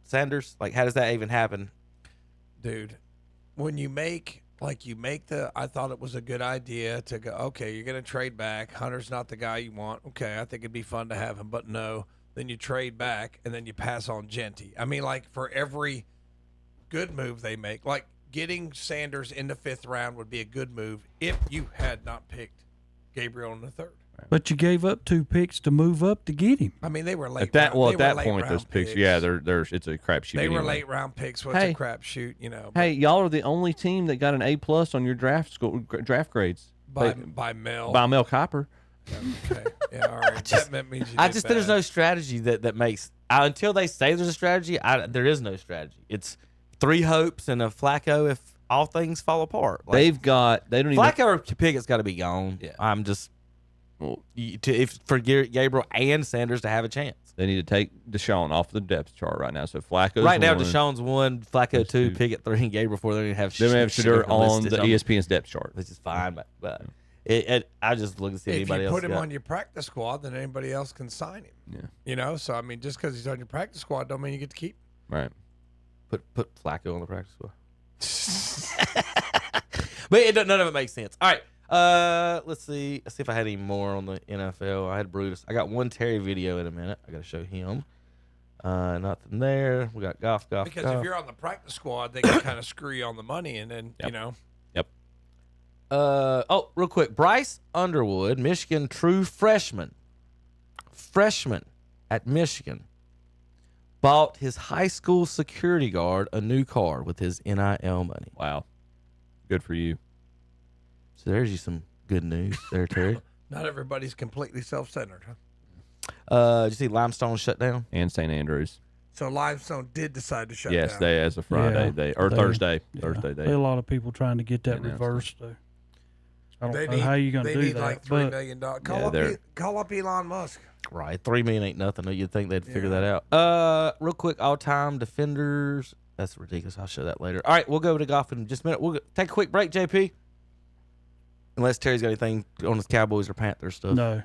Sanders? Like, how does that even happen, dude? When you make I thought it was a good idea to go. Okay, you're going to trade back. Hunter's not the guy you want. Okay, I think it'd be fun to have him, but no. Then you trade back and then you pass on Genty. I mean, like for every good move they make, like getting Sanders in the 5th round would be a good move if you had not picked Gabriel in the 3rd. But you gave up 2 picks to move up to get him. I mean, they were late. At that point, those picks, it's a crapshoot. They were anyway. late round picks. What's a crapshoot? You know. Hey, y'all are the only team that got an A+ on your draft grades by Mel Kiper. Okay. Yeah. All right. That means there's no strategy that makes until they say there's a strategy. There is no strategy. It's 3 hopes and a Flacco if all things fall apart. Flacco or Pickett's got to be gone. Yeah. I'm just for Gabriel and Sanders to have a chance. They need to take Deshaun off the depth chart right now. So Flacco's right now, Deshaun's 1, Flacco 2, Pickett 3, and Gabriel 4. They don't even have Shedeur on the ESPN's depth chart, which is fine. But I just look to see anybody else. If you put him on your practice squad, then anybody else can sign him. Yeah. You know, so I mean, just because he's on your practice squad, don't mean you get to keep him. Right. Put Flacco on the practice squad. But none of it makes sense. All right. Let's see if I had any more on the NFL. I had Brutus. I got one Terry video in a minute. I got to show him. Nothing there. We got Goff. Because if you're on the practice squad, they can kind of screw you on the money, and then you know. Yep. Real quick, Bryce Underwood, Michigan true freshman at Michigan, bought his high school security guard a new car with his NIL money. Wow. Good for you. So there's you some good news there, Terry. Not everybody's completely self-centered, huh? Did you see Limestone shut down? And St. Andrews. So Limestone did decide to shut down. Yes, they as of Friday, Thursday. Thursday. There are a lot of people trying to get that reversed, though. I don't know how you're going to do that. They need like $3 million. Call up Elon Musk. Right, $3 million ain't nothing. You'd think they'd figure that out. Real quick, all-time defenders. That's ridiculous. I'll show that later. All right, we'll go to golf in just a minute. We'll take a quick break, JP. Unless Terry's got anything on his Cowboys or Panthers stuff. No.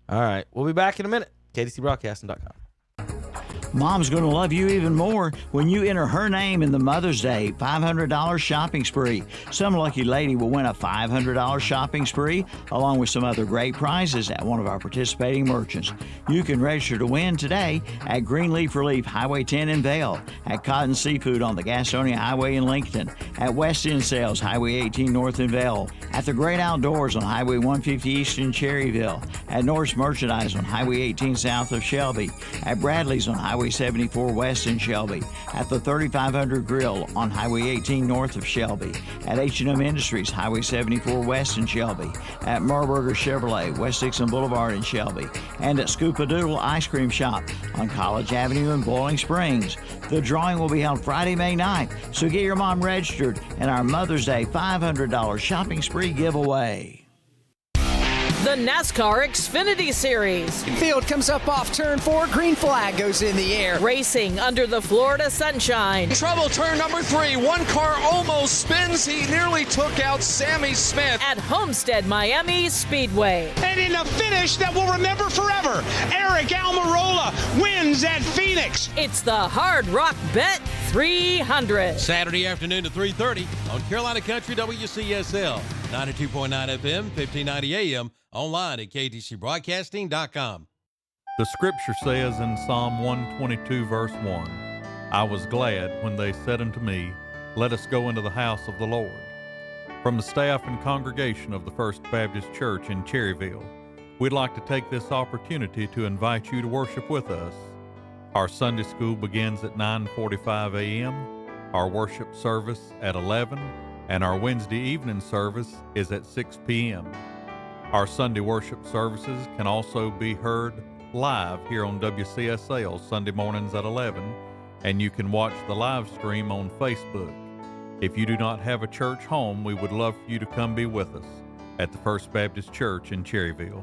All right, we'll be back in a minute. KDCBroadcasting.com. Mom's going to love you even more when you enter her name in the Mother's Day $500 shopping spree. Some lucky lady will win a $500 shopping spree along with some other great prizes at one of our participating merchants. You can register to win today at Greenleaf Relief Highway 10 in Vail, at Cotton Seafood on the Gastonia Highway in Lincoln, at West End Sales Highway 18 North in Vail, at the Great Outdoors on Highway 150 East in Cherryville, at Norris Merchandise on Highway 18 south of Shelby, at Bradley's on Highway 74 West in Shelby, at the 3500 Grill on Highway 18 north of Shelby, at H&M Industries Highway 74 West in Shelby, at Marburger Chevrolet West Dixon Boulevard in Shelby, and at Scoopadoodle Ice Cream Shop on College Avenue in Boiling Springs. The drawing will be held Friday, May 9th, so get your mom registered in our Mother's Day $500 shopping spree giveaway. The NASCAR Xfinity Series. Field comes up off turn 4. Green flag goes in the air. Racing under the Florida sunshine. Trouble turn number 3. One car almost spins. He nearly took out Sammy Smith. At Homestead Miami Speedway. And in a finish that we'll remember forever, Eric Almirola wins at Phoenix. It's the Hard Rock Bet 300. Saturday afternoon at 3:30 on Carolina Country WCSL. 92.9 FM, 1590 AM, online at ktcbroadcasting.com. The scripture says in Psalm 122, verse 1, I was glad when they said unto me, let us go into the house of the Lord. From the staff and congregation of the First Baptist Church in Cherryville, we'd like to take this opportunity to invite you to worship with us. Our Sunday school begins at 9:45 a.m., our worship service at 11, and our Wednesday evening service is at 6 p.m. Our Sunday worship services can also be heard live here on WCSL Sunday mornings at 11, and you can watch the live stream on Facebook. If you do not have a church home, we would love for you to come be with us at the First Baptist Church in Cherryville.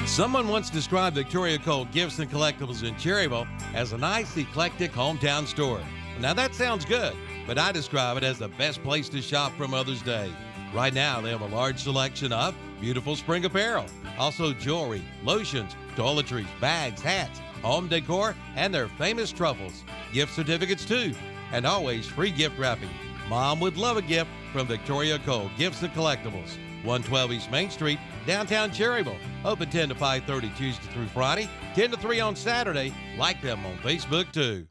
Someone once described Victoria Cole Gifts and Collectibles in Cherryville as a nice, eclectic hometown store. Now that sounds good, but I describe it as the best place to shop for Mother's Day. Right now, they have a large selection of beautiful spring apparel, also jewelry, lotions, toiletries, bags, hats, home decor, and their famous truffles. Gift certificates too, and always free gift wrapping. Mom would love a gift from Victoria Cole Gifts and Collectibles. 112 East Main Street, downtown Cherryville. Open 10 to 5:30 Tuesday through Friday, 10 to 3 on Saturday. Like them on Facebook too.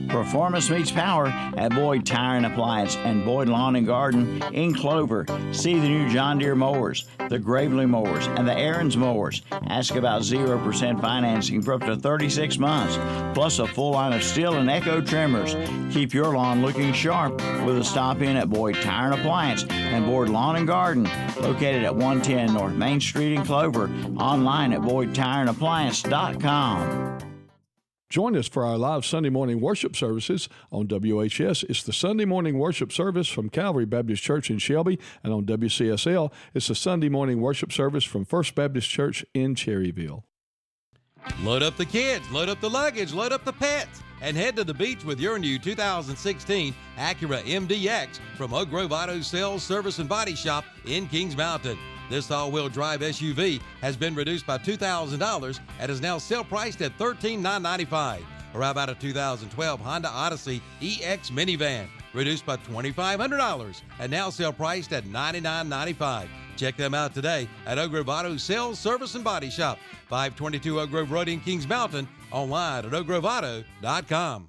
Performance meets power at Boyd Tire and Appliance and Boyd Lawn and Garden in Clover. See the new John Deere mowers, the Gravely mowers, and the Aaron's mowers. Ask about 0% financing for up to 36 months, plus a full line of steel and Echo trimmers. Keep your lawn looking sharp with a stop in at Boyd Tire and Appliance and Boyd Lawn and Garden, located at 110 North Main Street in Clover. Online at BoydTireandAppliance.com. Join us for our live Sunday morning worship services on WHS. It's the Sunday morning worship service from Calvary Baptist Church in Shelby, and on WCSL, it's the Sunday morning worship service from First Baptist Church in Cherryville. Load up the kids, load up the luggage, load up the pets, and head to the beach with your new 2016 Acura MDX from Oak Grove Auto Sales, Service, and Body Shop in Kings Mountain. This all-wheel drive SUV has been reduced by $2,000 and is now sale priced at $13,995. Or how about a 2012 Honda Odyssey EX minivan, reduced by $2,500 and now sale priced at $99.95. Check them out today at Oak Grove Auto Sales, Service, and Body Shop, 522 Oak Grove Road in Kings Mountain, online at oakgroveauto.com.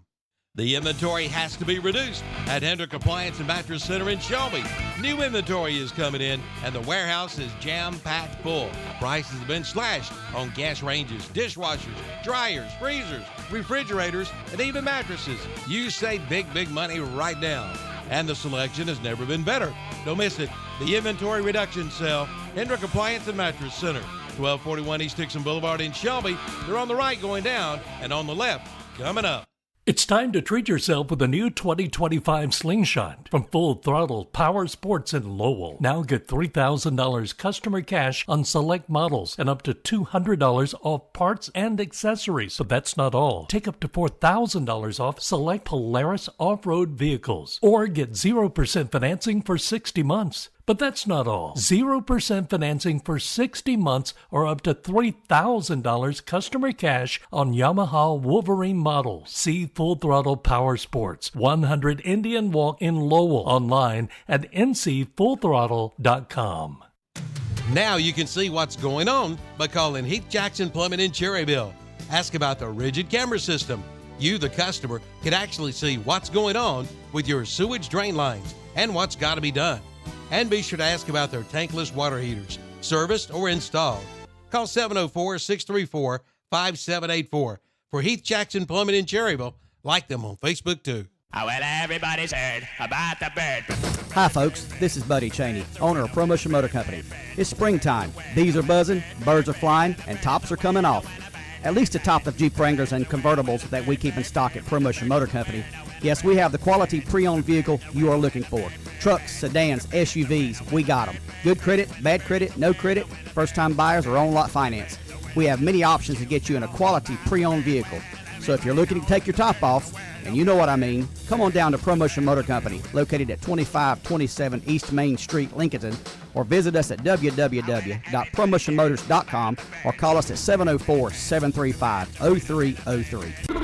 The inventory has to be reduced at Hendrick Appliance and Mattress Center in Shelby. New inventory is coming in, and the warehouse is jam-packed full. Prices have been slashed on gas ranges, dishwashers, dryers, freezers, refrigerators, and even mattresses. You save big, big money right now. And the selection has never been better. Don't miss it. The inventory reduction sale, Hendrick Appliance and Mattress Center, 1241 East Dixon Boulevard in Shelby. They're on the right going down, and on the left coming up. It's time to treat yourself with a new 2025 Slingshot from Full Throttle Power Sports in Lowell. Now get $3,000 customer cash on select models and up to $200 off parts and accessories. But that's not all. Take up to $4,000 off select Polaris off-road vehicles or get 0% financing for 60 months. But that's not all. 0% financing for 60 months or up to $3,000 customer cash on Yamaha Wolverine models. See Full Throttle Power Sports, 100 Indian Walk in Lowell, online at ncfullthrottle.com. Now you can see what's going on by calling Heath Jackson Plumbing in Cherryville. Ask about the rigid camera system. You, the customer, can actually see what's going on with your sewage drain lines and what's got to be done. And be sure to ask about their tankless water heaters, serviced or installed. Call 704-634-5784 for Heath Jackson Plumbing in Cherryville. Like them on Facebook, too. Oh, well, everybody's heard about the bird. Hi, folks. This is Buddy Cheney, owner of ProMotion Motor Company. It's springtime. Bees are buzzing, birds are flying, and tops are coming off. At least a top of Jeep Wranglers and convertibles that we keep in stock at ProMotion Motor Company. Yes, we have the quality pre-owned vehicle you are looking for. Trucks, sedans, SUVs, we got them. Good credit, bad credit, no credit, first-time buyers or on-lot finance. We have many options to get you in a quality pre-owned vehicle. So if you're looking to take your top off, and you know what I mean, come on down to ProMotion Motor Company, located at 2527 East Main Street, Lincoln, or visit us at www.promotionmotors.com or call us at 704-735-0303.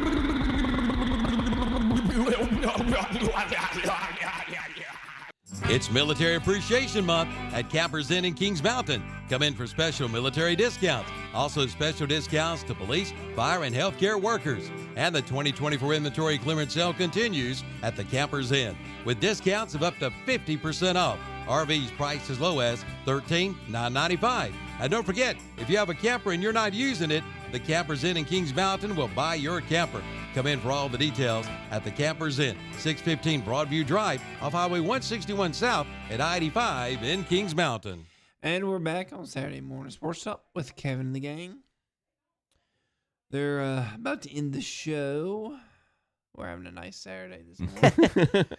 It's Military Appreciation Month at Campers Inn in Kings Mountain. Come in for special military discounts. Also special discounts to police, fire, and healthcare workers. And the 2024 inventory clearance sale continues at the Campers Inn with discounts of up to 50% off. RVs priced as low as $13,995. And don't forget, if you have a camper and you're not using it, the Campers Inn in Kings Mountain will buy your camper. Come in for all the details at the Campers Inn, 615 Broadview Drive off Highway 161 South at I-85 in Kings Mountain. And we're back on Saturday Morning Sports Talk with Kevin and the gang. They're about to end the show. We're having a nice Saturday this morning.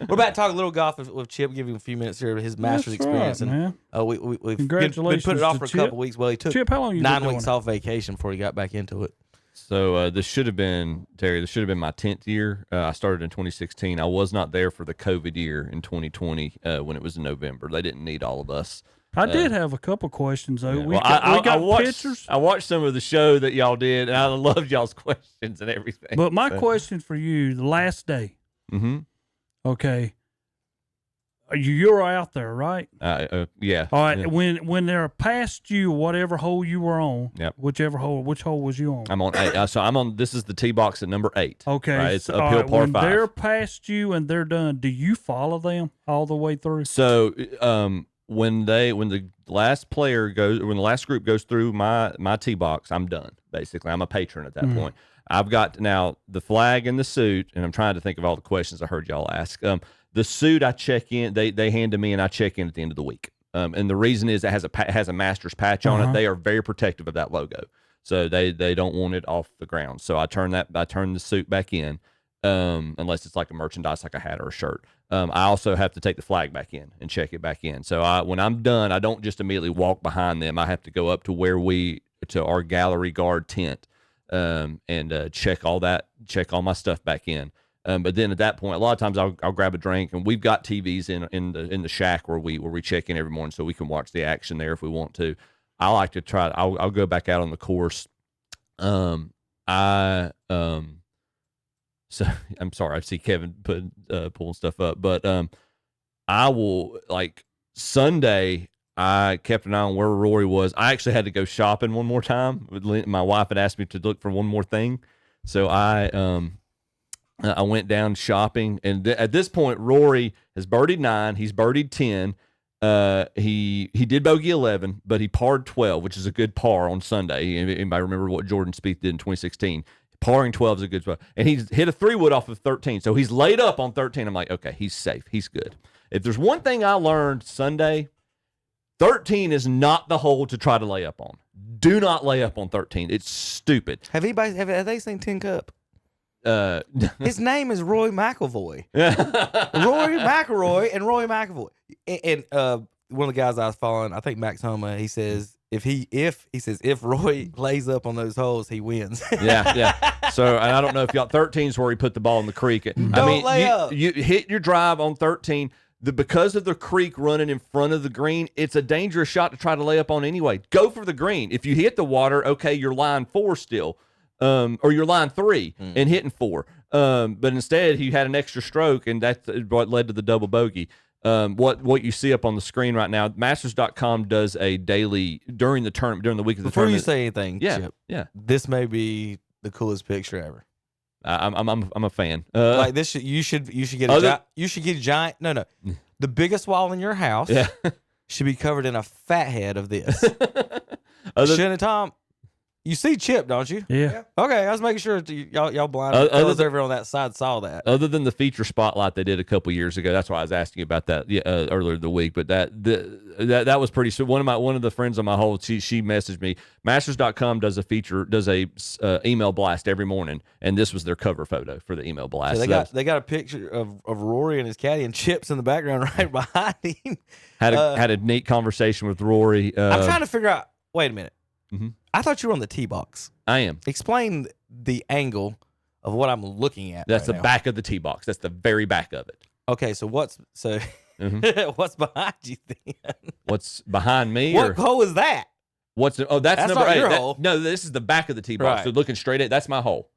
We're about to talk a little golf with Chip, give him a few minutes here of his Masters experience. Right, man. And we've Congratulations been putting it off to for a Chip. couple weeks. Well, he took Chip, how long you 9 been weeks doing off vacation before he got back into it. So this should have been, Terry, this should have been my 10th year. I started in 2016. I was not there for the COVID year in 2020 when it was in November. They didn't need all of us. I did have a couple questions, though. Yeah. We got pictures. I watched some of the show that y'all did, and I loved y'all's questions and everything. But my question for you, the last day. Mm-hmm. Okay. You're out there, right? Yeah. All right. Yeah. When they're past you, whatever hole you were on, Yep. which hole was you on? I'm on 8. So I'm on. This is the tee box at number 8. Okay. Right? It's so, uphill par when 5. they're past you and they're done, do you follow them all the way through? So when the last player goes, when the last group goes through my tee box, I'm done. Basically, I'm a patron at that point. I've got now the flag and the suit, and I'm trying to think of all the questions I heard y'all ask. The suit I check in, they hand to me, and I check in at the end of the week. And the reason is it has a Masters patch on it. They are very protective of that logo, so they don't want it off the ground. So I turn the suit back in, unless it's like a merchandise like a hat or a shirt. I also have to take the flag back in and check it back in. So when I'm done, I don't just immediately walk behind them. I have to go up to our gallery guard tent. And check all my stuff back in. But then at that point, a lot of times I'll grab a drink, and we've got TVs in the shack where we check in every morning, so we can watch the action there if we want to. I like to try. I'll go back out on the course. So I'm sorry, I see Kevin pulling stuff up, but I will, like, Sunday. I kept an eye on where Rory was. I actually had to go shopping one more time. My wife had asked me to look for one more thing, so I went down shopping. And at this point, Rory has birdied 9. He's birdied 10. He did bogey 11, but he parred 12, which is a good par on Sunday. Anybody remember what Jordan Spieth did in 2016? Parring 12 is a good spot. And he's hit a 3-wood off of 13, so he's laid up on 13. I'm like, okay, he's safe. He's good. If there's one thing I learned Sunday, 13 is not the hole to try to lay up on. Do not lay up on 13. It's stupid. Have they seen Tin Cup? His name is Roy McIlroy. Rory McIlroy and Roy McIlroy. And one of the guys I was following, I think Max Homa, he says if Roy lays up on those holes, he wins. Yeah. So, and I don't know if y'all 13 is where he put the ball in the creek. Don't lay up. You hit your drive on 13. because of the creek running in front of the green, it's a dangerous shot to try to lay up on anyway. Go for the green. If you hit the water, okay, you're line 4 still, or you're line 3 and hitting 4. But instead, he had an extra stroke, and that's what led to the double bogey. What you see up on the screen right now, Masters.com does a daily during the week of the Before tournament. you say anything, Chip, yeah, this may be the coolest picture ever. I'm a fan. Like this, you should get a giant. No, the biggest wall in your house should be covered in a fat head of this. Shouldn't it, Tom? You see Chip, don't you? Yeah. Okay, I was making sure y'all blind. Everyone on that side saw that. Other than the feature spotlight they did a couple years ago, that's why I was asking you about that earlier in the week. But that was pretty. So one of the friends on my whole, she messaged me. Masters.com does a email blast every morning, and this was their cover photo for the email blast. So they got a picture of Rory and his caddy and Chip's in the background right behind him. Had a neat conversation with Rory. I'm trying to figure out. Wait a minute. Mm-hmm. I thought you were on the tee box. I am. Explain the angle of what I'm looking at. That's the back of the tee box. That's the very back of it. Okay, so what's behind you then? What's behind me? What hole is that? That's number not 8. your hole. No, this is the back of the tee box. Right. So looking straight at that's my hole.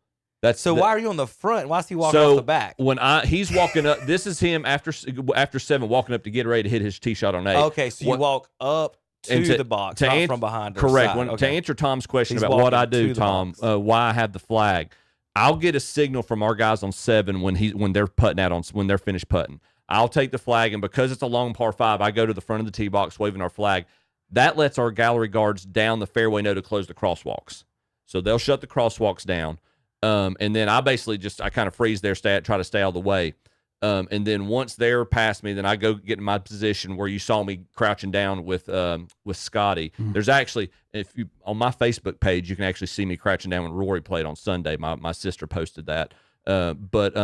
Why are you on the front? Why is he walking off the back? When he's walking up, this is him after 7 walking up to get ready to hit his tee shot on 8. Okay, so you walk up to the box, not from behind. Correct. Side. To answer Tom's question He's about what I walking do, to the Tom, box. why I have the flag, I'll get a signal from our guys on 7 when they're putting out when they're finished putting. I'll take the flag, and because it's a long par 5, I go to the front of the tee box waving our flag. That lets our gallery guards down the fairway know to close the crosswalks. So they'll shut the crosswalks down, and then I basically I kind of freeze their try to stay out of the way. And then once they're past me, then I go get in my position where you saw me crouching down with Scotty. Mm-hmm. There's actually, on my Facebook page, you can actually see me crouching down when Rory played on Sunday. My sister posted that. But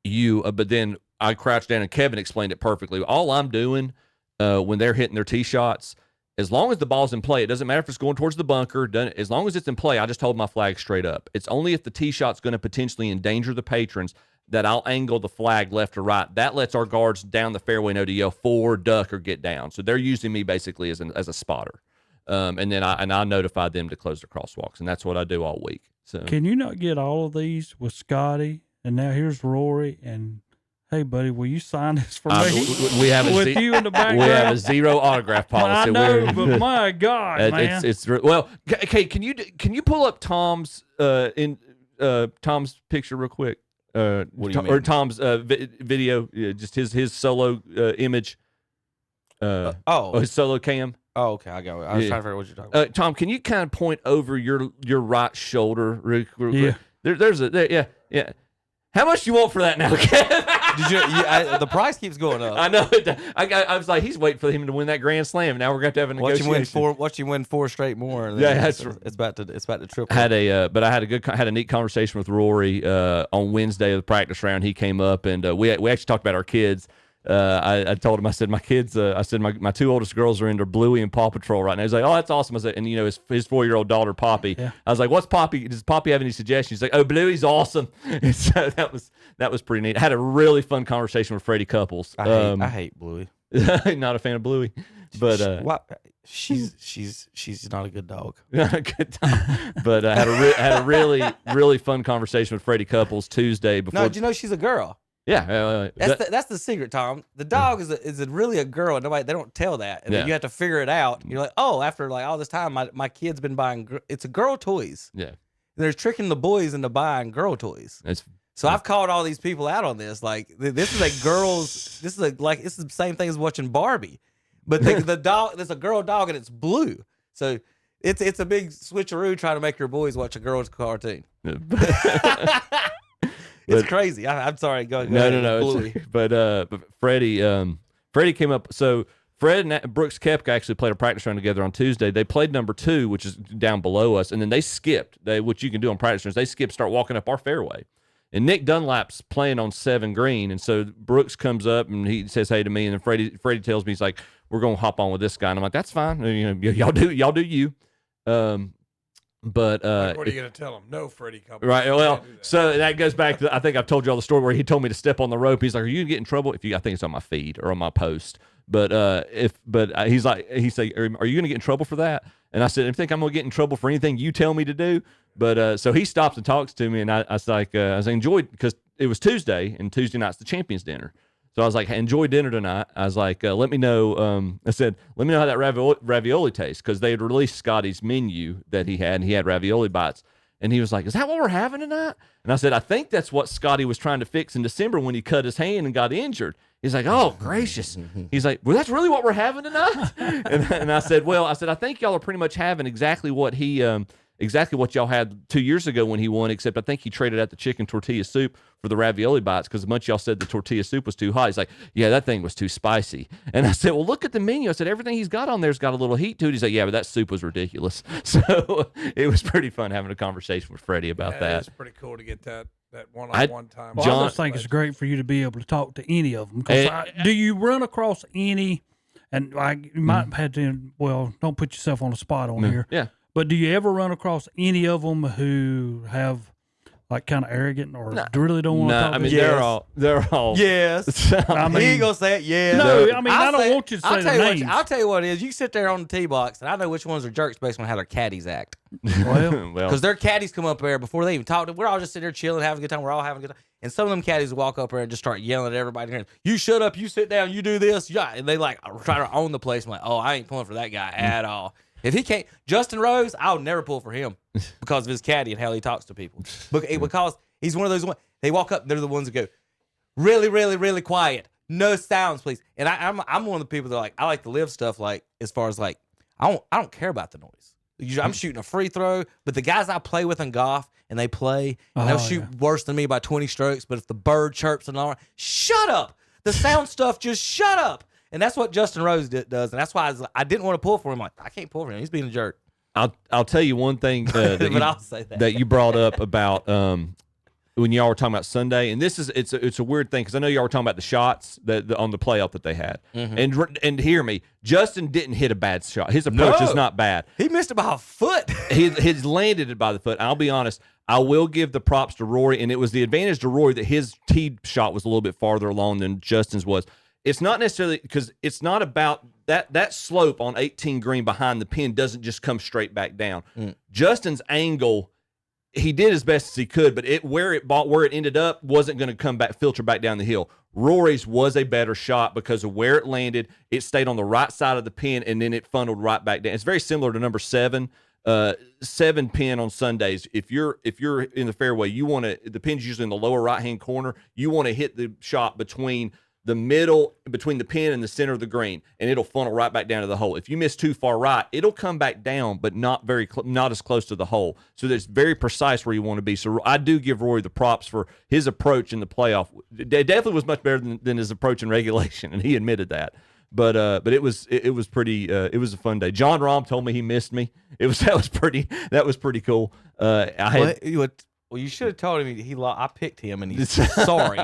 then I crouched down, and Kevin explained it perfectly. All I'm doing when they're hitting their tee shots, as long as the ball's in play, it doesn't matter if it's going towards the bunker. As long as it's in play, I just hold my flag straight up. It's only if the tee shot's going to potentially endanger the patrons that I'll angle the flag left or right. That lets our guards down the fairway know to yell forward, duck, or get down. So they're using me basically as a spotter. And then I notify them to close the crosswalks, and that's what I do all week. So can you not get all of these with Scotty? And now here's Rory, and hey, buddy, will you sign this for me? We have with you in the background. We have a 0 autograph policy. I know, but my God, man, it's well. Okay, can you pull up Tom's Tom's picture real quick? What do you mean? Or Tom's video, just his solo image. His solo cam. Oh, okay, I got it. I was trying to figure out what you're talking about. Tom, can you kind of point over your right shoulder? Yeah. Yeah. How much do you want for that now, Kevin? The price keeps going up. I know. I was like, he's waiting for him to win that Grand Slam. Now we're going to have a negotiation. Watch you win 4 straight more. Yeah, it's about to triple. But I had a neat conversation with Rory on Wednesday of the practice round. He came up, and we actually talked about our kids. I told him, I said, my kids, my 2 oldest girls are into Bluey and Paw Patrol right now. He's like, oh, that's awesome. I said, and his 4-year-old daughter, Poppy. Yeah. I was like, what's Poppy? Does Poppy have any suggestions? He's like, oh, Bluey's awesome. And so that was pretty neat. I had a really fun conversation with Freddie Couples. I hate Bluey. Not a fan of Bluey, but she's not a good dog. Good dog. But I had a really, really fun conversation with Freddie Couples Tuesday before. No, did you know she's a girl? Yeah, that's the secret, Tom. The dog is really a girl, and they don't tell that, and then you have to figure it out. You're like, oh, after all this time, my kid's been buying. It's a girl toys. Yeah, and they're tricking the boys into buying girl toys. So I've called all these people out on this. Like this is a girl's. This is the same thing as watching Barbie, but the dog. There's a girl dog and it's blue. So it's a big switcheroo trying to make your boys watch a girl's cartoon. It's crazy. I'm sorry. Go No. But Freddie came up. So Fred and Brooks Koepka actually played a practice round together on Tuesday. They played number 2, which is down below us, and then they skipped. What you can do on practice rounds, they start walking up our fairway. And Nick Dunlap's playing on 7 green, and so Brooks comes up and he says hey to me, and then Freddie tells me, he's like, we're gonna hop on with this guy, and I'm like, that's fine. Y'all do you. But what are you going to tell him? No, Freddie. Right. Well, so that goes back to, I think I've told you all the story where he told me to step on the rope. He's like, "Are you going to get in trouble if you?" I think it's on my feed or on my post. But he's like, he said, "Are you going to get in trouble for that?" And I said, "I think I'm going to get in trouble for anything you tell me to do." But so he stops and talks to me, and I was like, I enjoyed, because it was Tuesday, and Tuesday night's the Champions Dinner. So I was like, enjoy dinner tonight. I was like, let me know. I said, let me know how that ravioli tastes, because they had released Scotty's menu that he had, and he had ravioli bites. And he was like, is that what we're having tonight? And I said, I think that's what Scotty was trying to fix in December when he cut his hand and got injured. He's like, oh, gracious. He's like, well, that's really what we're having tonight? and I said, I think y'all are pretty much having exactly what y'all had 2 years ago when he won, except I think he traded out the chicken tortilla soup for the ravioli bites, because a bunch of y'all said the tortilla soup was too hot. He's like, yeah, that thing was too spicy. And I said, well, look at the menu. I said, everything he's got on there's got a little heat to it. He's like, yeah, but that soup was ridiculous. So it was pretty fun having a conversation with Freddie about that. It's pretty cool to get that one-on-one time. Well, I just think it's great for you to be able to talk to any of them. Do you run across any, and you might have had to, don't put yourself on the spot on here. Yeah. But do you ever run across any of them who have, like, kind of arrogant or really don't want to talk? I mean, they're all. Yes. I mean, he ain't gonna say it. Yeah. No, I mean, I don't want you to say their names. I'll tell you what it is. You sit there on the tee box, and I know which ones are jerks based on how their caddies act. Well, because their caddies come up there before they even talk. We're all just sitting there chilling, having a good time. We're all having a good time. And some of them caddies walk up there and just start yelling at everybody. You shut up. You sit down. You do this. Yeah. And they like try to own the place. I'm like, oh, I ain't pulling for that guy at all. If he can't, Justin Rose, I'll never pull for him because of his caddy and how he talks to people. Because he's one of those ones. They walk up, and they're the ones that go, really, really, really quiet. No sounds, please. And I'm one of the people that I like to live stuff like, as far as like, I don't care about the noise. I'm shooting a free throw, but the guys I play with in golf, and they play, and they'll shoot worse than me by 20 strokes. But if the bird chirps and all, shut up. The sound stuff, just shut up. And that's what Justin Rose does, and that's why I didn't want to pull for him. Like, I can't pull for him; he's being a jerk. I'll tell you one thing I'll say that you brought up about when y'all were talking about Sunday, and it's a weird thing, because I know y'all were talking about the shots on the playoff that they had, and hear me, Justin didn't hit a bad shot. His approach is not bad. He missed it by a foot. He's landed it by the foot. I'll be honest. I will give the props to Rory, and it was the advantage to Rory that his tee shot was a little bit farther along than Justin's was. It's not necessarily, because it's not about that slope on 18 green behind the pin doesn't just come straight back down. Justin's angle, he did as best as he could, but where it ended up wasn't going to filter back down the hill. Rory's was a better shot because of where it landed. It stayed on the right side of the pin, and then it funneled right back down. It's very similar to number 7. 7 pin on Sundays. If you're in the fairway, the pin's usually in the lower right hand corner. You want to hit the shot between the middle, between the pin and the center of the green, and it'll funnel right back down to the hole. If you miss too far right, it'll come back down, but not as close to the hole. So it's very precise where you want to be. So I do give Rory the props for his approach in the playoff. It definitely was much better than his approach in regulation, and he admitted that. But it was pretty. It was a fun day. John Rahm told me he missed me. That was pretty cool. Well, you should have told him I picked him, and he's sorry.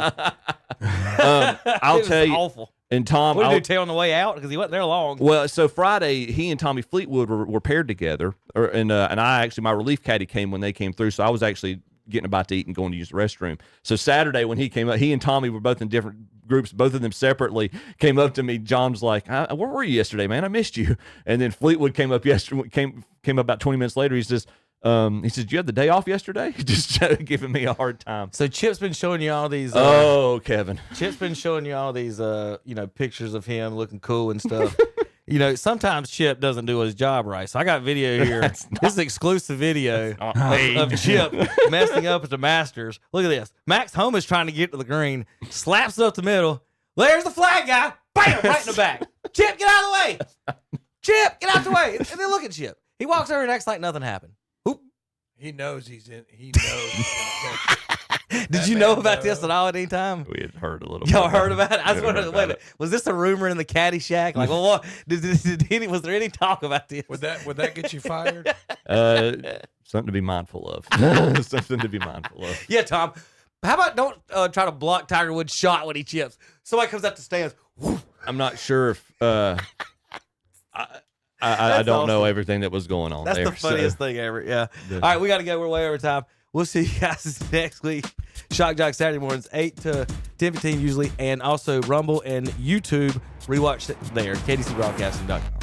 I'll tell you. Awful. And Tom, what did you tell on the way out? Because he wasn't there long. Well, so Friday, he and Tommy Fleetwood were paired together, and I actually, my relief caddy came when they came through, so I was actually getting about to eat and going to use the restroom. So Saturday when he came up, he and Tommy were both in different groups, both of them separately came up to me. John's like, where were you yesterday, man? I missed you. And then Fleetwood came up yesterday, came up about 20 minutes later. He says, you had the day off yesterday? Just giving me a hard time. So Chip's been showing you all these. Kevin. Chip's been showing you all these, pictures of him looking cool and stuff. Sometimes Chip doesn't do his job right. So I got video here. This is exclusive video of Chip messing up at the Masters. Look at this. Max Homa is trying to get to the green, slaps it up the middle. There's the flag guy. Bam! Right in the back. Chip, get out of the way. Chip, get out the way. And then look at Chip. He walks over and acts like nothing happened. He knows he's in. He knows. Did you know about this at all at any time? We had heard a little. Y'all heard about it? I was wondering, wait, was this a rumor in the caddy shack? Like, well, what? Was there any talk about this? Would that get you fired? Something to be mindful of. Something to be mindful of. Yeah, Tom. How about don't try to block Tiger Woods' shot when he chips? Somebody comes out the stands. I'm not sure if. I don't know everything that was going on That's there. the funniest thing ever. Yeah. All right, we got to go. We're way over time. We'll see you guys next week. Shock Jock Saturday mornings, 8 to 10:15 usually, and also Rumble and YouTube. Rewatch it there, KDCBroadcasting.com.